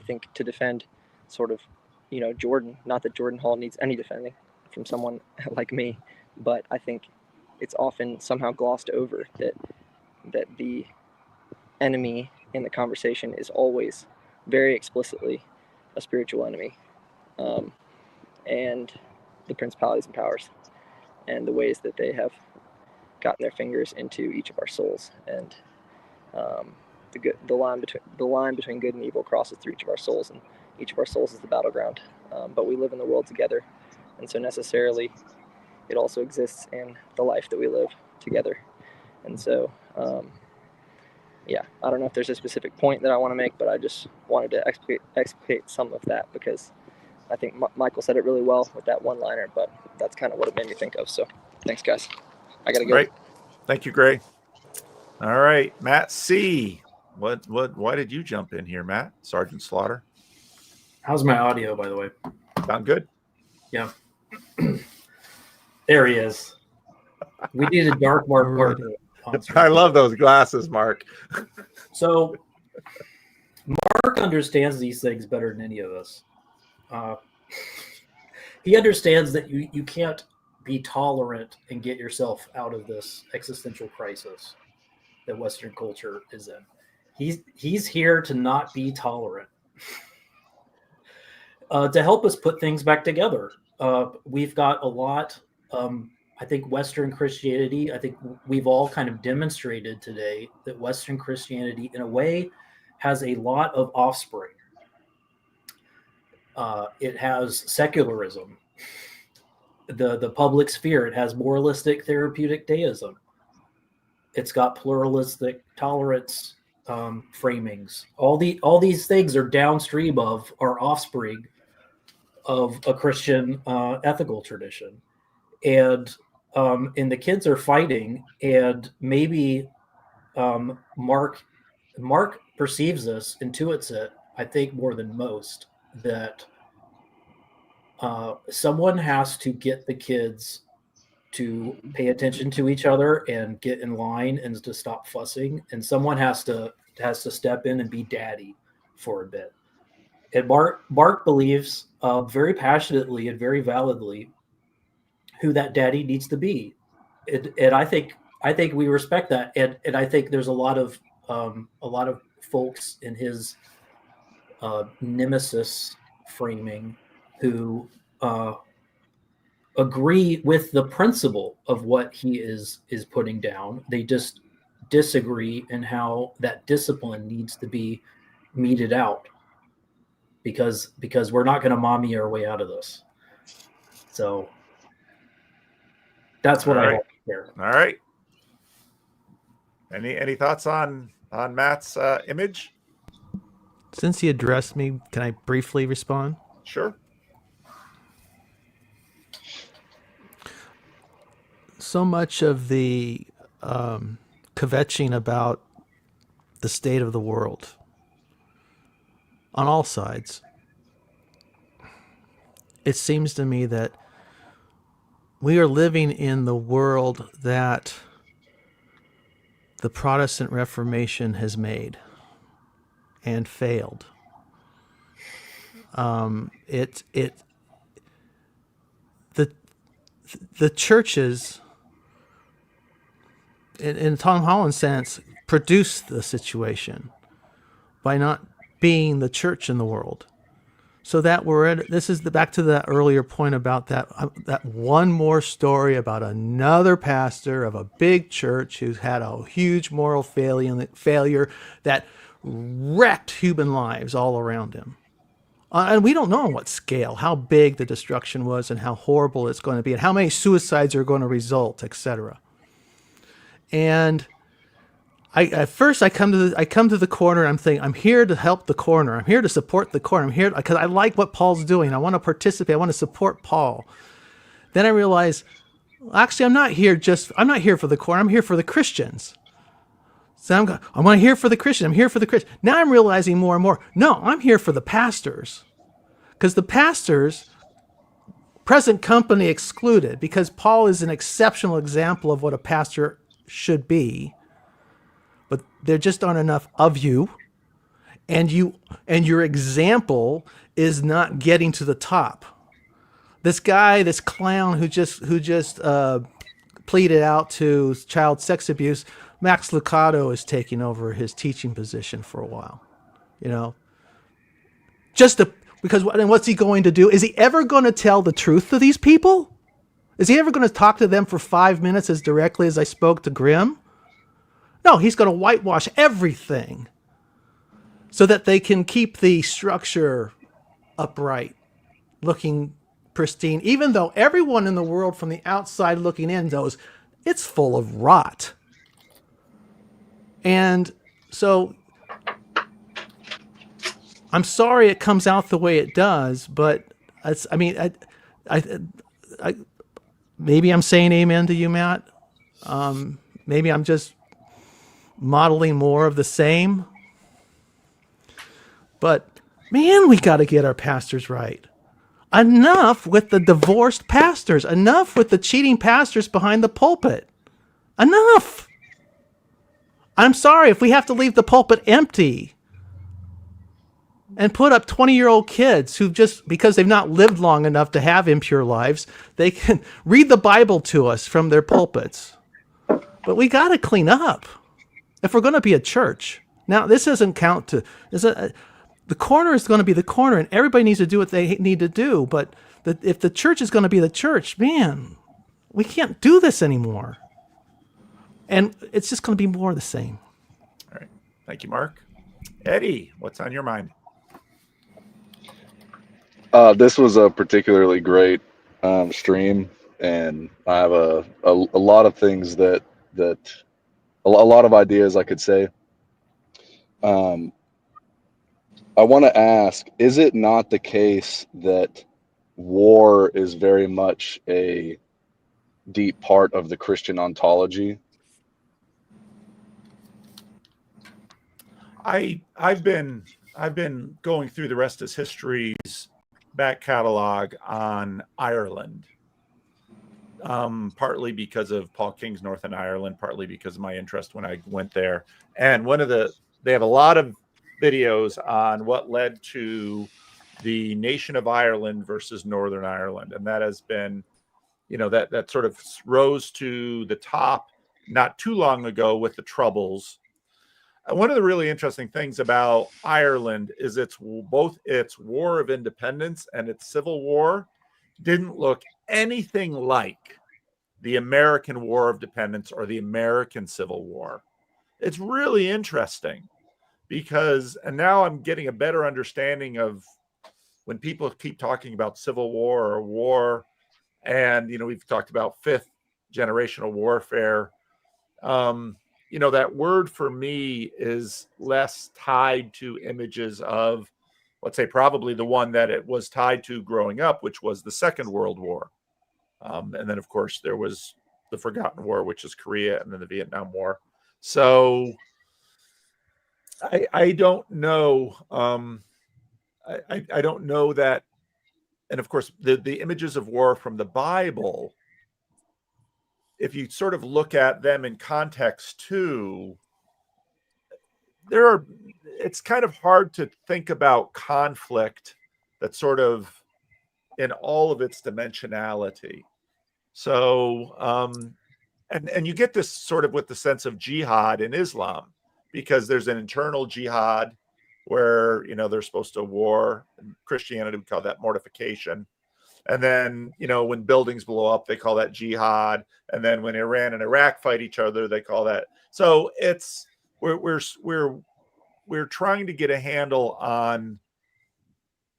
N: think to defend sort of, Jordan, not that Jordan Hall needs any defending from someone like me, but I think it's often somehow glossed over that the enemy in the conversation is always very explicitly a spiritual enemy, and the principalities and powers and the ways that they have gotten their fingers into each of our souls, and the line between good and evil crosses through each of our souls, and each of our souls is the battleground. But we live in the world together, and so necessarily it also exists in the life that we live together. And so I don't know if there's a specific point that I want to make, but I just wanted to explicate some of that, because I think Michael said it really well with that one-liner, but that's kind of what it made me think of. So thanks, guys. I gotta go.
D: Great. Thank you, Gray. All right, Matt C. Why did you jump in here, Matt? Sergeant Slaughter.
O: How's my audio, by the way?
D: Sound good?
O: Yeah. There he is. We need a dark Mark part. on
D: I love those glasses, Mark.
O: So Mark understands these things better than any of us. He understands that you can't be tolerant and get yourself out of this existential crisis that Western culture is in. He's here to not be tolerant, to help us put things back together. We've got a lot. I think Western Christianity, I think we've all kind of demonstrated today that Western Christianity, in a way, has a lot of offspring. It has secularism, the public sphere. It has moralistic therapeutic deism. It's got pluralistic tolerance framings. All these things are downstream of, are offspring of a Christian ethical tradition. And the kids are fighting, and maybe Mark perceives this, intuits it, I think more than most, that someone has to get the kids to pay attention to each other and get in line and to stop fussing, and someone has to step in and be daddy for a bit. And Mark believes very passionately and very validly who that daddy needs to be, and I think we respect that, and I think there's a lot of folks in his nemesis framing who agree with the principle of what he is putting down. They just disagree in how that discipline needs to be meted out, because we're not going to mommy our way out of this. So that's what I have here.
D: All right. Any thoughts on Matt's image?
H: Since he addressed me, can I briefly respond?
D: Sure.
H: So much of the kvetching about the state of the world on all sides, it seems to me that we are living in the world that the Protestant Reformation has made and failed. The churches, in Tom Holland's sense, produced the situation by not being the church in the world. So that this is back to that earlier point about that one more story about another pastor of a big church who's had a huge moral failure that wrecked human lives all around him. And we don't know on what scale, how big the destruction was and how horrible it's going to be and how many suicides are going to result, etc. And at first I come to the corner and I'm thinking, I'm here to help the corner. I'm here to support the corner. I'm here because I like what Paul's doing. I want to participate. I want to support Paul. Then I realize, actually, I'm not here for the corner. I'm here for the Christians. So I'm here for the Christian. I'm here for the Christian. Now I'm realizing more and more, no, I'm here for the pastors. Because the pastors, present company excluded, because Paul is an exceptional example of what a pastor should be, but there just aren't enough of you, and your example is not getting to the top. This guy, this clown who just pleaded out to child sex abuse, Max Lucado is taking over his teaching position for a while, because what's he going to do? Is he ever going to tell the truth to these people? Is he ever going to talk to them for 5 minutes as directly as I spoke to Grim? No, he's going to whitewash everything so that they can keep the structure upright, looking pristine, even though everyone in the world from the outside looking in knows it's full of rot. And so I'm sorry it comes out the way it does, but maybe I'm saying amen to you, Matt. Maybe I'm just modeling more of the same. But man, we got to get our pastors right. Enough with the divorced pastors. Enough with the cheating pastors behind the pulpit. Enough. I'm sorry if we have to leave the pulpit empty and put up 20-year-old kids who just, because they've not lived long enough to have impure lives, they can read the Bible to us from their pulpits. But we got to clean up if we're going to be a church. Now, this doesn't count to, the corner is going to be the corner, and everybody needs to do what they need to do. But if the church is going to be the church, man, we can't do this anymore. And it's just going to be more of the same.
D: All right. Thank you, Mark. Eddie, what's on your mind?
P: This was a particularly great stream, and I have a lot of things that a lot of ideas I could say. I want to ask, is it not the case that war is very much a deep part of the Christian ontology?
D: I've been going through the rest of history's back catalog on Ireland, partly because of Paul King's Northern Ireland, partly because of my interest when I went there. And they have a lot of videos on what led to the nation of Ireland versus Northern Ireland. And that has been, that sort of rose to the top not too long ago with the Troubles. One of the really interesting things about Ireland is both its War of Independence and its Civil War didn't look anything like the American War of Independence or the American Civil War. It's really interesting because, and now I'm getting a better understanding of when people keep talking about Civil War or war, and, we've talked about fifth generational warfare. That word for me is less tied to images of, let's say, probably the one that it was tied to growing up, which was the Second World War. And then, of course, there was the Forgotten War, which is Korea, and then the Vietnam War. So I don't know. I don't know that. And of course, the images of war from the Bible, if you sort of look at them in context too, it's kind of hard to think about conflict that's sort of in all of its dimensionality. So, and you get this sort of with the sense of jihad in Islam, because there's an internal jihad where, they're supposed to war. In Christianity, we call that mortification. And then, when buildings blow up, they call that jihad. And then when Iran and Iraq fight each other, they call that. So we're trying to get a handle on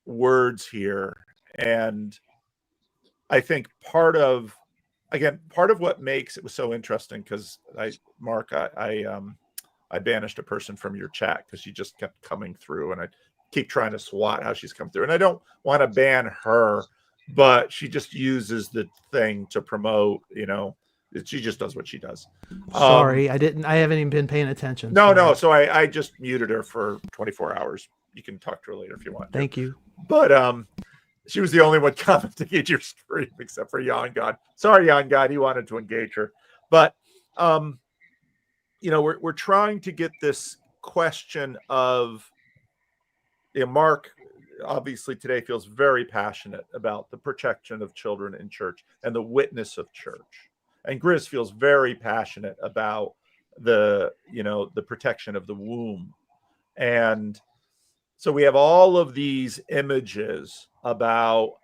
D: words here. And I think part of what makes it was so interesting, because Mark, I banished a person from your chat because she just kept coming through, and I keep trying to swat how she's come through. And I don't want to ban her, but she just uses the thing to promote, she just does what she does.
H: Sorry, I haven't even been paying attention.
D: No. So I just muted her for 24 hours. You can talk to her later if you want.
H: Thank you.
D: But she was the only one commenting at your stream except for Yon God. Sorry, Yon God, he wanted to engage her. But we're trying to get this question of, Mark obviously today feels very passionate about the protection of children in church and the witness of church. And Grizz feels very passionate about the protection of the womb. And so we have all of these images about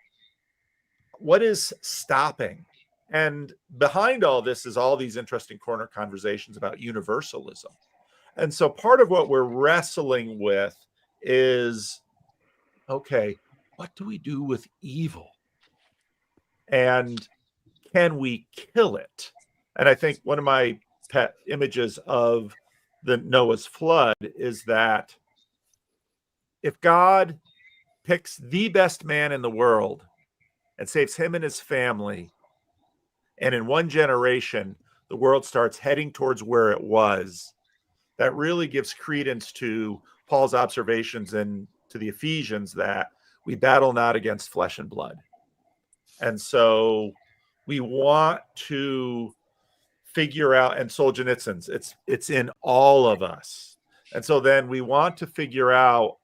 D: what is stopping. And behind all this is all these interesting corner conversations about universalism. And so part of what we're wrestling with is, okay, what do we do with evil? And can we kill it? And I think one of my pet images of the Noah's flood is that if God picks the best man in the world and saves him and his family, and in one generation, the world starts heading towards where it was, that really gives credence to Paul's observations and to the Ephesians that we battle not against flesh and blood. And so we want to figure out, and Solzhenitsyn's, it's in all of us. And so then we want to figure out,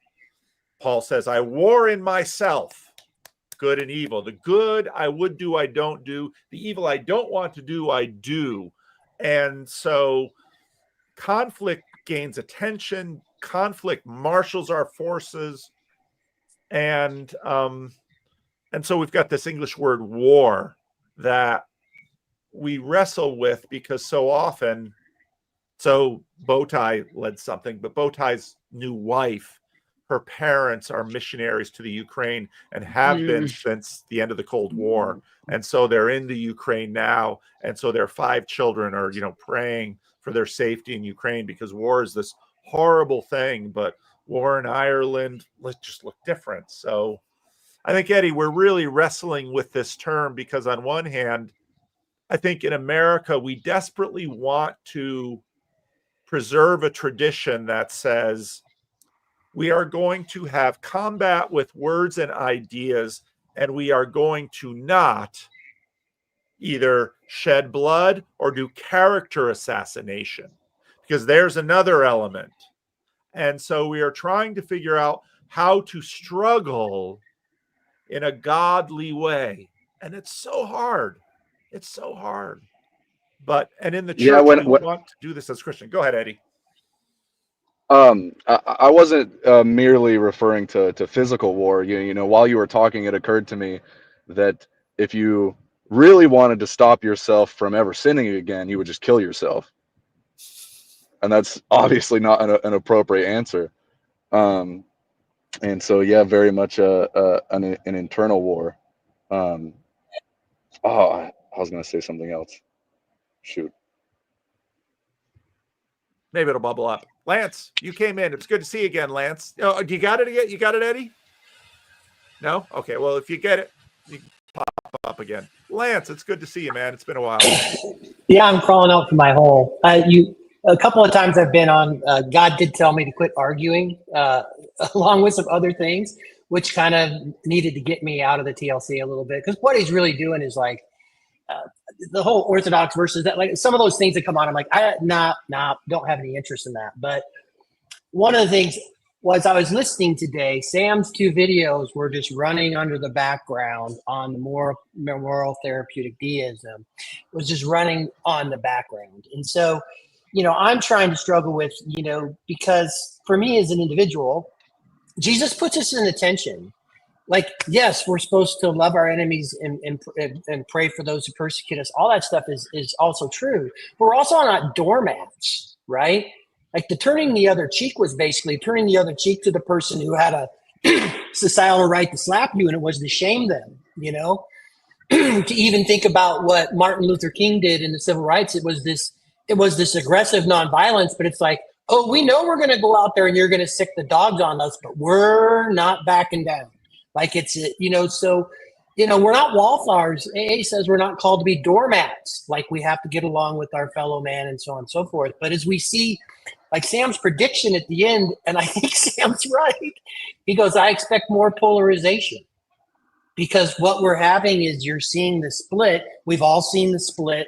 D: Paul says, I war in myself, good and evil. The good I would do, I don't do. The evil I don't want to do, I do. And so conflict gains attention. Conflict marshals our forces. And so we've got this English word war that we wrestle with because so often, so Bowtie led something, but Bowtie's new wife, her parents are missionaries to the Ukraine and have been since the end of the Cold War. And so they're in the Ukraine now. And so their 5 children are, praying for their safety in Ukraine because war is this horrible thing, but war in Ireland, let's just look different. So I think, Eddie, we're really wrestling with this term because on one hand, I think in America, we desperately want to preserve a tradition that says we are going to have combat with words and ideas, and we are going to not either shed blood or do character assassination, because there's another element. And so we are trying to figure out how to struggle in a godly way. And it's so hard. It's so hard. And in the church, we want to do this as Christian. Go ahead, Eddie.
P: I wasn't merely referring to physical war. While you were talking, it occurred to me that if you really wanted to stop yourself from ever sinning again, you would just kill yourself. And that's obviously not an appropriate answer. And so, yeah, very much an internal war. I was going to say something else. Shoot.
D: Maybe it'll bubble up. Lance, you came in. It's good to see you again, Lance. Oh, you got it again? You got it, Eddie? No? Okay, well, if you get it, you can pop up again. Lance, it's good to see you, man. It's been a while.
Q: Yeah, I'm crawling out from my hole. A couple of times I've been on, God did tell me to quit arguing, along with some other things, which kind of needed to get me out of the TLC a little bit. Because what he's really doing is like, the whole Orthodox versus that, like some of those things that come on, I'm like, don't have any interest in that. But one of the things was I was listening today, Sam's 2 videos were just running under the background on the moral therapeutic deism. It was just running on the background. And so, I'm trying to struggle with, because for me as an individual, Jesus puts us in attention. Like, yes, we're supposed to love our enemies and pray for those who persecute us. All that stuff is also true. But we're also not doormats, right? Like the turning the other cheek was basically turning the other cheek to the person who had a societal right to slap you, and it was to shame them, to even think about what Martin Luther King did in the civil rights. It was this aggressive nonviolence, but it's like, oh, we know we're going to go out there and you're going to sick the dogs on us, but we're not backing down. Like it's, so, we're not wallflowers. AA says we're not called to be doormats. Like we have to get along with our fellow man and so on and so forth. But as we see, like Sam's prediction at the end, and I think Sam's right. He goes, I expect more polarization because what we're having is you're seeing the split. We've all seen the split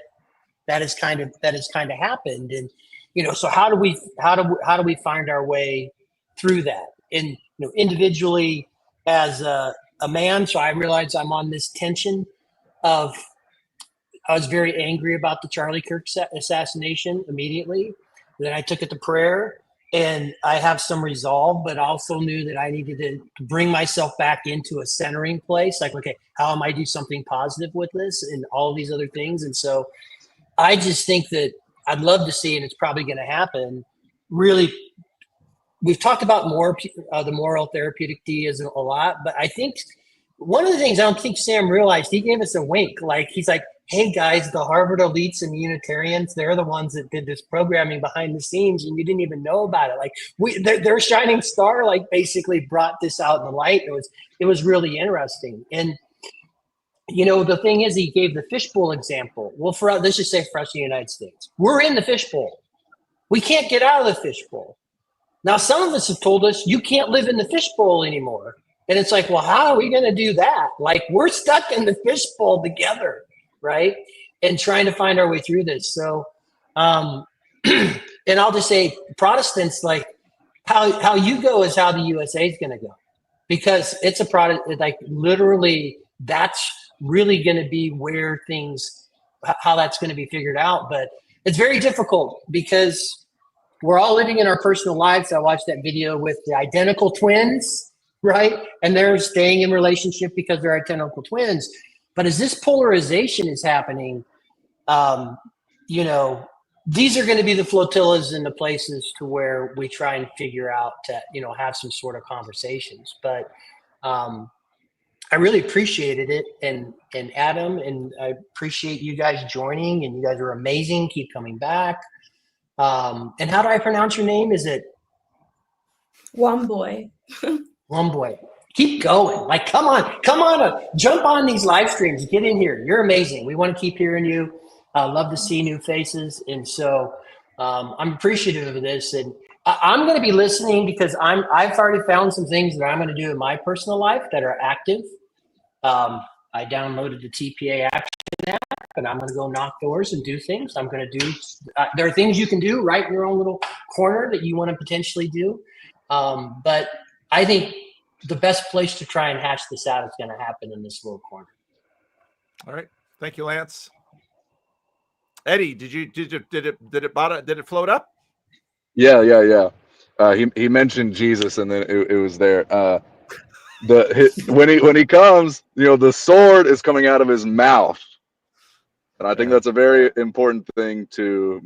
Q: that has kind of happened. And, so how do we find our way through that? And, individually, as a man, so I realized I'm on this tension of, I was very angry about the Charlie Kirk assassination immediately. Then I took it to prayer, and I have some resolve, but also knew that I needed to bring myself back into a centering place. Like, okay, how am I do something positive with this and all of these other things? And so I just think that I'd love to see, and it's probably going to happen, really. We've talked about the moral therapeutic deism a lot, but I think one of the things I don't think Sam realized, he gave us a wink. Like he's like, hey guys, the Harvard elites and Unitarians, they're the ones that did this programming behind the scenes and you didn't even know about it. Like their shining star, like basically brought this out in the light. It was really interesting. And the thing is, he gave the fishbowl example. Well, let's just say for us in the United States, we're in the fishbowl. We can't get out of the fishbowl. Now, some of us have told us you can't live in the fishbowl anymore. And it's like, well, how are we going to do that? Like we're stuck in the fishbowl together, right? and trying to find our way through this. So, and I'll just say, Protestants, like how you go is how the USA is going to go, because it's a product. Like literally, that's really going to be where things, how that's going to be figured out. But it's very difficult because we're all living in our personal lives. I watched that video with the identical twins, right? And they're staying in relationship because they're identical twins. But as this polarization is happening, you know, these are going to be the flotillas and the places to where we try and figure out to, you know, have some sort of conversations. But I really appreciated it, and Adam, and I appreciate you guys joining, and you guys are amazing. Keep coming back. And how do I pronounce your name? Is it
L: One boy?
Q: One boy? Keep going. Like, come on, jump on these live streams. Get in here. You're amazing. We want to keep hearing you. Love to see new faces, and so I'm appreciative of this. And I'm going to be listening because I've already found some things that I'm going to do in my personal life that are active. I downloaded the TPA Action app, and I'm going to go knock doors and do things. I'm going to do. There are things you can do right in your own little corner that you want to potentially do. But I think the best place to try and hash this out is going to happen in this little corner.
D: All right. Thank you, Lance. Eddie, did it float up?
P: Yeah. He mentioned Jesus, and then it was there. When he comes, you know, the sword is coming out of his mouth, and I think that's a very important thing to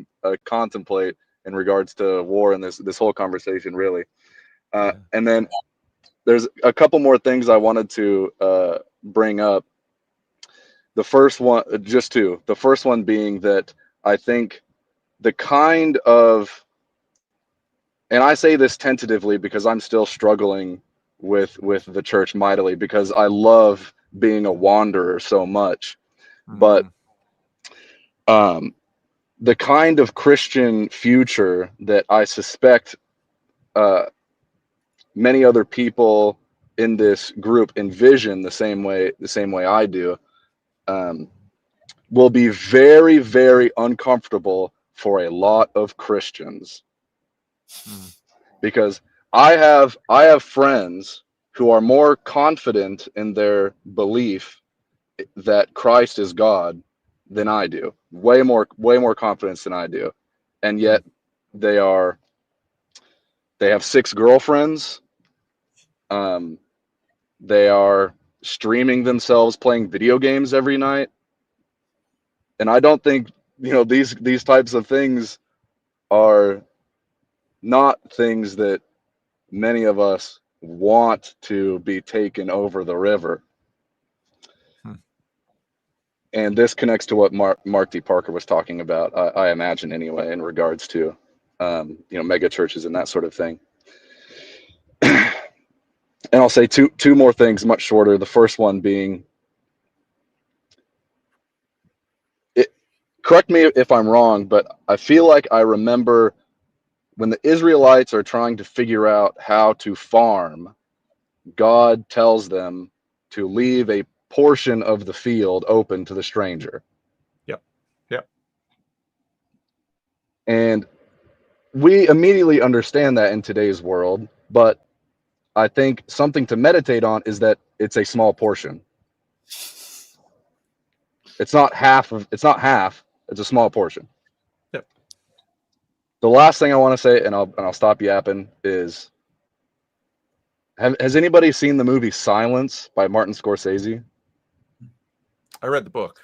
P: contemplate in regards to war and this whole conversation, really. And then there's a couple more things I wanted to bring up. The first one, just two. The first one being that I think the kind of, and I say this tentatively because I'm still struggling with the church mightily, because I love being a wanderer so much. But the kind of Christian future that I suspect many other people in this group envision the same way I do, will be very, very uncomfortable for a lot of Christians. Because I have friends who are more confident in their belief that Christ is God than I do. Way more confidence than I do. And yet they have 6 girlfriends. They are streaming themselves playing video games every night. And I don't think, you know, these types of things are not things that many of us want to be taken over the river. And this connects to what Mark D. Parker was talking about, I imagine anyway, in regards to you know, mega churches and that sort of thing. And I'll say two more things, much shorter. The first one being, correct me if I'm wrong, but I feel like I remember when the Israelites are trying to figure out how to farm, God tells them to leave a portion of the field open to the stranger.
D: Yep.
P: And we immediately understand that in today's world, but I think something to meditate on is that it's a small portion. It's not half, it's a small portion.
D: Yep.
P: The last thing I want to say, and I'll stop yapping, is has anybody seen the movie Silence by Martin Scorsese?
D: I read the book.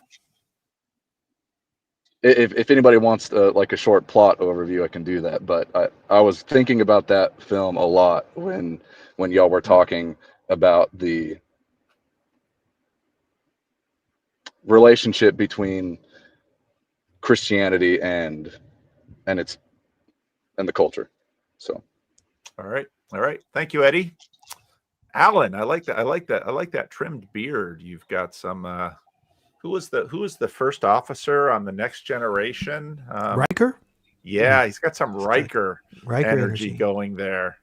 P: If anybody wants like a short plot overview, I can do that. But I was thinking about that film a lot when y'all were talking about the relationship between Christianity and the culture. So,
D: all right. Thank you, Eddie. Alan, I like that trimmed beard. You've got some. Who was the first officer on the Next Generation?
H: Riker?
D: Yeah, he's got some Riker
H: energy
D: going there.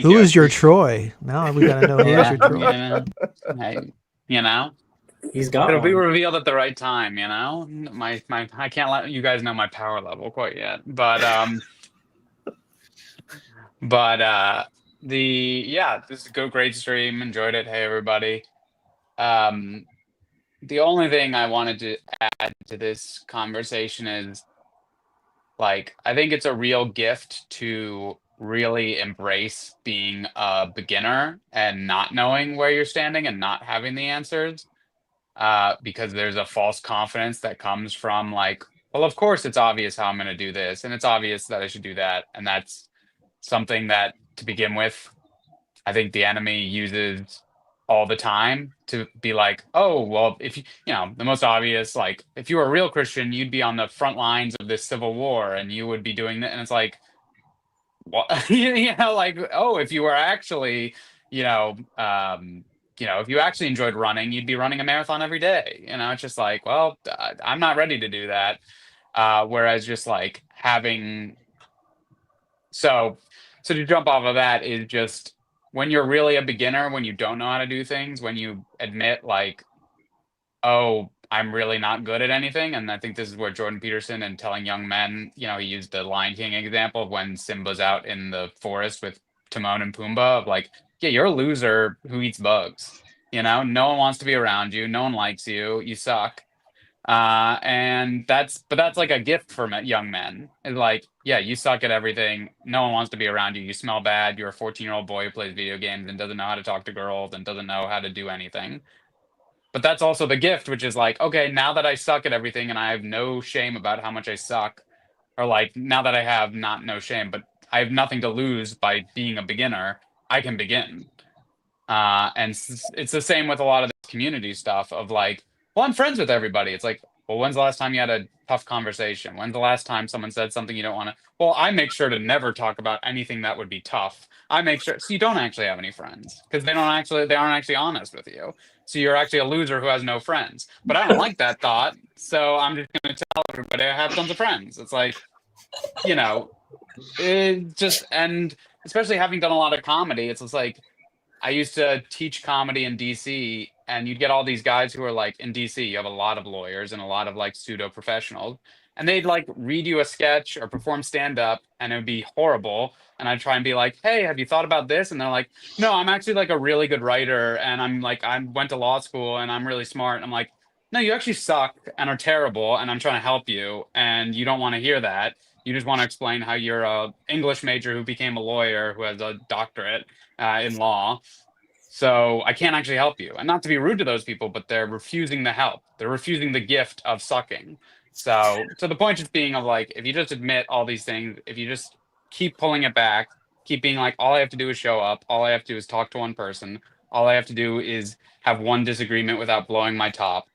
H: Who is your Troy? Now we got to know who is your Troy.
R: You know,
O: He's got
R: It'll be
O: one.
R: revealed at the right time, you know. My I can't let you guys know my power level quite yet, but this is a great stream. Enjoyed it. Hey everybody. Um, the only thing I wanted to add to this conversation is like I think it's a real gift to really embrace being a beginner and not knowing where you're standing and not having the answers. Because there's a false confidence that comes from like, well, of course it's obvious how I'm going to do this, and it's obvious that I should do that, and that's something that to begin with, I think the enemy uses all the time to be like, oh, well, if you know, the most obvious, like, if you were a real Christian, you'd be on the front lines of this civil war, and you would be doing that, and it's like, what, like, oh, if you were actually, you know, if you actually enjoyed running, you'd be running a marathon every day. It's just like, well, I'm not ready to do that. Whereas just like having, so to jump off of that is just when you're really a beginner, when you don't know how to do things, when you admit like, oh, I'm really not good at anything. And I think this is where Jordan Peterson and telling young men, he used the Lion King example of when Simba's out in the forest with Timon and Pumbaa of like, yeah, you're a loser who eats bugs. No one wants to be around you. No one likes you. You suck. And that's like a gift for young men. It's like, yeah, you suck at everything. No one wants to be around you. You smell bad. You're a 14-year-old boy who plays video games and doesn't know how to talk to girls and doesn't know how to do anything. But that's also the gift, which is like, okay, now that I suck at everything and I have no shame about how much I suck, or like now that I have not no shame, but I have nothing to lose by being a beginner, I can begin. And it's the same with a lot of this community stuff of like, well, I'm friends with everybody. It's like, well, when's the last time you had a tough conversation? When's the last time someone said something you don't want to? Well, I make sure to never talk about anything that would be tough. I make sure so you don't actually have any friends because they aren't actually honest with you. So you're actually a loser who has no friends. But I don't like that thought, so I'm just going to tell everybody I have tons of friends. It's like, it just, and especially having done a lot of comedy, it's just like I used to teach comedy in DC, and you'd get all these guys who are like in DC, you have a lot of lawyers and a lot of like pseudo professionals, and they'd like read you a sketch or perform stand up, and it would be horrible. And I'd try and be like, hey, have you thought about this? And they're like, no, I'm actually like a really good writer, and I went to law school and I'm really smart. And I'm like, no, you actually suck and are terrible, and I'm trying to help you, and you don't want to hear that. You just want to explain how you're a English major who became a lawyer who has a doctorate in law. So I can't actually help you. And not to be rude to those people, but they're refusing the help. They're refusing the gift of sucking. So the point just being of like, if you just admit all these things, if you just keep pulling it back, keep being like, all I have to do is show up. All I have to do is talk to one person. All I have to do is have one disagreement without blowing my top.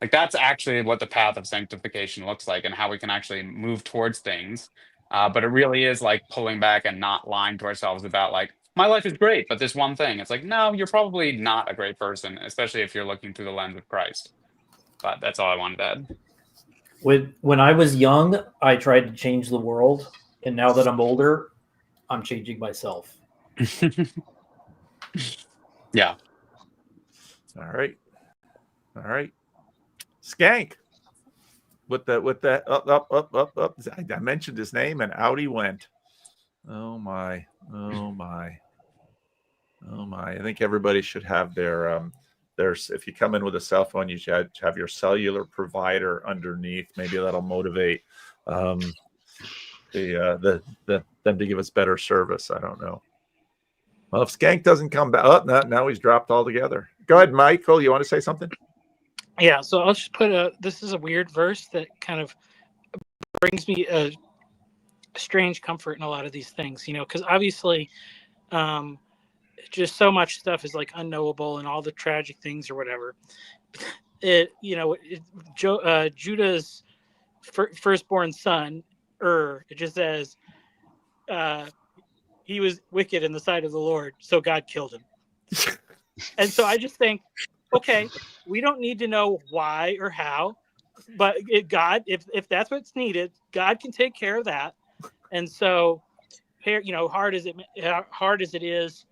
R: Like that's actually what the path of sanctification looks like and how we can actually move towards things. But it really is like pulling back and not lying to ourselves about like, my life is great, but this one thing, it's like, no, you're probably not a great person, especially if you're looking through the lens of Christ. But that's all I wanted to add.
O: When I was young, I tried to change the world. And now that I'm older, I'm changing myself.
D: Yeah. All right. Skank. With that up. I mentioned his name and out he went. Oh my. I think everybody should have their if you come in with a cell phone, you should have your cellular provider underneath. Maybe that'll motivate them to give us better service. I don't know. Well, if Skank doesn't come back, now he's dropped altogether. Go ahead, Michael. You want to say something?
I: Yeah, so I'll just put this is a weird verse that kind of brings me a strange comfort in a lot of these things, because obviously just so much stuff is like unknowable and all the tragic things or whatever. Judah's firstborn son, it just says he was wicked in the sight of the Lord, so God killed him. And so I just think, okay, we don't need to know why or how, but God, if that's what's needed, God can take care of that. And so, hard as it is,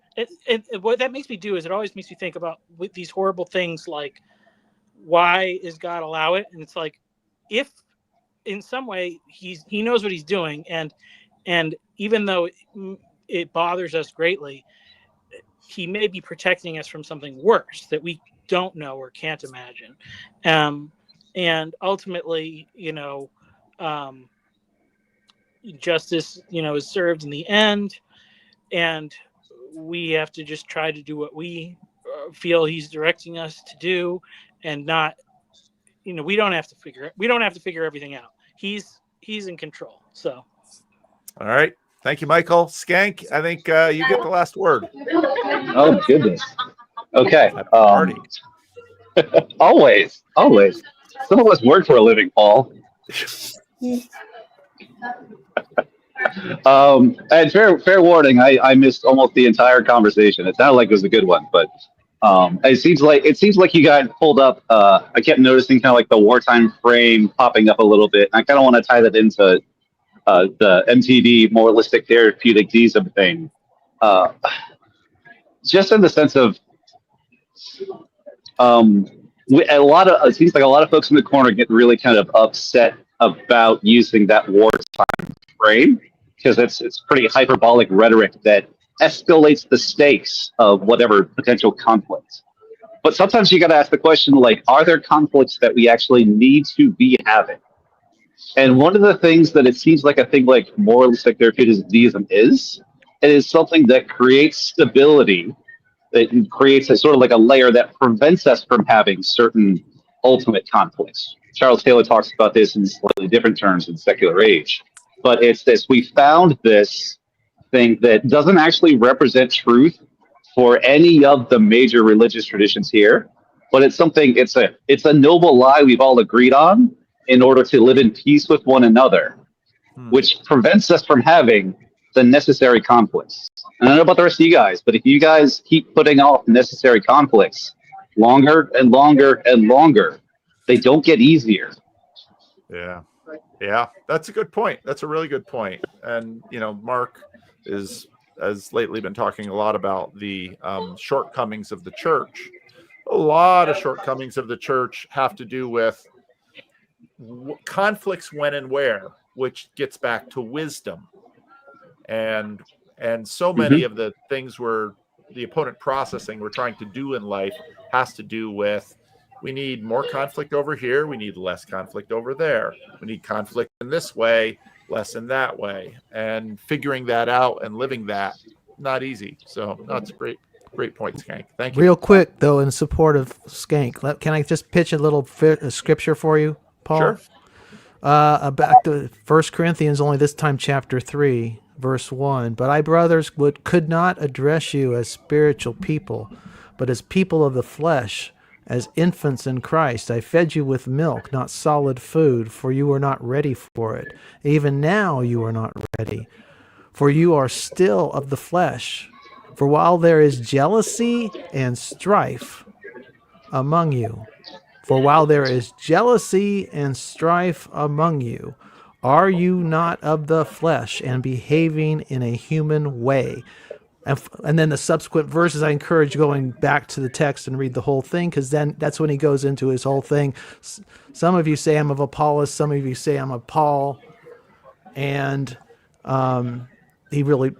I: what that makes me do is it always makes me think about these horrible things like why is God allow it? And it's like, if in some way he knows what he's doing, and even though it bothers us greatly, he may be protecting us from something worse that we don't know or can't imagine. And ultimately, justice, is served in the end, and we have to just try to do what we feel he's directing us to do, and not, we don't have to figure everything out. He's in control. So,
D: All right. Thank you, Michael. Skank, I think you get the last word.
S: Oh, goodness. Okay.
D: Party.
S: Always. Some of us work for a living, Paul. And fair warning, I missed almost the entire conversation. It sounded like it was a good one, but it seems like you got pulled up. I kept noticing kind of like the wartime frame popping up a little bit. And I kind of want to tie that into the MTD moralistic therapeutic deism thing, just in the sense of it seems like a lot of folks in the corner get really kind of upset about using that wartime frame, because it's pretty hyperbolic rhetoric that escalates the stakes of whatever potential conflict. But sometimes you got to ask the question, like, are there conflicts that we actually need to be having? And one of the things that it seems like a thing like moralistic therapeutic deism is, it is something that creates stability, that creates a sort of like a layer that prevents us from having certain ultimate conflicts. Charles Taylor talks about this in slightly different terms in Secular Age. But it's this, we found this thing that doesn't actually represent truth for any of the major religious traditions here, but it's a noble lie we've all agreed on in order to live in peace with one another, which prevents us from having the necessary conflicts. And I don't know about the rest of you guys, but if you guys keep putting off necessary conflicts longer and longer and longer, they don't get easier.
D: Yeah, that's a good point. That's a really good point. And, Mark has lately been talking a lot about the shortcomings of the church. A lot of shortcomings of the church have to do with conflicts when and where, which gets back to wisdom. And so many of the things where the opponent processing we're trying to do in life has to do with, we need more conflict over here, we need less conflict over there, we need conflict in this way, less in that way, and figuring that out and living that, not easy. So that's a great point, Skank. Thank you.
H: Real quick though, in support of Skank, can I just pitch a little scripture for you, Paul?
D: Sure.
H: Back to 1 Corinthians, only this time chapter 3, verse 1. But I, brothers, could not address you as spiritual people, but as people of the flesh, as infants in Christ. I fed you with milk, not solid food, for you were not ready for it. Even now you are not ready, for you are still of the flesh. For while there is jealousy and strife among you, are you not of the flesh and behaving in a human way? And then the subsequent verses, I encourage going back to the text and read the whole thing, because then that's when he goes into his whole thing. Some of you say I'm of Apollos, some of you say I'm of Paul, and he really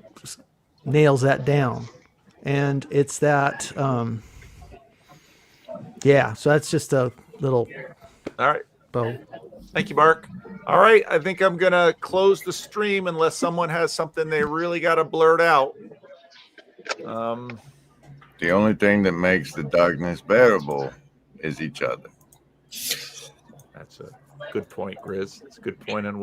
H: nails that down. And it's that, so that's just a little.
D: All right.
H: Bo.
D: Thank you, Mark. All right. I think I'm going to close the stream unless someone has something they really got to blurt out.
G: The only thing that makes the darkness bearable is each other.
D: That's a good point, Grizz. It's a good point on